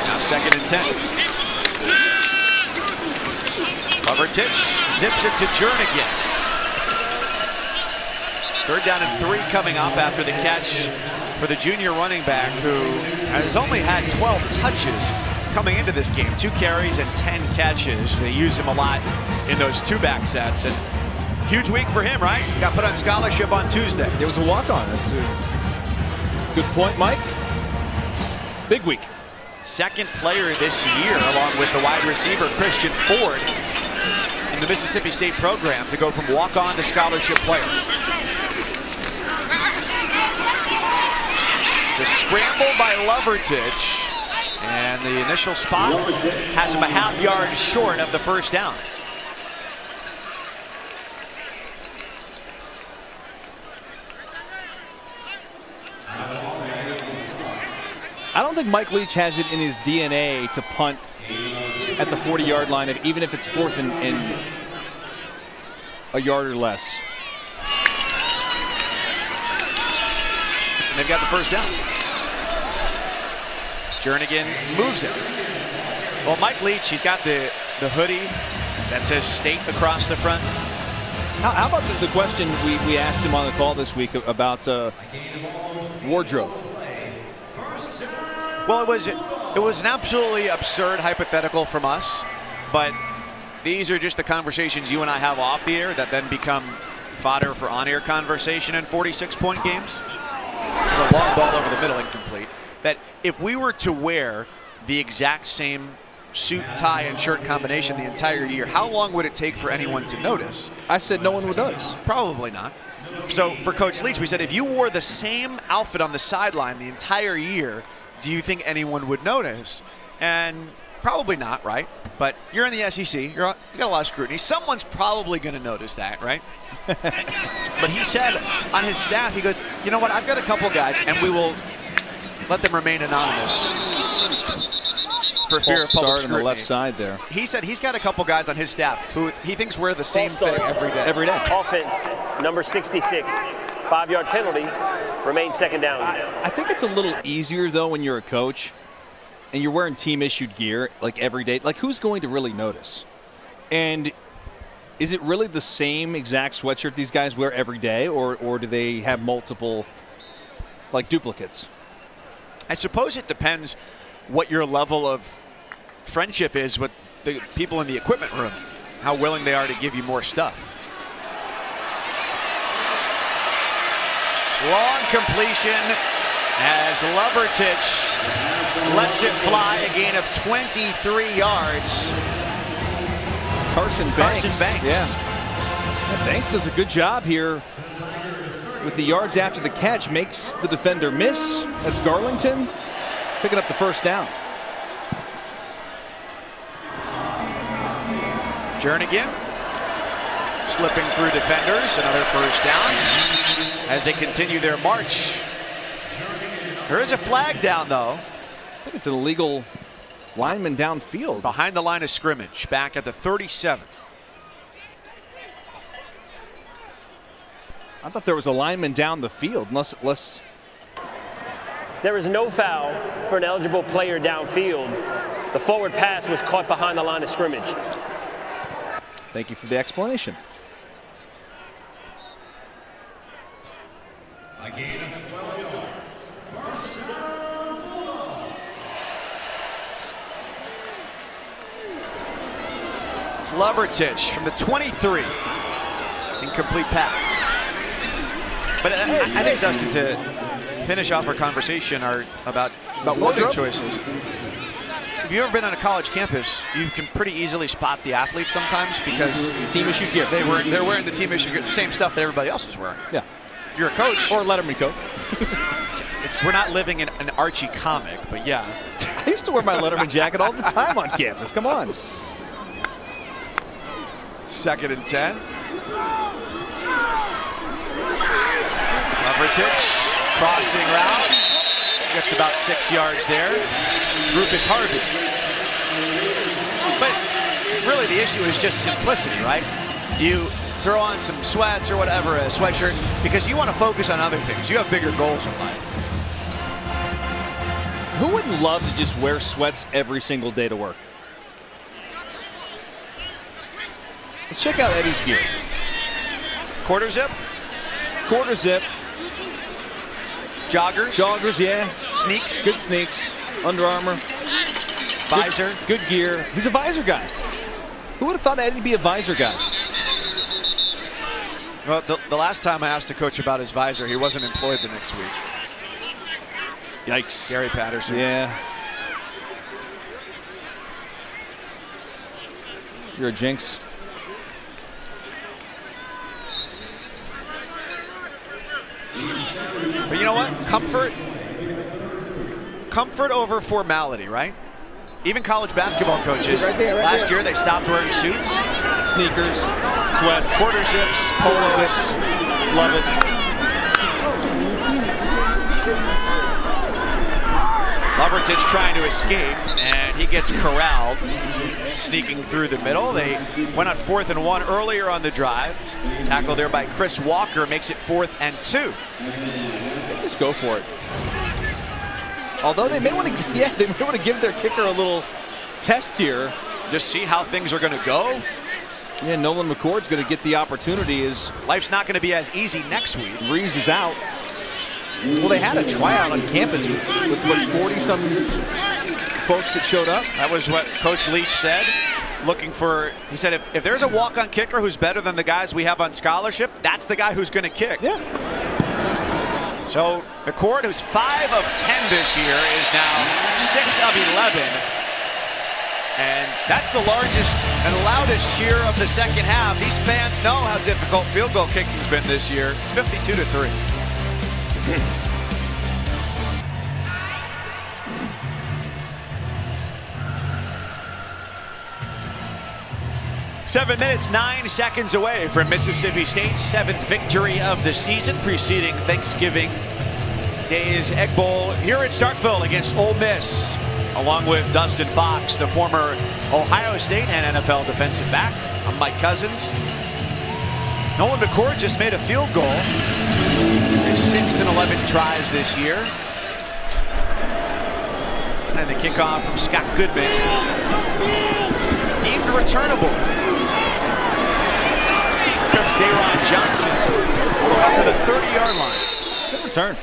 S1: Now 2nd and 10. Lovertich zips it to Jernigan. 3rd down and 3 coming up after the catch for the junior running back, who has only had 12 touches coming into this game. 2 carries and 10 catches. They use him a lot in those 2-back sets. And huge week for him, right? Got put on scholarship on Tuesday.
S2: It was a walk-on. That's a good point, Mike. Big week.
S1: 2nd player this year, along with the wide receiver Christian Ford, in the Mississippi State program to go from walk-on to scholarship player. It's a scramble by Lovertich, and the initial spot has him a half yard short of the 1st down.
S2: I don't think Mike Leach has it in his DNA to punt at the 40-yard line, even if it's 4th and a yard or less.
S1: And they've got the 1st down. Jernigan moves it. Well, Mike Leach, he's got the hoodie that says State across the front.
S2: How about the question we asked him on the call this week about wardrobe?
S1: Well, it was an absolutely absurd hypothetical from us, but these are just the conversations you and I have off the air that then become fodder for on-air conversation in 46-point games. There's a long ball over the middle, incomplete. That if we were to wear the exact same suit, tie, and shirt combination the entire year, how long would it take for anyone to notice?
S2: I said no one would notice.
S1: Probably not. So for Coach Leach, we said if you wore the same outfit on the sideline the entire year, do you think anyone would notice? And probably not, right? But you're in the SEC. You got a lot of scrutiny. Someone's probably going to notice that, right? But he said on his staff, he goes, you know what, I've got a couple guys, and we will let them remain anonymous for fear of public scrutiny.
S2: On the left side there.
S1: He said he's got a couple guys on his staff who he thinks wear the same thing every day.
S4: Offense, number 66, 5-yard penalty. Remain second down.
S2: I think it's a little easier, though, when you're a coach and you're wearing team-issued gear, like, every day. Like, who's going to really notice? And is it really the same exact sweatshirt these guys wear every day, or do they have multiple, like, duplicates?
S1: I suppose it depends what your level of friendship is with the people in the equipment room, how willing they are to give you more stuff. Long completion as Lovertich lets it fly, a gain of 23 yards.
S2: Carson Banks.
S1: Yeah.
S2: Banks does a good job here with the yards after the catch, makes the defender miss. That's Garlington picking up the first down.
S1: Jernigan slipping through defenders, another first down as they continue their march. There is a flag down, though.
S2: I think it's an illegal lineman downfield.
S1: Behind the line of scrimmage, back at the 37.
S2: I thought there was a lineman down the field, unless
S4: There is no foul for an eligible player downfield. The forward pass was caught behind the line of scrimmage.
S2: Thank you for the explanation.
S1: It's Lovertich from the 23. Incomplete pass. But I think, Dustin, to finish off our conversation about clothing choices. If you've ever been on a college campus, you can pretty easily spot the athletes sometimes because
S2: team issue gear.
S1: They're wearing the team issue gear, same stuff that everybody else is wearing.
S2: Yeah.
S1: If you're a coach
S2: or a Letterman coat.
S1: We're not living in an Archie comic, but yeah.
S2: I used to wear my Letterman jacket all the time on campus. Come on.
S1: 2nd and 10. Lovertich, crossing route. Gets about 6 yards there. Rufus Harvey. But really the issue is just simplicity, right? You throw on some sweats or whatever, a sweatshirt, because you want to focus on other things. You have bigger goals in life.
S2: Who wouldn't love to just wear sweats every single day to work? Let's check out Eddie's gear.
S1: Quarter zip?
S2: Quarter zip.
S1: Joggers?
S2: Joggers, yeah.
S1: Sneaks?
S2: Good sneaks. Under Armour.
S1: Visor?
S2: Good gear. He's a visor guy. Who would have thought Eddie'd be a visor guy?
S1: Well, the last time I asked the coach about his visor, he wasn't employed the next week.
S2: Yikes.
S1: Gary Patterson.
S2: Yeah. You're a jinx.
S1: But you know what? Comfort over formality, right? Even college basketball coaches, last year they stopped wearing suits.
S2: Sneakers, sweats,
S1: quarter zips, polos.
S2: Love it.
S1: Lovertich trying to escape, and he gets corralled, sneaking through the middle. They went on 4th and 1 earlier on the drive. Tackle there by Chris Walker makes it 4th and 2.
S2: They just go for it. Although they may want to give their kicker a little test here.
S1: Just see how things are going to go.
S2: Yeah, Nolan McCord's going to get the opportunity.
S1: Life's not going to be as easy next week.
S2: Reeves is out. Well, they had a tryout on campus with what, 40-some folks that showed up.
S1: That was what Coach Leach said. He said, if there's a walk-on kicker who's better than the guys we have on scholarship, that's the guy who's going to kick.
S2: Yeah.
S1: So McCord, who's 5 of 10 this year, is now 6 of 11. And that's the largest and loudest cheer of the second half. These fans know how difficult field goal kicking's been this year. It's 52-3. 7 minutes, 9 seconds away from Mississippi State's 7th victory of the season, preceding Thanksgiving Day's Egg Bowl here at Starkville against Ole Miss, along with Dustin Fox, the former Ohio State and NFL defensive back. I'm Mike Cousins. Nolan McCord just made a field goal. his 6th in 11 tries this year. And the kickoff from Scott Goodman, deemed returnable. Here comes Dayron Johnson, all the way out to the 30-yard line.
S2: Good return.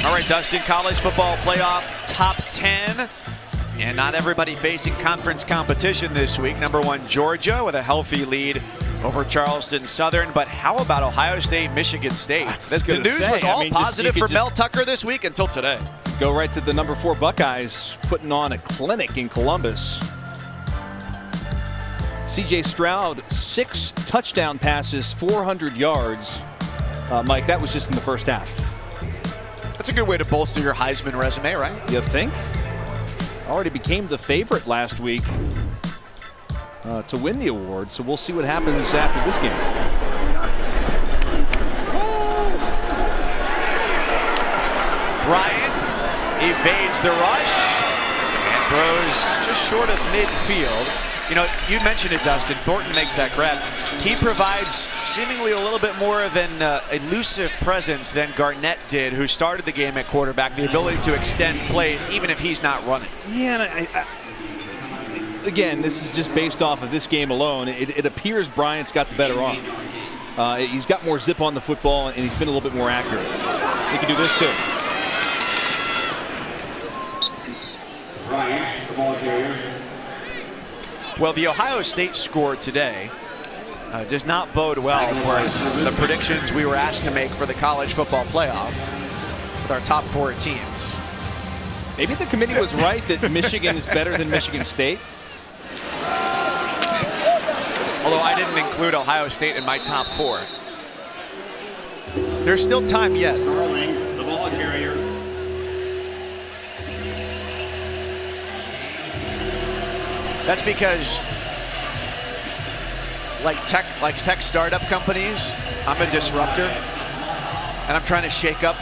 S1: All right, Dustin, college football playoff top 10. And not everybody facing conference competition this week. Number 1, Georgia with a healthy lead over Charleston Southern. But how about Ohio State, Michigan State? The news was all positive for Mel Tucker this week until today.
S2: Go right to the number 4 Buckeyes, putting on a clinic in Columbus. C.J. Stroud, 6 touchdown passes, 400 yards. Mike, that was just in the first half.
S1: That's a good way to bolster your Heisman resume, right?
S2: You think? Already became the favorite last week to win the award, so we'll see what happens after this game.
S1: Bryant evades the rush and throws just short of midfield. You know, you mentioned it, Dustin. Thornton makes that grab. He provides seemingly a little bit more of an elusive presence than Garnett did, who started the game at quarterback, the ability to extend plays even if he's not running.
S2: Yeah, again, this is just based off of this game alone. It appears Bryant's got the better arm. He's got more zip on the football, and he's been a little bit more accurate. He can do this too.
S8: Bryant, the ball carrier.
S1: Well, the Ohio State score today does not bode well for the predictions we were asked to make for the college football playoff with our top 4 teams.
S2: Maybe the committee was right that Michigan is better than Michigan State.
S1: Although I didn't include Ohio State in my top 4. There's still time yet.
S8: The ball carrier.
S1: That's because, like tech startup companies, I'm a disruptor, and I'm trying to shake up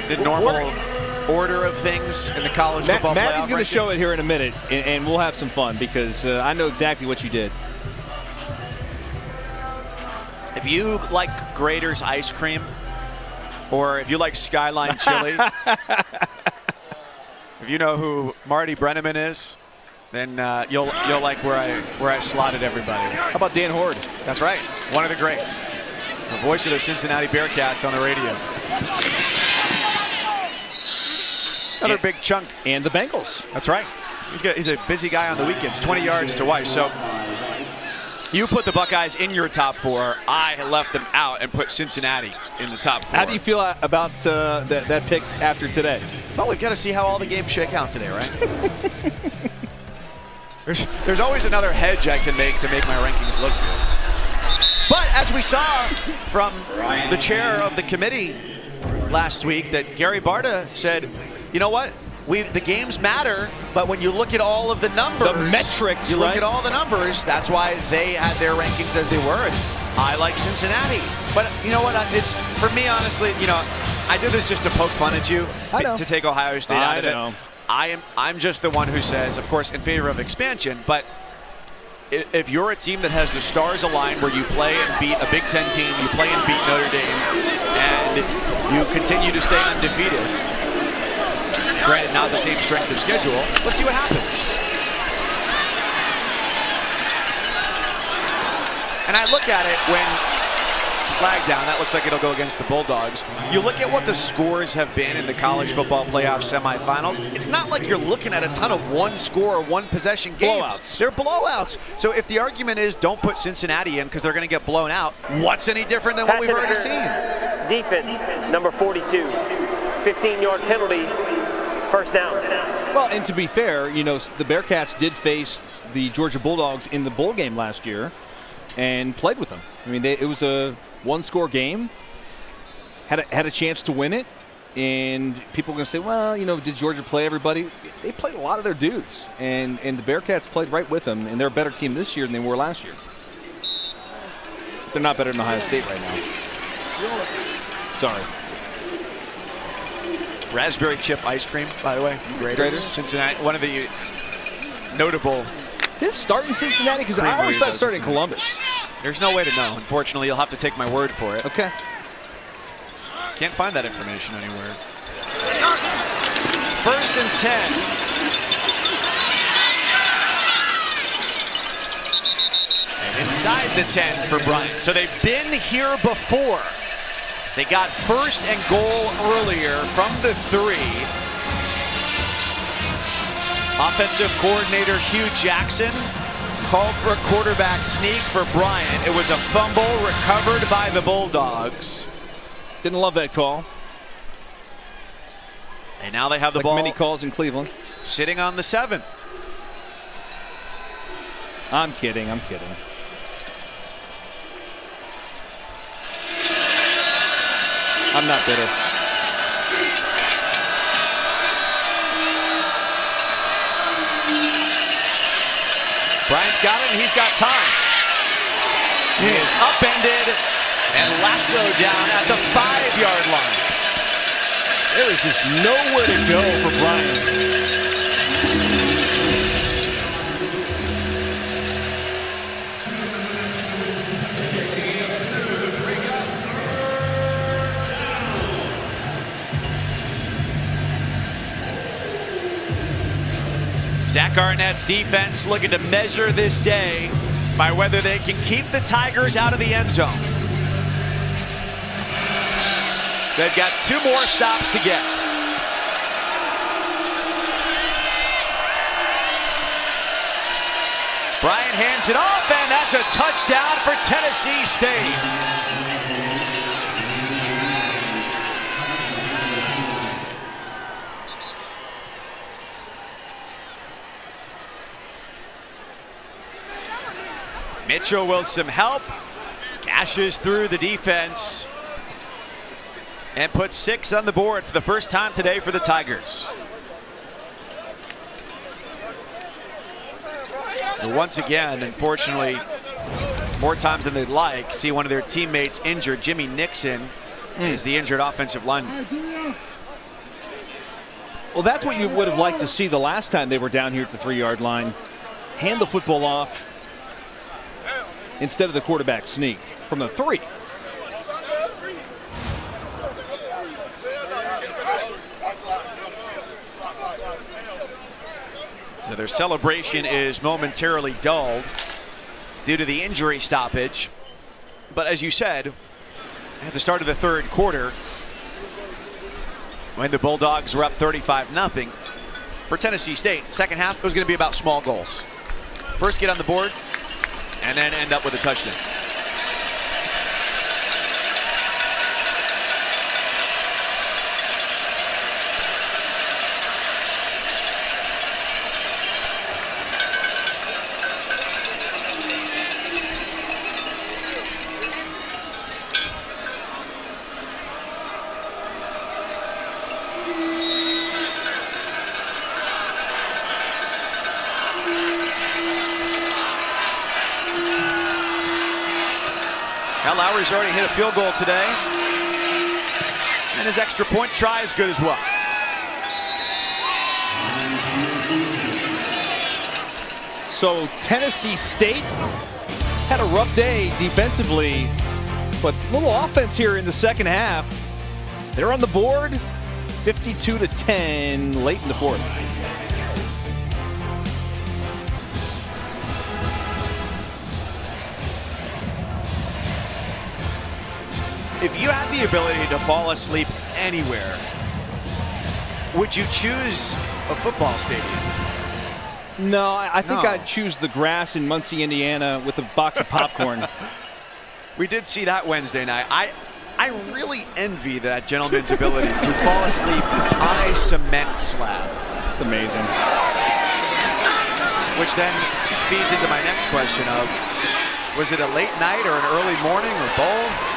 S1: the normal order of things in the college football playoff.
S2: Maddie's going to show it here in a minute, and we'll have some fun because I know exactly what you did.
S1: If you like Grader's ice cream, or if you like Skyline chili, if you know who Marty Brenneman is, then you'll like where I slotted everybody.
S2: How about Dan Horde?
S1: That's right, one of the greats, the voice of the Cincinnati Bearcats on the radio. Another big chunk.
S2: And the Bengals.
S1: That's right. He's a busy guy on the weekends. 20 yards to Weiss. So you put the Buckeyes in your top 4. I left them out and put Cincinnati in the top 4.
S2: How do you feel about that pick after today?
S1: Well, we've got to see how all the games shake out today, right? There's always another hedge I can make to make my rankings look good. But as we saw from the chair of the committee last week, that Gary Barta said, you know what? The games matter, but when you look at all of the numbers,
S2: the metrics,
S1: you look at all the numbers, that's why they had their rankings as they were. And I like Cincinnati. But you know what? It's for me, honestly, you know, I did this just to poke fun at you, to take Ohio State out of it. I'm just the one who says, of course, in favor of expansion, but if you're a team that has the stars aligned where you play and beat a Big Ten team, you play and beat Notre Dame, and you continue to stay undefeated, granted not the same strength of schedule, let's see what happens. And I look at it when flag down, that looks like it'll go against the Bulldogs. You look at what the scores have been in the college football playoff semifinals, it's not like you're looking at a ton of one-score or one-possession games.
S2: Blowouts.
S1: They're blowouts. So if the argument is don't put Cincinnati in because they're going to get blown out, what's any different than what we've already seen?
S4: Defense, number 42, 15-yard penalty, first down.
S2: Well, and to be fair, you know, the Bearcats did face the Georgia Bulldogs in the bowl game last year and played with them. I mean, it was a one-score game, had a chance to win it, and people are going to say, well, you know, did Georgia play everybody? They played a lot of their dudes, and the Bearcats played right with them, and they're a better team this year than they were last year. But they're not better than Ohio State right now. Sorry.
S1: Raspberry chip ice cream, by the way, from Grader's. Cincinnati, one of the notable.
S2: Did it start in Cincinnati? Because I always thought it started in Columbus.
S1: There's no way to know. Unfortunately, you'll have to take my word for it.
S2: Okay.
S1: Can't find that information anywhere. 1st and 10. And inside the 10 for Bryant. So they've been here before. They got 1st and goal earlier from the 3. Offensive coordinator Hugh Jackson called for a quarterback sneak for Bryant. It was a fumble recovered by the Bulldogs.
S2: Didn't love that call.
S1: And now they have the
S2: like
S1: ball.
S2: Many calls in Cleveland.
S1: Sitting on the 7.
S2: I'm kidding. I'm not bitter.
S1: Bryant's got it, and he's got time. He is upended and lassoed down at the 5-yard line.
S2: There is just nowhere to go for Bryant.
S1: Zach Arnett's defense looking to measure this day by whether they can keep the Tigers out of the end zone. They've got 2 more stops to get. Bryant hands it off, and that's a touchdown for Tennessee State. Mitchell with some help, gashes through the defense, and puts 6 on the board for the first time today for the Tigers. And once again, unfortunately, more times than they'd like, see one of their teammates injured. Jimmy Nixon is the injured offensive lineman.
S2: Well, that's what you would have liked to see the last time they were down here at the 3-yard line. Hand the football off instead of the quarterback sneak from the 3.
S1: So their celebration is momentarily dulled due to the injury stoppage. But as you said, at the start of the 3rd quarter, when the Bulldogs were up 35-0, for Tennessee State, second half, it was going to be about small goals. First get on the board, and then end up with a touchdown. Lowry's already hit a field goal today, and his extra point try is good as well.
S2: So Tennessee State had a rough day defensively, but a little offense here in the second half. They're on the board, 52-10 late in the 4th.
S1: If you had the ability to fall asleep anywhere, would you choose a football stadium?
S2: No, I think I'd choose the grass in Muncie, Indiana with a box of popcorn.
S1: We did see that Wednesday night. I really envy that gentleman's ability to fall asleep on a cement slab.
S2: It's amazing.
S1: Which then feeds into my next question of, was it a late night or an early morning or both?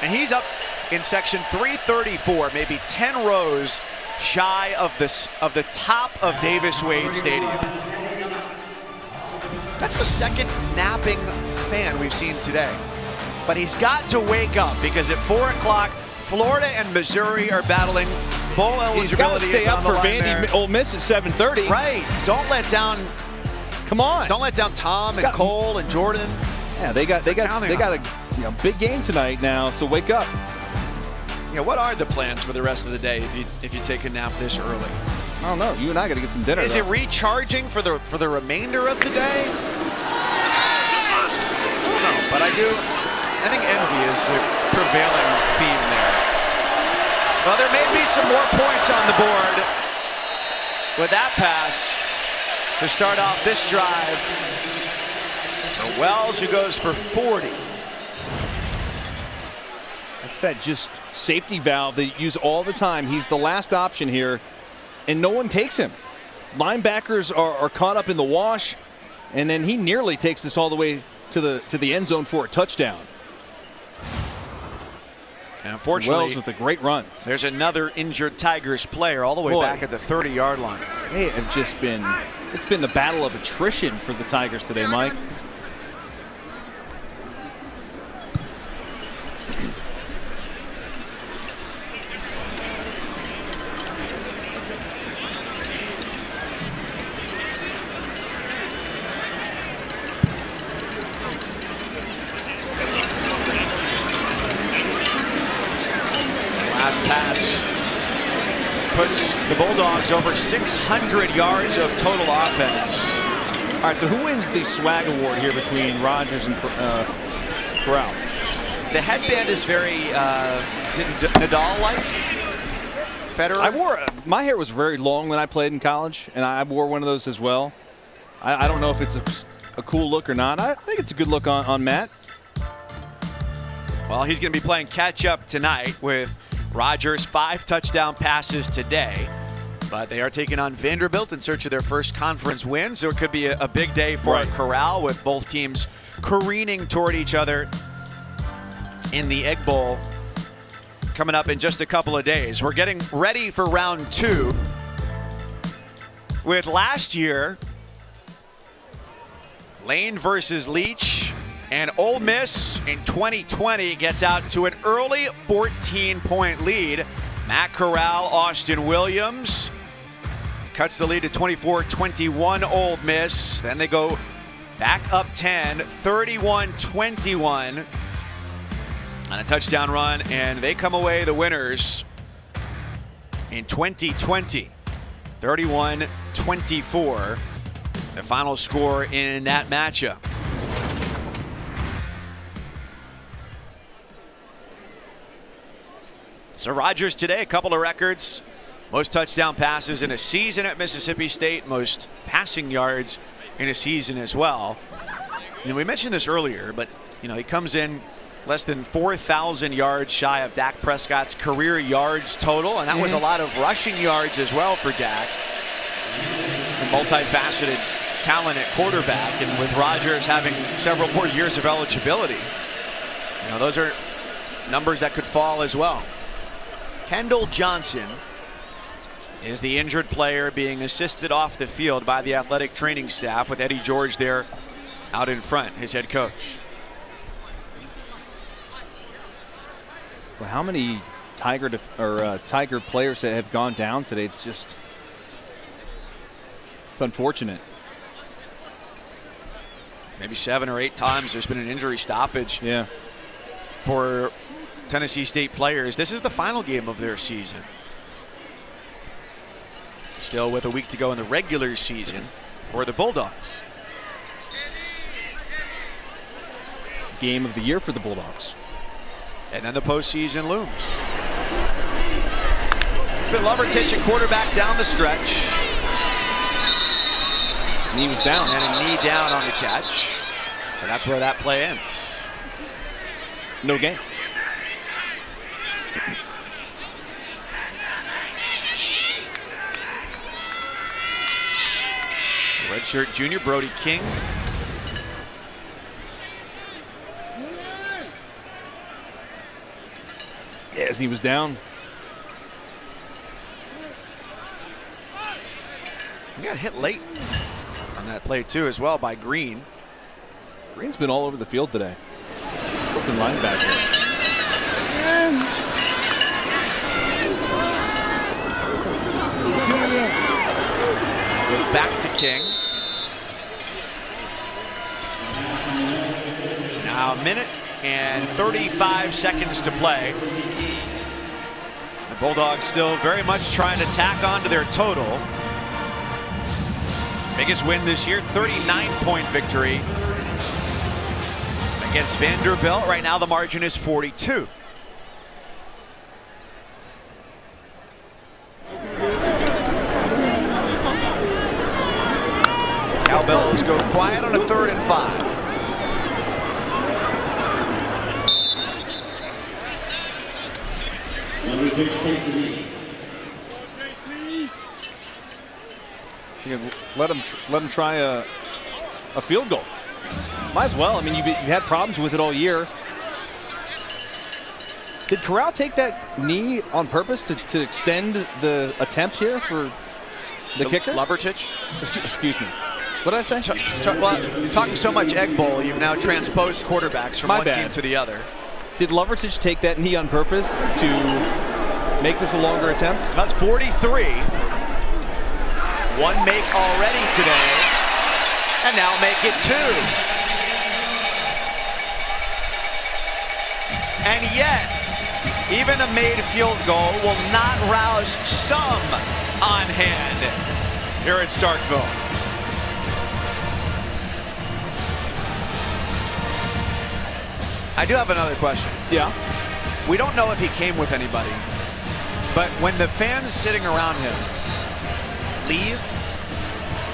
S1: And he's up in section 334, maybe 10 rows shy of the top of Davis Wade Stadium. That's the second napping fan we've seen today. But he's got to wake up because at 4 o'clock, Florida and Missouri are battling bowl eligibility.
S2: He's got to stay up for Vandy Ole Miss at 7:30.
S1: Right. Don't let down
S2: Come on.
S1: Don't let down Tom and Cole and Jordan.
S2: Yeah, they got a big game tonight now, so wake up.
S1: Yeah, what are the plans for the rest of the day if you take a nap this early?
S2: I don't know. You and I got to get some dinner.
S1: Is it recharging for the remainder of the day? No, but I think envy is the prevailing theme there. Well, there may be some more points on the board with that pass to start off this drive. For Wells, who goes for 40.
S2: That's that just safety valve that you use all the time. He's the last option here, and no one takes him. Linebackers are caught up in the wash, and then he nearly takes us all the way to the end zone for a touchdown.
S1: And unfortunately,
S2: Wells with a great run.
S1: There's another injured Tigers player all the way back at the 30-yard line.
S2: They have just it's been the battle of attrition for the Tigers today, Mike.
S1: Last pass puts the Bulldogs over 600 yards of total offense.
S2: All right, so who wins the swag award here between Rodgers and Corral?
S1: The headband is very, is it Nadal-like? Federer?
S2: My hair was very long when I played in college, and I wore one of those as well. I don't know if it's a cool look or not. I think it's a good look on Matt.
S1: Well, he's going to be playing catch-up tonight with Rodgers' 5 touchdown passes today. But they are taking on Vanderbilt in search of their first conference win. So it could be a big day for Corral, with both teams careening toward each other in the Egg Bowl coming up in just a couple of days. We're getting ready for round 2 with last year Lane versus Leach. And Ole Miss in 2020 gets out to an early 14-point lead. Matt Corral, Austin Williams cuts the lead to 24-21 Ole Miss. Then they go back up 10, 31-21 on a touchdown run, and they come away the winners in 2020, 31-24, the final score in that matchup. So Rodgers today, a couple of records. Most touchdown passes in a season at Mississippi State, most passing yards in a season as well. And we mentioned this earlier, but he comes in less than 4,000 yards shy of Dak Prescott's career yards total, and that was a lot of rushing yards as well for Dak. A multifaceted talent at quarterback, and with Rodgers having several more years of eligibility, those are numbers that could fall as well. Kendall Johnson is the injured player being assisted off the field by the athletic training staff, with Eddie George there out in front, his head coach.
S2: Well, how many Tiger players that have gone down today? It's unfortunate.
S1: Maybe 7 or 8 times there's been an injury stoppage for Tennessee State players. This is the final game of their season. Still with a week to go in the regular season for the Bulldogs.
S2: Game of the year for the Bulldogs.
S1: And then the postseason looms. It's been Lovertich at quarterback down the stretch.
S2: Knee was down.
S1: And a knee down on the catch. So that's where that play ends.
S2: No game.
S1: Redshirt junior Brody King.
S2: Yeah, his knee was down.
S1: He got hit late on that play too as well by Green.
S2: Green's been all over the field today. Looking linebacker.
S1: Back to King. minute and 35 seconds to play. The Bulldogs still very much trying to tack on to their total. Biggest win this year, 39-point victory against Vanderbilt. Right now the margin is 42. Cowbells go quiet on a 3rd and 5.
S2: You can let him try a field goal. Might as well. I mean, you've had problems with it all year. Did Corral take that knee on purpose to extend the attempt here for the kicker?
S1: Lovertich?
S2: Excuse me. What did I say?
S1: Talking so much Egg Bowl, you've now transposed quarterbacks from one team to the other.
S2: Did Lovertich take that knee on purpose to make this a longer attempt?
S1: That's 43. One make already today, and now make it 2. And yet, even a made field goal will not rouse some on hand here at Starkville. I do have another question.
S2: Yeah.
S1: We don't know if he came with anybody, but when the fans sitting around him leave,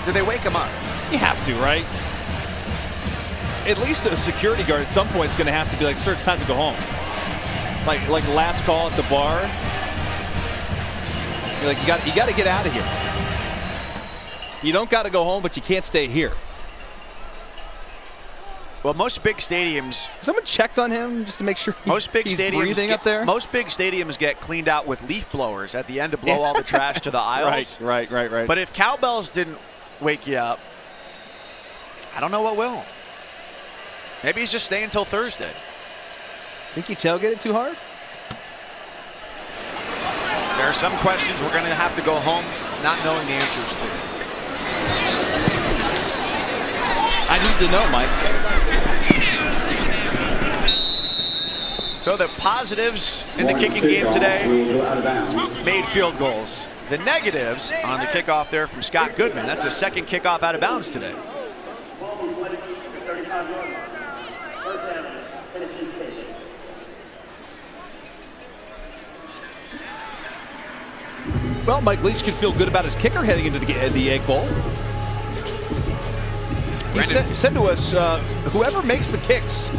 S1: do they wake him up?
S2: You have to, right? At least a security guard at some point is going to have to be like, sir, it's time to go home. Like last call at the bar. You're like, you got to get out of here. You don't got to go home, but you can't stay here.
S1: Well, most big stadiums.
S2: Someone checked on him just to make sure he's breathing up there.
S1: Most big stadiums get cleaned out with leaf blowers at the end to blow all the trash to the aisles.
S2: Right.
S1: But if Cowbells didn't wake you up, I don't know what will. Maybe he's just staying until Thursday.
S2: Think he tailgated too hard?
S1: There are some questions we're going to have to go home not knowing the answers to.
S2: I need to know, Mike.
S1: So the positives in the kicking game today, made field goals. The negatives on the kickoff there from Scott Goodman. That's his second kickoff out of bounds today.
S2: Well, Mike Leach can feel good about his kicker heading into the Egg Bowl. He said to us, whoever makes the kicks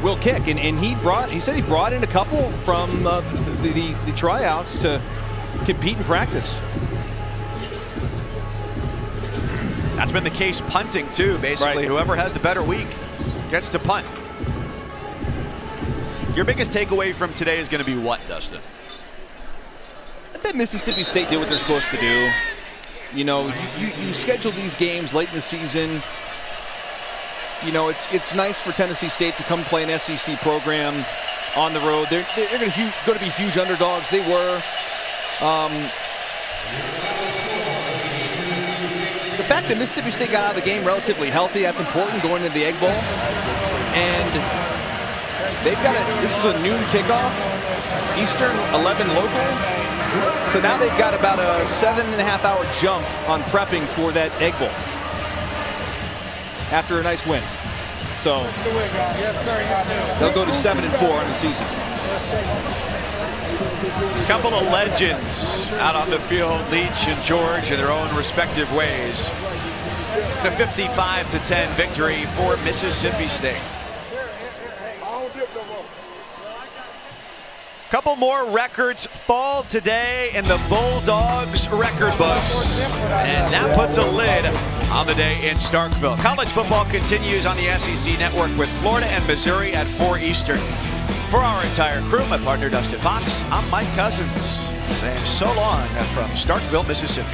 S2: will kick, and he said he brought in a couple from the tryouts to compete in practice.
S1: That's been the case punting too, basically. Right. Whoever has the better week gets to punt. Your biggest takeaway from today is going to be what, Dustin?
S2: That Mississippi State did what they're supposed to do. You know, you schedule these games late in the season. You know, it's nice for Tennessee State to come play an SEC program on the road. They're going to be huge underdogs. They were. The fact that Mississippi State got out of the game relatively healthy, that's important going into the Egg Bowl. And they've got this was a noon kickoff, Eastern, 11 local. So now they've got about a 7.5-hour jump on prepping for that Egg Bowl after a nice win. So they'll go to 7-4 on the season.
S1: A couple of legends out on the field, Leach and George in their own respective ways. A 55-10 victory for Mississippi State. Couple more records fall today in the Bulldogs record books. And that puts a lid on the day in Starkville. College football continues on the SEC Network with Florida and Missouri at 4 Eastern. For our entire crew, my partner Dustin Fox, I'm Mike Cousins, saying so long from Starkville, Mississippi.